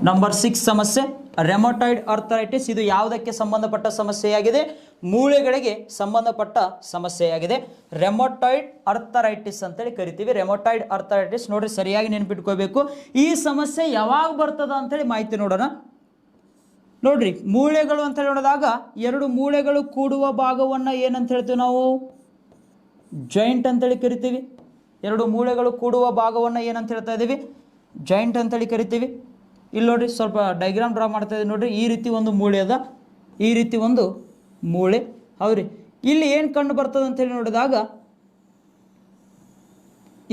ನಂಬರ್ 6 ಸಮಸ್ಯೆ ರೆಮಟಾಯ್ಡ್ ಅರ್ಥ್ರೈಟಿಸ್. ಇದು ಯಾವುದಕ್ಕೆ ಸಂಬಂಧಪಟ್ಟ ಸಮಸ್ಯೆಯಾಗಿದೆ? ಮೂಳೆಗಳಿಗೆ ಸಂಬಂಧಪಟ್ಟ ಸಮಸ್ಯೆಯಾಗಿದೆ. ರೆಮಟಾಯ್ಡ್ ಅರ್ಥ್ರೈಟಿಸ್ ಅಂತೇಳಿ ಕರಿತೀವಿ. ರೆಮಟಾಯ್ಡ್ ಅರ್ಥ್ರೈಟಿಸ್ ನೋಡ್ರಿ, ಸರಿಯಾಗಿ ನೆನಪಿಟ್ಕೋಬೇಕು. ಈ ಸಮಸ್ಯೆ ಯಾವಾಗ ಬರ್ತದ ಅಂತೇಳಿ ಮಾಹಿತಿ ನೋಡೋಣ. ನೋಡ್ರಿ, ಮೂಳೆಗಳು ಅಂತೇಳಿ ನೋಡಿದಾಗ 2 ಮೂಳೆಗಳು ಕೂಡುವ ಭಾಗವನ್ನು ಏನಂತ ಹೇಳ್ತೀವಿ ನಾವು? ಜಾಯಿಂಟ್ ಅಂತೇಳಿ ಕರಿತೀವಿ. 2 ಮೂಳೆಗಳು ಕೂಡುವ ಭಾಗವನ್ನು ಏನಂತ ಹೇಳ್ತಾ ಇದ್ದೀವಿ? ಜಾಯಿಂಟ್ ಅಂತೇಳಿ ಕರಿತೀವಿ. ಇಲ್ಲಿ ನೋಡ್ರಿ, ಸ್ವಲ್ಪ ಡೈಗ್ರಾಮ್ ಡ್ರಾ ಮಾಡ್ತಾ ಇದ್ದೀವಿ ನೋಡ್ರಿ. ಈ ರೀತಿ ಒಂದು ಮೂಳೆ ಅದ, ಈ ರೀತಿ ಒಂದು ಮೂಳೆ. ಹೌದ್ರಿ, ಇಲ್ಲಿ ಏನು ಕಂಡು ಬರ್ತದೆ ಅಂತೇಳಿ ನೋಡಿದಾಗ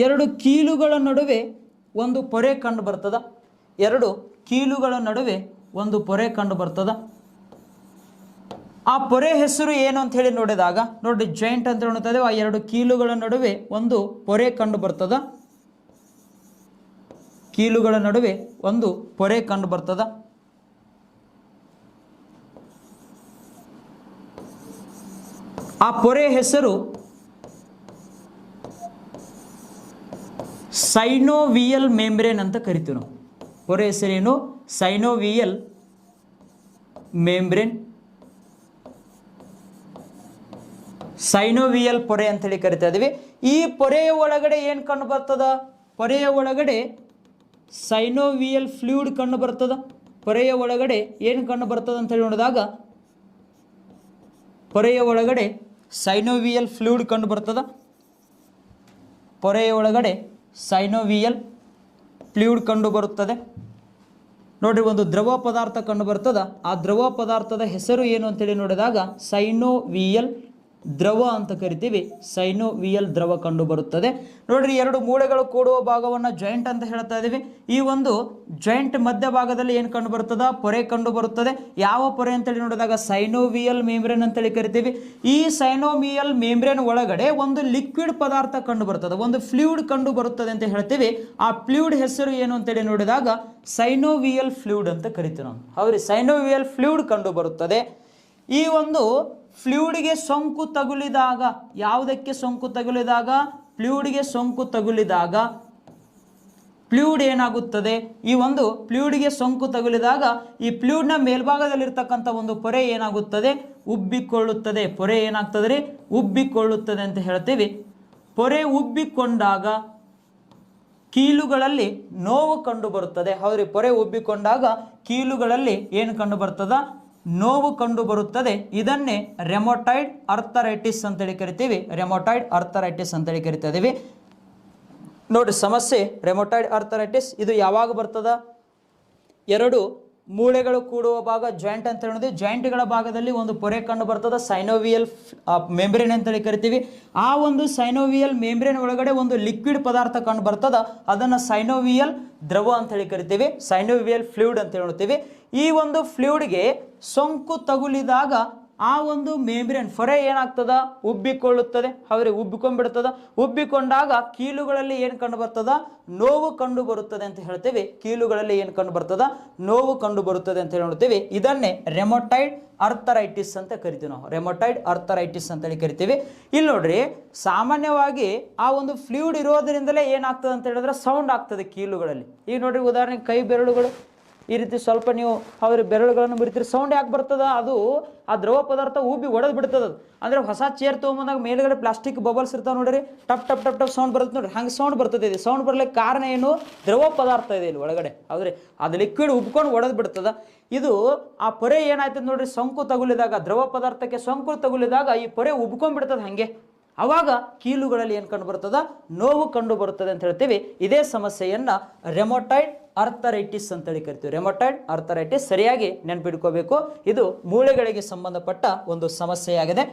2 ಕೀಲುಗಳ ನಡುವೆ ಒಂದು ಪೊರೆ ಕಂಡು ಬರ್ತದ. 2 ಕೀಲುಗಳ ನಡುವೆ ಒಂದು ಪೊರೆ ಕಂಡು ಬರ್ತದ. ಆ ಪೊರೆ ಹೆಸರು ಏನು ಅಂತ ಹೇಳಿ ನೋಡಿದಾಗ ನೋಡ್ರಿ, ಜಾಯಿಂಟ್ ಅಂತ ನೋಡ್ತಾ ಇದ್ದೇವೆ. ಆ 2 ಕೀಲುಗಳ ನಡುವೆ ಒಂದು ಪೊರೆ ಕಂಡು ಬರ್ತದ. ಕೀಲುಗಳ ನಡುವೆ ಒಂದು ಪೊರೆ ಕಂಡು ಬರ್ತದ. ಆ ಪೊರೆ ಹೆಸರು ಸೈನೋವಿಯಲ್ ಮೆಂಬ್ರೇನ್ ಅಂತ ಕರಿತೀವಿ ನಾವು. ಪೊರೆ ಹೆಸರೇನು? ಸೈನೋವಿಯಲ್ ಮೆಂಬ್ರೇನ್, ಸೈನೋವಿಯಲ್ ಪೊರೆ ಅಂತೇಳಿ ಕರಿತಾ ಇದ್ದೀವಿ. ಈ ಪೊರೆಯ ಒಳಗಡೆ ಏನು ಕಂಡು ಬರ್ತದ? ಪೊರೆಯ ಒಳಗಡೆ ಸೈನೋವಿಯಲ್ ಫ್ಲೂಯಿಡ್ ಕಂಡು ಬರ್ತದ. ಪೊರೆಯ ಒಳಗಡೆ ಏನು ಕಂಡು ಬರ್ತದ ಅಂತೇಳಿ ನೋಡಿದಾಗ ಪೊರೆಯ ಒಳಗಡೆ ಸೈನೋವಿಯಲ್ ಫ್ಲೂಯಿಡ್ ಕಂಡು ಬರ್ತದ. ಪೊರೆಯ ಒಳಗಡೆ ಸೈನೋವಿಯಲ್ ಫ್ಲೂಯಿಡ್ ಕಂಡು ಬರುತ್ತದೆ. ನೋಡ್ರಿ, ಒಂದು ದ್ರವ ಪದಾರ್ಥ ಕಂಡು ಬರ್ತದ. ಆ ದ್ರವ ಪದಾರ್ಥದ ಹೆಸರು ಏನು ಅಂತೇಳಿ ನೋಡಿದಾಗ ಸೈನೋವಿಯಲ್ ದ್ರವ ಅಂತ ಕರಿತೀವಿ. ಸೈನೋವಿಯಲ್ ದ್ರವ ಕಂಡು ಬರುತ್ತದೆ. ನೋಡ್ರಿ, 2 ಮೂಳೆಗಳು ಕೂಡುವ ಭಾಗವನ್ನು ಜಾಯಿಂಟ್ ಅಂತ ಹೇಳ್ತಾ ಇದ್ದೀವಿ. ಈ ಒಂದು ಜಾಯಿಂಟ್ ಮಧ್ಯಭಾಗದಲ್ಲಿ ಏನು ಕಂಡು ಬರ್ತದ? ಪೊರೆ ಕಂಡು ಬರುತ್ತದೆ. ಯಾವ ಪೊರೆ ಅಂತೇಳಿ ನೋಡಿದಾಗ ಸೈನೋವಿಯಲ್ ಮೆಂಬ್ರೇನ್ ಅಂತೇಳಿ ಕರಿತೀವಿ. ಈ ಸೈನೋವಿಯಲ್ ಮೆಂಬ್ರೇನ್ ಒಳಗಡೆ ಒಂದು ಲಿಕ್ವಿಡ್ ಪದಾರ್ಥ ಕಂಡು ಬರ್ತದೆ, ಒಂದು ಫ್ಲೂಯಿಡ್ ಕಂಡು ಬರುತ್ತದೆ ಅಂತ ಹೇಳ್ತೀವಿ. ಆ ಫ್ಲೂಯಿಡ್ ಹೆಸರು ಏನು ಅಂತೇಳಿ ನೋಡಿದಾಗ ಸೈನೋವಿಯಲ್ ಫ್ಲೂಯಿಡ್ ಅಂತ ಕರಿತೀವಿ ನಾವು. ಹೌದ್ರಿ, ಸೈನೋವಿಯಲ್ ಫ್ಲೂಯಿಡ್ ಕಂಡು ಬರುತ್ತದೆ. ಈ ಒಂದು ಫ್ಲೂಯಿಡ್ಗೆ ಸೋಂಕು ತಗುಲಿದಾಗ, ಯಾವುದಕ್ಕೆ ಸೋಂಕು ತಗುಲಿದಾಗ? ಫ್ಲೂಯಿಡ್ಗೆ ಸೋಂಕು ತಗುಲಿದಾಗ ಫ್ಲೂಯಿಡ್ ಏನಾಗುತ್ತದೆ? ಈ ಒಂದು ಫ್ಲೂಯಿಡ್ಗೆ ಸೋಂಕು ತಗುಲಿದಾಗ ಈ ಫ್ಲೂಯಿಡ್ನ ಮೇಲ್ಭಾಗದಲ್ಲಿರ್ತಕ್ಕಂಥ ಒಂದು ಪೊರೆ ಏನಾಗುತ್ತದೆ? ಉಬ್ಬಿಕೊಳ್ಳುತ್ತದೆ. ಪೊರೆ ಏನಾಗ್ತದೆ ರೀ? ಉಬ್ಬಿಕೊಳ್ಳುತ್ತದೆ ಅಂತ ಹೇಳ್ತೀವಿ. ಪೊರೆ ಉಬ್ಬಿಕೊಂಡಾಗ ಕೀಲುಗಳಲ್ಲಿ ನೋವು ಕಂಡು ಬರುತ್ತದೆ. ಹೌದ್ರಿ, ಪೊರೆ ಉಬ್ಬಿಕೊಂಡಾಗ ಕೀಲುಗಳಲ್ಲಿ ಏನು ಕಂಡು ಬರ್ತದ? ನೋವು ಕಂಡು ಬರುತ್ತದೆ. ಇದನ್ನೇ ರೆಮಟಾಯ್ಡ್ ಅರ್ಥ್ರೈಟಿಸ್ ಅಂತೇಳಿ ಕರಿತೀವಿ. ರೆಮಟಾಯ್ಡ್ ಅರ್ಥ್ರೈಟಿಸ್ ಅಂತೇಳಿ ಕರಿತಾ ಇದೀವಿ. ನೋಡ್ರಿ, ಸಮಸ್ಯೆ ರೆಮಟಾಯ್ಡ್ ಅರ್ಥ್ರೈಟಿಸ್ ಇದು ಯಾವಾಗ ಬರ್ತದ? 2 ಮೂಳೆಗಳು ಕೂಡುವ ಭಾಗ ಜಾಯಿಂಟ್ ಅಂತ ಹೇಳಿದ್ವಿ. ಜಾಯಿಂಟ್ಗಳ ಭಾಗದಲ್ಲಿ ಒಂದು ಪೊರೆ ಕಂಡು ಬರ್ತದ, ಸೈನೋವಿಯಲ್ ಮೆಂಬ್ರೇನ್ ಅಂತೇಳಿ ಕರಿತೀವಿ. ಆ ಒಂದು ಸೈನೋವಿಯಲ್ ಮೆಂಬ್ರೇನ್ ಒಳಗಡೆ ಒಂದು ಲಿಕ್ವಿಡ್ ಪದಾರ್ಥ ಕಂಡು ಬರ್ತದ, ಅದನ್ನು ಸೈನೋವಿಯಲ್ ದ್ರವ ಅಂತೇಳಿ ಕರಿತೀವಿ. ಸೈನೋವಿಯಲ್ ಫ್ಲೂಯಿಡ್ ಅಂತ ಹೇಳ್ತೀವಿ. ಈ ಒಂದು ಫ್ಲೂಯಿಡ್ಗೆ ಸೋಂಕು ತಗುಲಿದಾಗ ಆ ಒಂದು ಮೆಂಬ್ರೇನ್ ಪೊರೆ ಏನಾಗ್ತದ? ಉಬ್ಬಿಕೊಳ್ಳುತ್ತದೆ. ಹೌದ್ರಿ, ಉಬ್ಬಿಕೊಂಡ್ಬಿಡ್ತದ. ಉಬ್ಬಿಕೊಂಡಾಗ ಕೀಲುಗಳಲ್ಲಿ ಏನು ಕಂಡು ಬರ್ತದ? ನೋವು ಕಂಡು ಬರುತ್ತದೆ ಅಂತ ಹೇಳ್ತೀವಿ. ಕೀಲುಗಳಲ್ಲಿ ಏನು ಕಂಡು ಬರ್ತದ? ನೋವು ಕಂಡು ಬರುತ್ತದೆ ಅಂತ ಹೇಳ್ತೀವಿ. ಇದನ್ನೇ ರೆಮಟಾಯ್ಡ್ ಅರ್ಥ್ರೈಟಿಸ್ ಅಂತ ಕರಿತೀವಿ ನಾವು. ರೆಮಟಾಯ್ಡ್ ಅರ್ಥ್ರೈಟಿಸ್ ಅಂತೇಳಿ ಕರಿತೀವಿ. ಇಲ್ಲಿ ನೋಡ್ರಿ, ಸಾಮಾನ್ಯವಾಗಿ ಆ ಒಂದು ಫ್ಲೂಯಿಡ್ ಇರೋದ್ರಿಂದಲೇ ಏನಾಗ್ತದೆ ಅಂತ ಹೇಳಿದ್ರೆ ಸೌಂಡ್ ಆಗ್ತದೆ ಕೀಲುಗಳಲ್ಲಿ. ಈಗ ನೋಡ್ರಿ, ಉದಾಹರಣೆಗೆ ಕೈ ಬೆರಳುಗಳು ಈ ರೀತಿ ಸ್ವಲ್ಪ ನೀವು ಅವ್ರ ಬೆರಳುಗಳನ್ನು ಮುರಿತೀರಿ, ಸೌಂಡ್ ಯಾಕೆ ಬರ್ತದ? ಅದು ಆ ದ್ರವ ಪದಾರ್ಥ ಉಬ್ಬಿ ಒಡೆದು ಬಿಡ್ತದ. ಅಂದರೆ ಹೊಸ ಚೇರ್ ತೊಗೊಂಬಂದಾಗ ಮೇಲ್ಗಡೆ ಪ್ಲಾಸ್ಟಿಕ್ ಬಬಲ್ಸ್ ಇರ್ತಾವೆ ನೋಡಿರಿ, ಟಪ್ ಟಪ್ ಟಪ್ ಟಪ್ ಸೌಂಡ್ ಬರುತ್ತೆ ನೋಡಿರಿ, ಹಂಗೆ ಸೌಂಡ್ ಬರ್ತದೆ. ಇದು ಸೌಂಡ್ ಬರ್ಲಿಕ್ಕೆ ಕಾರಣ ಏನು? ದ್ರವ ಪದಾರ್ಥ ಇದೆ ಇಲ್ಲಿ ಒಳಗಡೆ, ಹೌದ್ರಿ, ಅದು ಲಿಕ್ವಿಡ್ ಉಬ್ಕೊಂಡು ಒಡೆದು ಬಿಡ್ತದ. ಇದು ಆ ಪೊರೆ ಏನಾಯ್ತದ ನೋಡ್ರಿ, ಸೋಂಕು ತಗುಲಿದಾಗ, ದ್ರವ ಪದಾರ್ಥಕ್ಕೆ ಸೋಂಕು ತಗುಲಿದಾಗ ಈ ಪೊರೆ ಉಬ್ಕೊಂಡ್ಬಿಡ್ತದೆ ಹಾಗೆ. ಅವಾಗ ಕೀಲುಗಳಲ್ಲಿ ಏನು ಕಂಡು ಬರ್ತದ? ನೋವು ಕಂಡು ಬರುತ್ತದೆ ಅಂತ ಹೇಳ್ತೀವಿ. ಇದೇ ಸಮಸ್ಯೆಯನ್ನ ರೆಮೊಟೈಡ್ ಅರ್ಥರೈಟಿಸ್ ಅಂತೇಳಿ ಕರಿತೀವಿ. ರೆಮೊಟೈಡ್ ಅರ್ಥರೈಟಿಸ್ ಸರಿಯಾಗಿ ನೆನಪಿಟ್ಕೋಬೇಕು. ಇದು ಮೂಳೆಗಳಿಗೆ ಸಂಬಂಧಪಟ್ಟ ಒಂದು ಸಮಸ್ಯೆಯಾಗಿದೆ.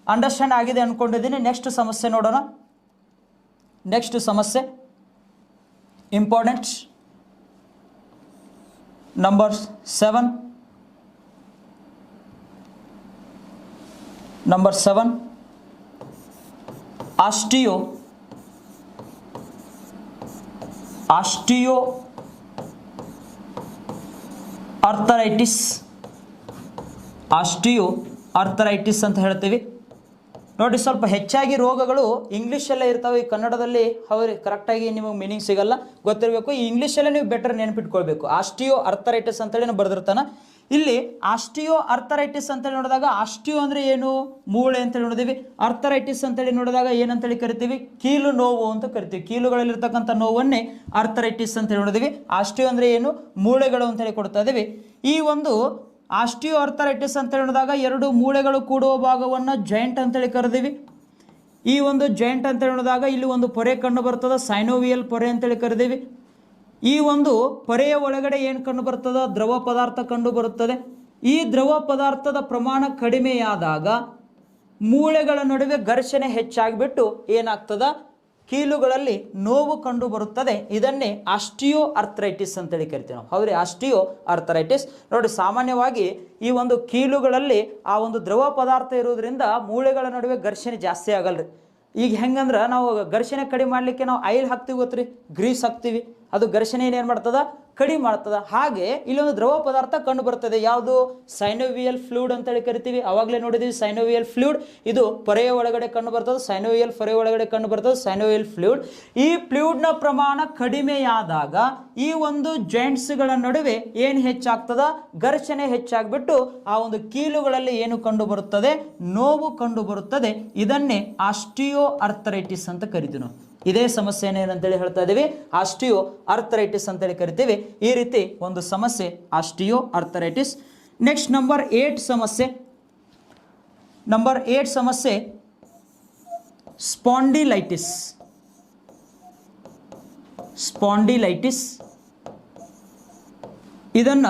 ಅಂಡರ್ಸ್ಟ್ಯಾಂಡ್ ಆಗಿದೆ ಅನ್ಕೊಂಡಿದ್ದೀನಿ. ನೆಕ್ಸ್ಟ್ ಸಮಸ್ಯೆ ನೋಡೋಣ. ನೆಕ್ಸ್ಟ್ ಸಮಸ್ಯೆ important number 7. Number 7 osteo arthritis. Osteo arthritis ಅಂತ ಹೇಳ್ತೀವಿ ನೋಡಿ. ಸ್ವಲ್ಪ ಹೆಚ್ಚಾಗಿ ರೋಗಗಳು ಇಂಗ್ಲೀಷಲ್ಲೇ ಇರ್ತಾವೆ, ಈ ಕನ್ನಡದಲ್ಲಿ ಅವ್ರಿಗೆ ಕರೆಕ್ಟಾಗಿ ನಿಮಗೆ ಮೀನಿಂಗ್ ಸಿಗಲ್ಲ, ಗೊತ್ತಿರಬೇಕು. ಈ ಇಂಗ್ಲೀಷಲ್ಲೇ ನೀವು ಬೆಟರ್ ನೆನಪಿಟ್ಕೊಳ್ಬೇಕು. ಆಸ್ಟಿಯೋ ಅರ್ಥರೈಟಿಸ್ ಅಂತೇಳಿ ನಾವು ಬರೆದಿರ್ತಾನೆ. ಇಲ್ಲಿ ಆಸ್ಟಿಯೋ ಅರ್ಥರೈಟಿಸ್ ಅಂತೇಳಿ ನೋಡಿದಾಗ, ಆಸ್ಟಿಯೋ ಅಂದರೆ ಏನು? ಮೂಳೆ ಅಂತೇಳಿ ನೋಡಿದೀವಿ. ಅರ್ಥರೈಟಿಸ್ ಅಂತೇಳಿ ನೋಡಿದಾಗ ಏನಂತೇಳಿ ಕರಿತೀವಿ? ಕೀಲು ನೋವು ಅಂತ ಕರಿತೀವಿ. ಕೀಲುಗಳಲ್ಲಿರ್ತಕ್ಕಂಥ ನೋವನ್ನೇ ಅರ್ಥರೈಟಿಸ್ ಅಂತೇಳಿ ನೋಡಿದೀವಿ. ಆಸ್ಟಿಯೋ ಅಂದರೆ ಏನು? ಮೂಳೆಗಳು ಅಂತೇಳಿ ಕೊಡ್ತಾ ಇದ್ದೀವಿ. ಈ ಒಂದು ಆಸ್ಟಿಯೋ ಅರ್ಥರೈಟಿಸ್ ಅಂತ ಹೇಳಿದಾಗ ಎರಡು ಮೂಳೆಗಳು ಕೂಡುವ ಭಾಗವನ್ನು ಜಾಯಿಂಟ್ ಅಂತೇಳಿ ಕರೆದೀವಿ. ಈ ಒಂದು ಜಾಯಿಂಟ್ ಅಂತ ಹೇಳಿದಾಗ ಇಲ್ಲಿ ಒಂದು ಪೊರೆ ಕಂಡು ಬರ್ತದೆ, ಸೈನೋವಿಯಲ್ ಪೊರೆ ಅಂತೇಳಿ ಕರೆದೀವಿ. ಈ ಒಂದು ಪೊರೆಯ ಒಳಗಡೆ ಏನು ಕಂಡು ಬರ್ತದ? ದ್ರವ ಪದಾರ್ಥ ಕಂಡು ಬರುತ್ತದೆ. ಈ ದ್ರವ ಪದಾರ್ಥದ ಪ್ರಮಾಣ ಕಡಿಮೆಯಾದಾಗ ಮೂಳೆಗಳ ನಡುವೆ ಘರ್ಷಣೆ ಹೆಚ್ಚಾಗಿಬಿಟ್ಟು ಏನಾಗ್ತದ? ಕೀಲುಗಳಲ್ಲಿ ನೋವು ಕಂಡು ಬರುತ್ತದೆ. ಇದನ್ನೇ ಆಸ್ಟಿಯೋ ಅರ್ಥರೈಟಿಸ್ ಅಂತೇಳಿ ಕರಿತೀವಿ ನಾವು. ಹೌದ್ರಿ, ಆಸ್ಟಿಯೋ ಅರ್ಥರೈಟಿಸ್ ನೋಡಿ. ಸಾಮಾನ್ಯವಾಗಿ ಈ ಒಂದು ಕೀಲುಗಳಲ್ಲಿ ಆ ಒಂದು ದ್ರವ ಪದಾರ್ಥ ಇರೋದ್ರಿಂದ ಮೂಳೆಗಳ ನಡುವೆ ಘರ್ಷಣೆ ಜಾಸ್ತಿ ಆಗಲ್ರಿ. ಈಗ ಹೆಂಗಂದ್ರೆ ನಾವು ಘರ್ಷಣೆ ಕಡಿಮೆ ಮಾಡಲಿಕ್ಕೆ ನಾವು ಆಯಿಲ್ ಹಾಕ್ತೀವಿ ಗೊತ್ತ್ರಿ, ಗ್ರೀಸ್ ಹಾಕ್ತೀವಿ, ಅದು ಘರ್ಷಣೆ ಏನೇನು ಮಾಡ್ತದ? ಕಡಿಮೆ ಮಾಡ್ತದ. ಹಾಗೆ ಇಲ್ಲೊಂದು ದ್ರವ ಪದಾರ್ಥ ಕಂಡು ಬರ್ತದೆ. ಯಾವುದು? ಸೈನೋವಿಯಲ್ ಫ್ಲೂಯಿಡ್ ಅಂತೇಳಿ ಕರಿತೀವಿ. ಅವಾಗಲೇ ನೋಡಿದ್ದೀವಿ ಸೈನೋವಿಯಲ್ ಫ್ಲೂಯಿಡ್. ಇದು ಪೊರೆಯ ಒಳಗಡೆ ಕಂಡು ಬರ್ತದೆ, ಸೈನೋವಿಯಲ್ ಪೊರೆ ಒಳಗಡೆ ಕಂಡು ಬರ್ತದೆ ಸೈನೋವಿಯಲ್ ಫ್ಲೂಯಿಡ್. ಈ ಫ್ಲೂಯಿಡ್ನ ಪ್ರಮಾಣ ಕಡಿಮೆಯಾದಾಗ ಈ ಒಂದು ಜಾಯಿಂಟ್ಸ್ಗಳ ನಡುವೆ ಏನು ಹೆಚ್ಚಾಗ್ತದ? ಘರ್ಷಣೆ ಹೆಚ್ಚಾಗ್ಬಿಟ್ಟು ಆ ಒಂದು ಕೀಲುಗಳಲ್ಲಿ ಏನು ಕಂಡು ಬರುತ್ತದೆ? ನೋವು ಕಂಡು ಬರುತ್ತದೆ. ಇದನ್ನೇ ಆಸ್ಟಿಯೋ ಅರ್ಥರೈಟಿಸ್ ಅಂತ ಕರಿತೀವಿ ನಾವು. ಇದೇ ಸಮಸ್ಯೆನೇ ಏನಂತೇಳಿ ಹೇಳ್ತಾ ಇದ್ದೀವಿ? ಆಸ್ಟಿಯೋ ಅರ್ಥರೈಟಿಸ್ ಅಂತೇಳಿ ಕರಿತೀವಿ. ಈ ರೀತಿ ಒಂದು ಸಮಸ್ಯೆ ಆಸ್ಟಿಯೋ ಅರ್ಥರೈಟಿಸ್. ನೆಕ್ಸ್ಟ್ ನಂಬರ್ 8 ಸಮಸ್ಯೆ. ನಂಬರ್ 8 ಸಮಸ್ಯೆ ಸ್ಪಾಂಡಿಲೈಟಿಸ್. ಸ್ಪಾಂಡಿಲೈಟಿಸ್ ಇದನ್ನ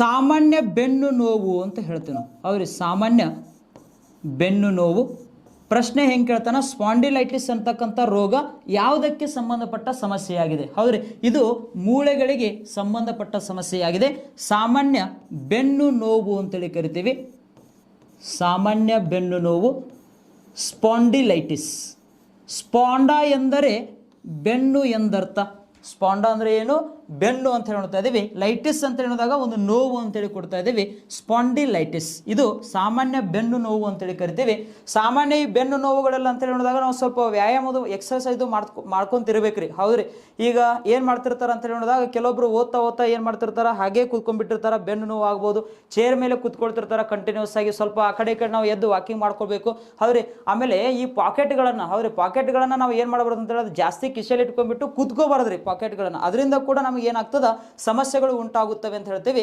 ಸಾಮಾನ್ಯ ಬೆನ್ನು ನೋವು ಅಂತ ಹೇಳ್ತೀವಿ ನಾವು. ಹೌದ್ರಿ, ಸಾಮಾನ್ಯ ಬೆನ್ನು ನೋವು. ಪ್ರಶ್ನೆ ಹೆಂಗೆ ಕೇಳ್ತಾನ? ಸ್ಪಾಂಡಿಲೈಟಿಸ್ ಅಂತಕ್ಕಂಥ ರೋಗ ಯಾವುದಕ್ಕೆ ಸಂಬಂಧಪಟ್ಟ ಸಮಸ್ಯೆಯಾಗಿದೆ? ಹೌದ್ರಿ, ಇದು ಮೂಳೆಗಳಿಗೆ ಸಂಬಂಧಪಟ್ಟ ಸಮಸ್ಯೆಯಾಗಿದೆ. ಸಾಮಾನ್ಯ ಬೆನ್ನು ನೋವು ಅಂತೇಳಿ ಕರಿತೀವಿ. ಸಾಮಾನ್ಯ ಬೆನ್ನು ನೋವು ಸ್ಪಾಂಡಿಲೈಟಿಸ್. ಸ್ಪಾಂಡ ಎಂದರೆ ಬೆನ್ನು ಎಂದರ್ಥ. ಸ್ಪಾಂಡ ಅಂದರೆ ಏನು? ಬೆನ್ನು ಅಂತ ಹೇಳ್ತಾ ಇದ್ದೀವಿ. ಲೈಟಿಸ್ ಅಂತ ಹೇಳಿದಾಗ ಒಂದು ನೋವು ಅಂತೇಳಿ ಕೊಡ್ತಾ ಇದ್ದೀವಿ. ಸ್ಪಾಂಡಿಲೈಟಿಸ್ ಇದು ಸಾಮಾನ್ಯ ಬೆನ್ನು ನೋವು ಅಂತೇಳಿ ಕರಿತೀವಿ. ಸಾಮಾನ್ಯ ಈ ಬೆನ್ನು ನೋವುಗಳೆಲ್ಲ ಅಂತೇಳಿ ನೋಡಿದಾಗ ನಾವು ಸ್ವಲ್ಪ ವ್ಯಾಯಾಮದ ಎಕ್ಸರ್ಸೈಸು ಮಾಡ್ಕೊಂತಿರ್ಬೇಕ್ರಿ. ಹೌದ್ರಿ, ಈಗ ಏನು ಮಾಡ್ತಿರ್ತಾರೆ ಅಂತೇಳಿ ನೋಡಿದಾಗ ಕೆಲವೊಬ್ರು ಓದ್ತಾ ಏನು ಮಾಡ್ತಿರ್ತಾರೆ? ಹಾಗೆ ಕೂತ್ಕೊಂಡ್ಬಿಟ್ಟಿರ್ತಾರೆ, ಬೆನ್ನು ನೋವು ಆಗ್ಬೋದು. ಚೇರ್ ಮೇಲೆ ಕೂತ್ಕೊಳ್ತಿರ್ತಾರೆ ಕಂಟಿನ್ಯೂಸ್ ಆಗಿ. ಸ್ವಲ್ಪ ಆ ಕಡೆ ಈ ಕಡೆ ನಾವು ಎದ್ದು ವಾಕಿಂಗ್ ಮಾಡ್ಕೊಳ್ಬೇಕು. ಹೌದ್ರಿ, ಆಮೇಲೆ ಈ ಪಾಕೆಟ್ಗಳನ್ನು, ಹೌದ್ರಿ, ಪಾಕೆಟ್ಗಳನ್ನು ನಾವು ಏನು ಮಾಡಬಾರ್ದು ಅಂತ ಹೇಳಿದ್ರೆ ಜಾಸ್ತಿ ಕಿಶೆಯಲ್ಲಿ ಇಟ್ಕೊಂಡ್ಬಿಟ್ಟು ಕೂತ್ಕೋಬಾರ್ದ್ರಿ ಪಾಕೆಟ್ಗಳನ್ನು. ಅದರಿಂದ ಕೂಡ ನಮಗೆ ಏನಾಗ್ತದ? ಸಮಸ್ಯೆಗಳು ಉಂಟಾಗುತ್ತವೆ ಅಂತ ಹೇಳ್ತೀವಿ.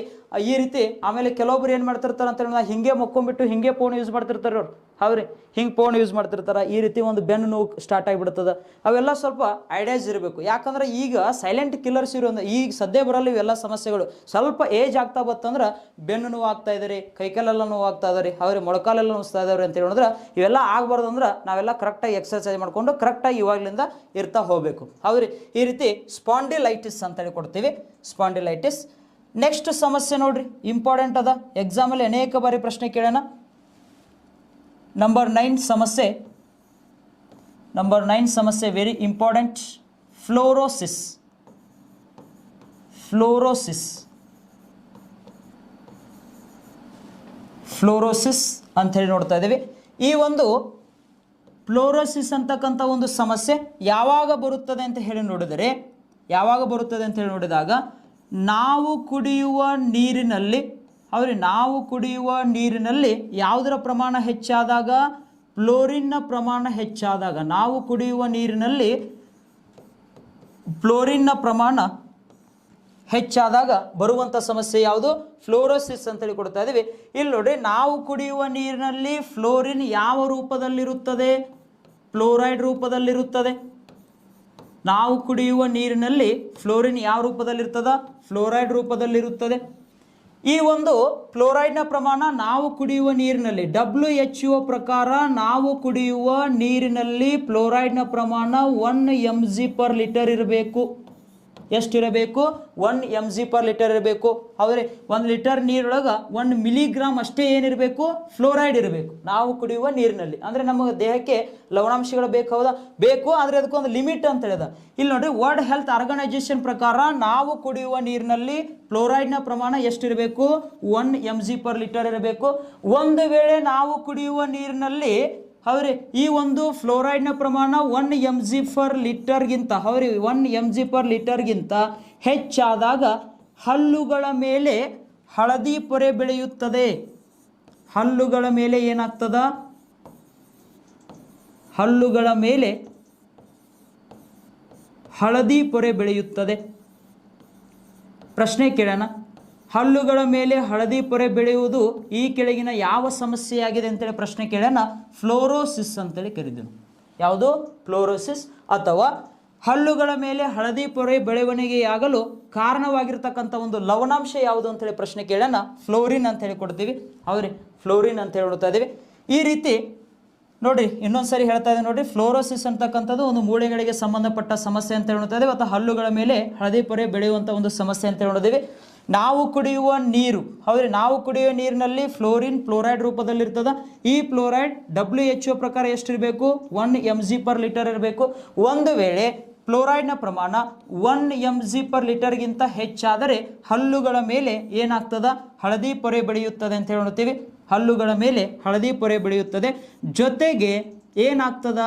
ಈ ರೀತಿ ಆಮೇಲೆ ಕೆಲವೊಬ್ರು ಏನು ಮಾಡ್ತಿರ್ತಾರೆ ಅಂತ ಹೇಳಿದ್ರೆ ಹಿಂಗೆ ಮಕ್ಕೊಂಡ್ಬಿಟ್ಟು ಹಿಂಗೆ ಫೋನ್ ಯೂಸ್ ಮಾಡ್ತಿರ್ತಾರೆ ಅವ್ರು. ಹೌದ್ರಿ, ಹಿಂಗೆ ಫೋನ್ ಯೂಸ್ ಮಾಡ್ತಿರ್ತಾರೆ. ಈ ರೀತಿ ಒಂದು ಬೆನ್ನು ನೋವು ಸ್ಟಾರ್ಟ್ ಆಗಿಬಿಡ್ತದೆ. ಅವೆಲ್ಲ ಸ್ವಲ್ಪ ಐಡಿಯಾಸ್ ಇರಬೇಕು. ಯಾಕಂದ್ರೆ ಈಗ ಸೈಲೆಂಟ್ ಕಿಲ್ಲರ್ಸ್ ಇರೋ ಈಗ ಸದ್ಯ ಬರಲ್ಲ ಇವೆಲ್ಲ ಸಮಸ್ಯೆಗಳು. ಸ್ವಲ್ಪ ಏಜ್ ಆಗ್ತಾ ಬತ್ತಂದ್ರೆ ಬೆನ್ನು ನೋವು ಆಗ್ತಾ ಇದ್ದಾರೆ, ಕೈಕಾಲೆಲ್ಲ ನೋವು ಆಗ್ತಾ ಇದಾರೆ, ಅವ್ರಿಗೆ ಮೊಳಕಾಲೆಲ್ಲ ನೋವಿಸ್ತಾ ಇದಾರೆ ಅಂತ ಹೇಳಿದ್ರೆ ಇವೆಲ್ಲ ಆಗಬಾರ್ದು ಅಂದ್ರೆ ನಾವೆಲ್ಲ ಕರೆಕ್ಟಾಗಿ ಎಕ್ಸರ್ಸೈಸ್ ಮಾಡಿಕೊಂಡು ಕರೆಕ್ಟಾಗಿ ಇವಾಗಲಿಂದ ಇರ್ತಾ ಹೋಗಬೇಕು. ಹೌದ್ರಿ, ಈ ರೀತಿ ಸ್ಪಾಂಡಿಲೈಟಿಸ್ ಅಂತೇಳಿ ಕೊಡ್ತೀವಿ. ಸ್ಪಾಂಡಿಲೈಟಿಸ್. ನೆಕ್ಸ್ಟ್ ಸಮಸ್ಯೆ ನೋಡ್ರಿ, ಇಂಪಾರ್ಟೆಂಟ್ ಅದ, ಎಕ್ಸಾಮಲ್ಲಿ ಅನೇಕ ಬಾರಿ ಪ್ರಶ್ನೆ ಕೇಳೋಣ. ನಂಬರ್ 9 ಸಮಸ್ಯೆ. ನಂಬರ್ 9 ಸಮಸ್ಯೆ very important. Fluorosis. Fluorosis. Fluorosis ಅಂತ ಹೇಳಿ ನೋಡ್ತಾ ಇದ್ದೀವಿ. ಈ ಒಂದು ಫ್ಲೋರೋಸಿಸ್ ಅಂತಕ್ಕಂಥ ಒಂದು ಸಮಸ್ಯೆ ಯಾವಾಗ ಬರುತ್ತದೆ ಅಂತ ಹೇಳಿ ನೋಡಿದರೆ, ಯಾವಾಗ ಬರುತ್ತದೆ ಅಂತ ಹೇಳಿ ನೋಡಿದಾಗ ನಾವು ಕುಡಿಯುವ ನೀರಿನಲ್ಲಿ ನಾವು ಕುಡಿಯುವ ನೀರಿನಲ್ಲಿ ಯಾವುದರ ಪ್ರಮಾಣ ಹೆಚ್ಚಾದಾಗ? ಫ್ಲೋರಿನ್ನ ಪ್ರಮಾಣ ಹೆಚ್ಚಾದಾಗ. ನಾವು ಕುಡಿಯುವ ನೀರಿನಲ್ಲಿ ಫ್ಲೋರಿನ್ನ ಪ್ರಮಾಣ ಹೆಚ್ಚಾದಾಗ ಬರುವಂಥ ಸಮಸ್ಯೆ ಯಾವುದು? ಫ್ಲೋರೋಸಿಸ್ ಅಂತೇಳಿ ಕೊಡ್ತಾ ಇದ್ದೀವಿ. ಇಲ್ಲಿ ನೋಡಿ, ನಾವು ಕುಡಿಯುವ ನೀರಿನಲ್ಲಿ ಫ್ಲೋರಿನ್ ಯಾವ ರೂಪದಲ್ಲಿರುತ್ತದೆ? ಫ್ಲೋರೈಡ್ ರೂಪದಲ್ಲಿರುತ್ತದೆ. ನಾವು ಕುಡಿಯುವ ನೀರಿನಲ್ಲಿ ಫ್ಲೋರಿನ್ ಯಾವ ರೂಪದಲ್ಲಿರ್ತದ? ಫ್ಲೋರೈಡ್ ರೂಪದಲ್ಲಿರುತ್ತದೆ. ಈ ಒಂದು ಫ್ಲೋರೈಡ್ನ ಪ್ರಮಾಣ ನಾವು ಕುಡಿಯುವ ನೀರಿನಲ್ಲಿ WHO ಪ್ರಕಾರ ನಾವು ಕುಡಿಯುವ ನೀರಿನಲ್ಲಿ ಫ್ಲೋರೈಡ್ನ ಪ್ರಮಾಣ 1 mg/L ಇರಬೇಕು. ಎಷ್ಟಿರಬೇಕು? 1 mg/L ಇರಬೇಕು. ಹೌದ್ರಿ, 1 ಲೀಟರ್ ನೀರೊಳಗೆ 1 ಮಿಲಿಗ್ರಾಮ್ ಅಷ್ಟೇ ಏನಿರಬೇಕು? ಫ್ಲೋರೈಡ್ ಇರಬೇಕು ನಾವು ಕುಡಿಯುವ ನೀರಿನಲ್ಲಿ. ಅಂದರೆ ನಮ್ಮ ದೇಹಕ್ಕೆ ಲವಣಾಂಶಗಳು ಬೇಕು, ಹೌದಾ? ಬೇಕು, ಆದರೆ ಅದಕ್ಕೊಂದು ಲಿಮಿಟ್ ಅಂತ ಹೇಳಿದ. ಇಲ್ಲಿ ನೋಡ್ರಿ, ವರ್ಲ್ಡ್ ಹೆಲ್ತ್ ಆರ್ಗನೈಜೇಷನ್ ಪ್ರಕಾರ ನಾವು ಕುಡಿಯುವ ನೀರಿನಲ್ಲಿ ಫ್ಲೋರೈಡ್ನ ಪ್ರಮಾಣ ಎಷ್ಟಿರಬೇಕು? 1 mg/L ಇರಬೇಕು. ಒಂದು ವೇಳೆ ನಾವು ಕುಡಿಯುವ ನೀರಿನಲ್ಲಿ ಈ ಒಂದು ಫ್ಲೋರೈಡ್ನ ಪ್ರಮಾಣ 1 mg/L ಹೌದ್ರಿ 1 mg/L ಹೆಚ್ಚಾದಾಗ ಹಲ್ಲುಗಳ ಮೇಲೆ ಹಳದಿ ಪೊರೆ ಬೆಳೆಯುತ್ತದೆ. ಹಲ್ಲುಗಳ ಮೇಲೆ ಏನಾಗ್ತದ? ಹಲ್ಲುಗಳ ಮೇಲೆ ಹಳದಿ ಪೊರೆ ಬೆಳೆಯುತ್ತದೆ. ಪ್ರಶ್ನೆ ಕೇಳೋಣ, ಹಲ್ಲುಗಳ ಮೇಲೆ ಹಳದಿ ಪೊರೆ ಬೆಳೆಯುವುದು ಈ ಕೆಳಗಿನ ಯಾವ ಸಮಸ್ಯೆಯಾಗಿದೆ ಅಂತೇಳಿ ಪ್ರಶ್ನೆ ಕೇಳೋಣ. ಫ್ಲೋರೋಸಿಸ್ ಅಂತೇಳಿ ಕರೀತೀವಿ. ಯಾವುದು? ಫ್ಲೋರೋಸಿಸ್. ಅಥವಾ ಹಲ್ಲುಗಳ ಮೇಲೆ ಹಳದಿ ಪೊರೆ ಬೆಳವಣಿಗೆಯಾಗಲು ಕಾರಣವಾಗಿರ್ತಕ್ಕಂಥ ಒಂದು ಲವಣಾಂಶ ಯಾವುದು ಅಂತೇಳಿ ಪ್ರಶ್ನೆ ಕೇಳೋಣ. ಫ್ಲೋರಿನ್ ಅಂತೇಳಿ ಕೊಡ್ತೀವಿ. ಹೌದ್ರಿ, ಫ್ಲೋರಿನ್ ಅಂತ ಹೇಳ್ತಾ ಇದ್ದೀವಿ. ಈ ರೀತಿ ನೋಡ್ರಿ, ಇನ್ನೊಂದ್ಸರಿ ಹೇಳ್ತಾ ಇದ್ದೀವಿ ನೋಡ್ರಿ, ಫ್ಲೋರೋಸಿಸ್ ಅಂತಕ್ಕಂಥದ್ದು ಒಂದು ಮೂಳೆಗಳಿಗೆ ಸಂಬಂಧಪಟ್ಟ ಸಮಸ್ಯೆ ಅಂತ ಹೇಳ್ತಾ ಇದ್ದೀವಿ. ಅಥವಾ ಹಲ್ಲುಗಳ ಮೇಲೆ ಹಳದಿ ಪೊರೆ ಬೆಳೆಯುವಂಥ ಒಂದು ಸಮಸ್ಯೆ ಅಂತ ಹೇಳಿದ್ದೀವಿ. ನಾವು ಕುಡಿಯುವ ನೀರು, ನಾವು ಕುಡಿಯುವ ನೀರಿನಲ್ಲಿ ಫ್ಲೋರೈಡ್ ರೂಪದಲ್ಲಿರ್ತದ. ಈ ಫ್ಲೋರೈಡ್ WHO ಪ್ರಕಾರ ಎಷ್ಟಿರಬೇಕು? 1 mg/L ಇರಬೇಕು. ಒಂದು ವೇಳೆ ಫ್ಲೋರೈಡ್ನ ಪ್ರಮಾಣ 1 mg/L ಹೆಚ್ಚಾದರೆ ಹಲ್ಲುಗಳ ಮೇಲೆ ಏನಾಗ್ತದ? ಹಳದಿ ಪೊರೆ ಬೆಳೆಯುತ್ತದೆ ಅಂತ ಹೇಳ್ತೀವಿ. ಹಲ್ಲುಗಳ ಮೇಲೆ ಹಳದಿ ಪೊರೆ ಬೆಳೆಯುತ್ತದೆ. ಜೊತೆಗೆ ಏನಾಗ್ತದ?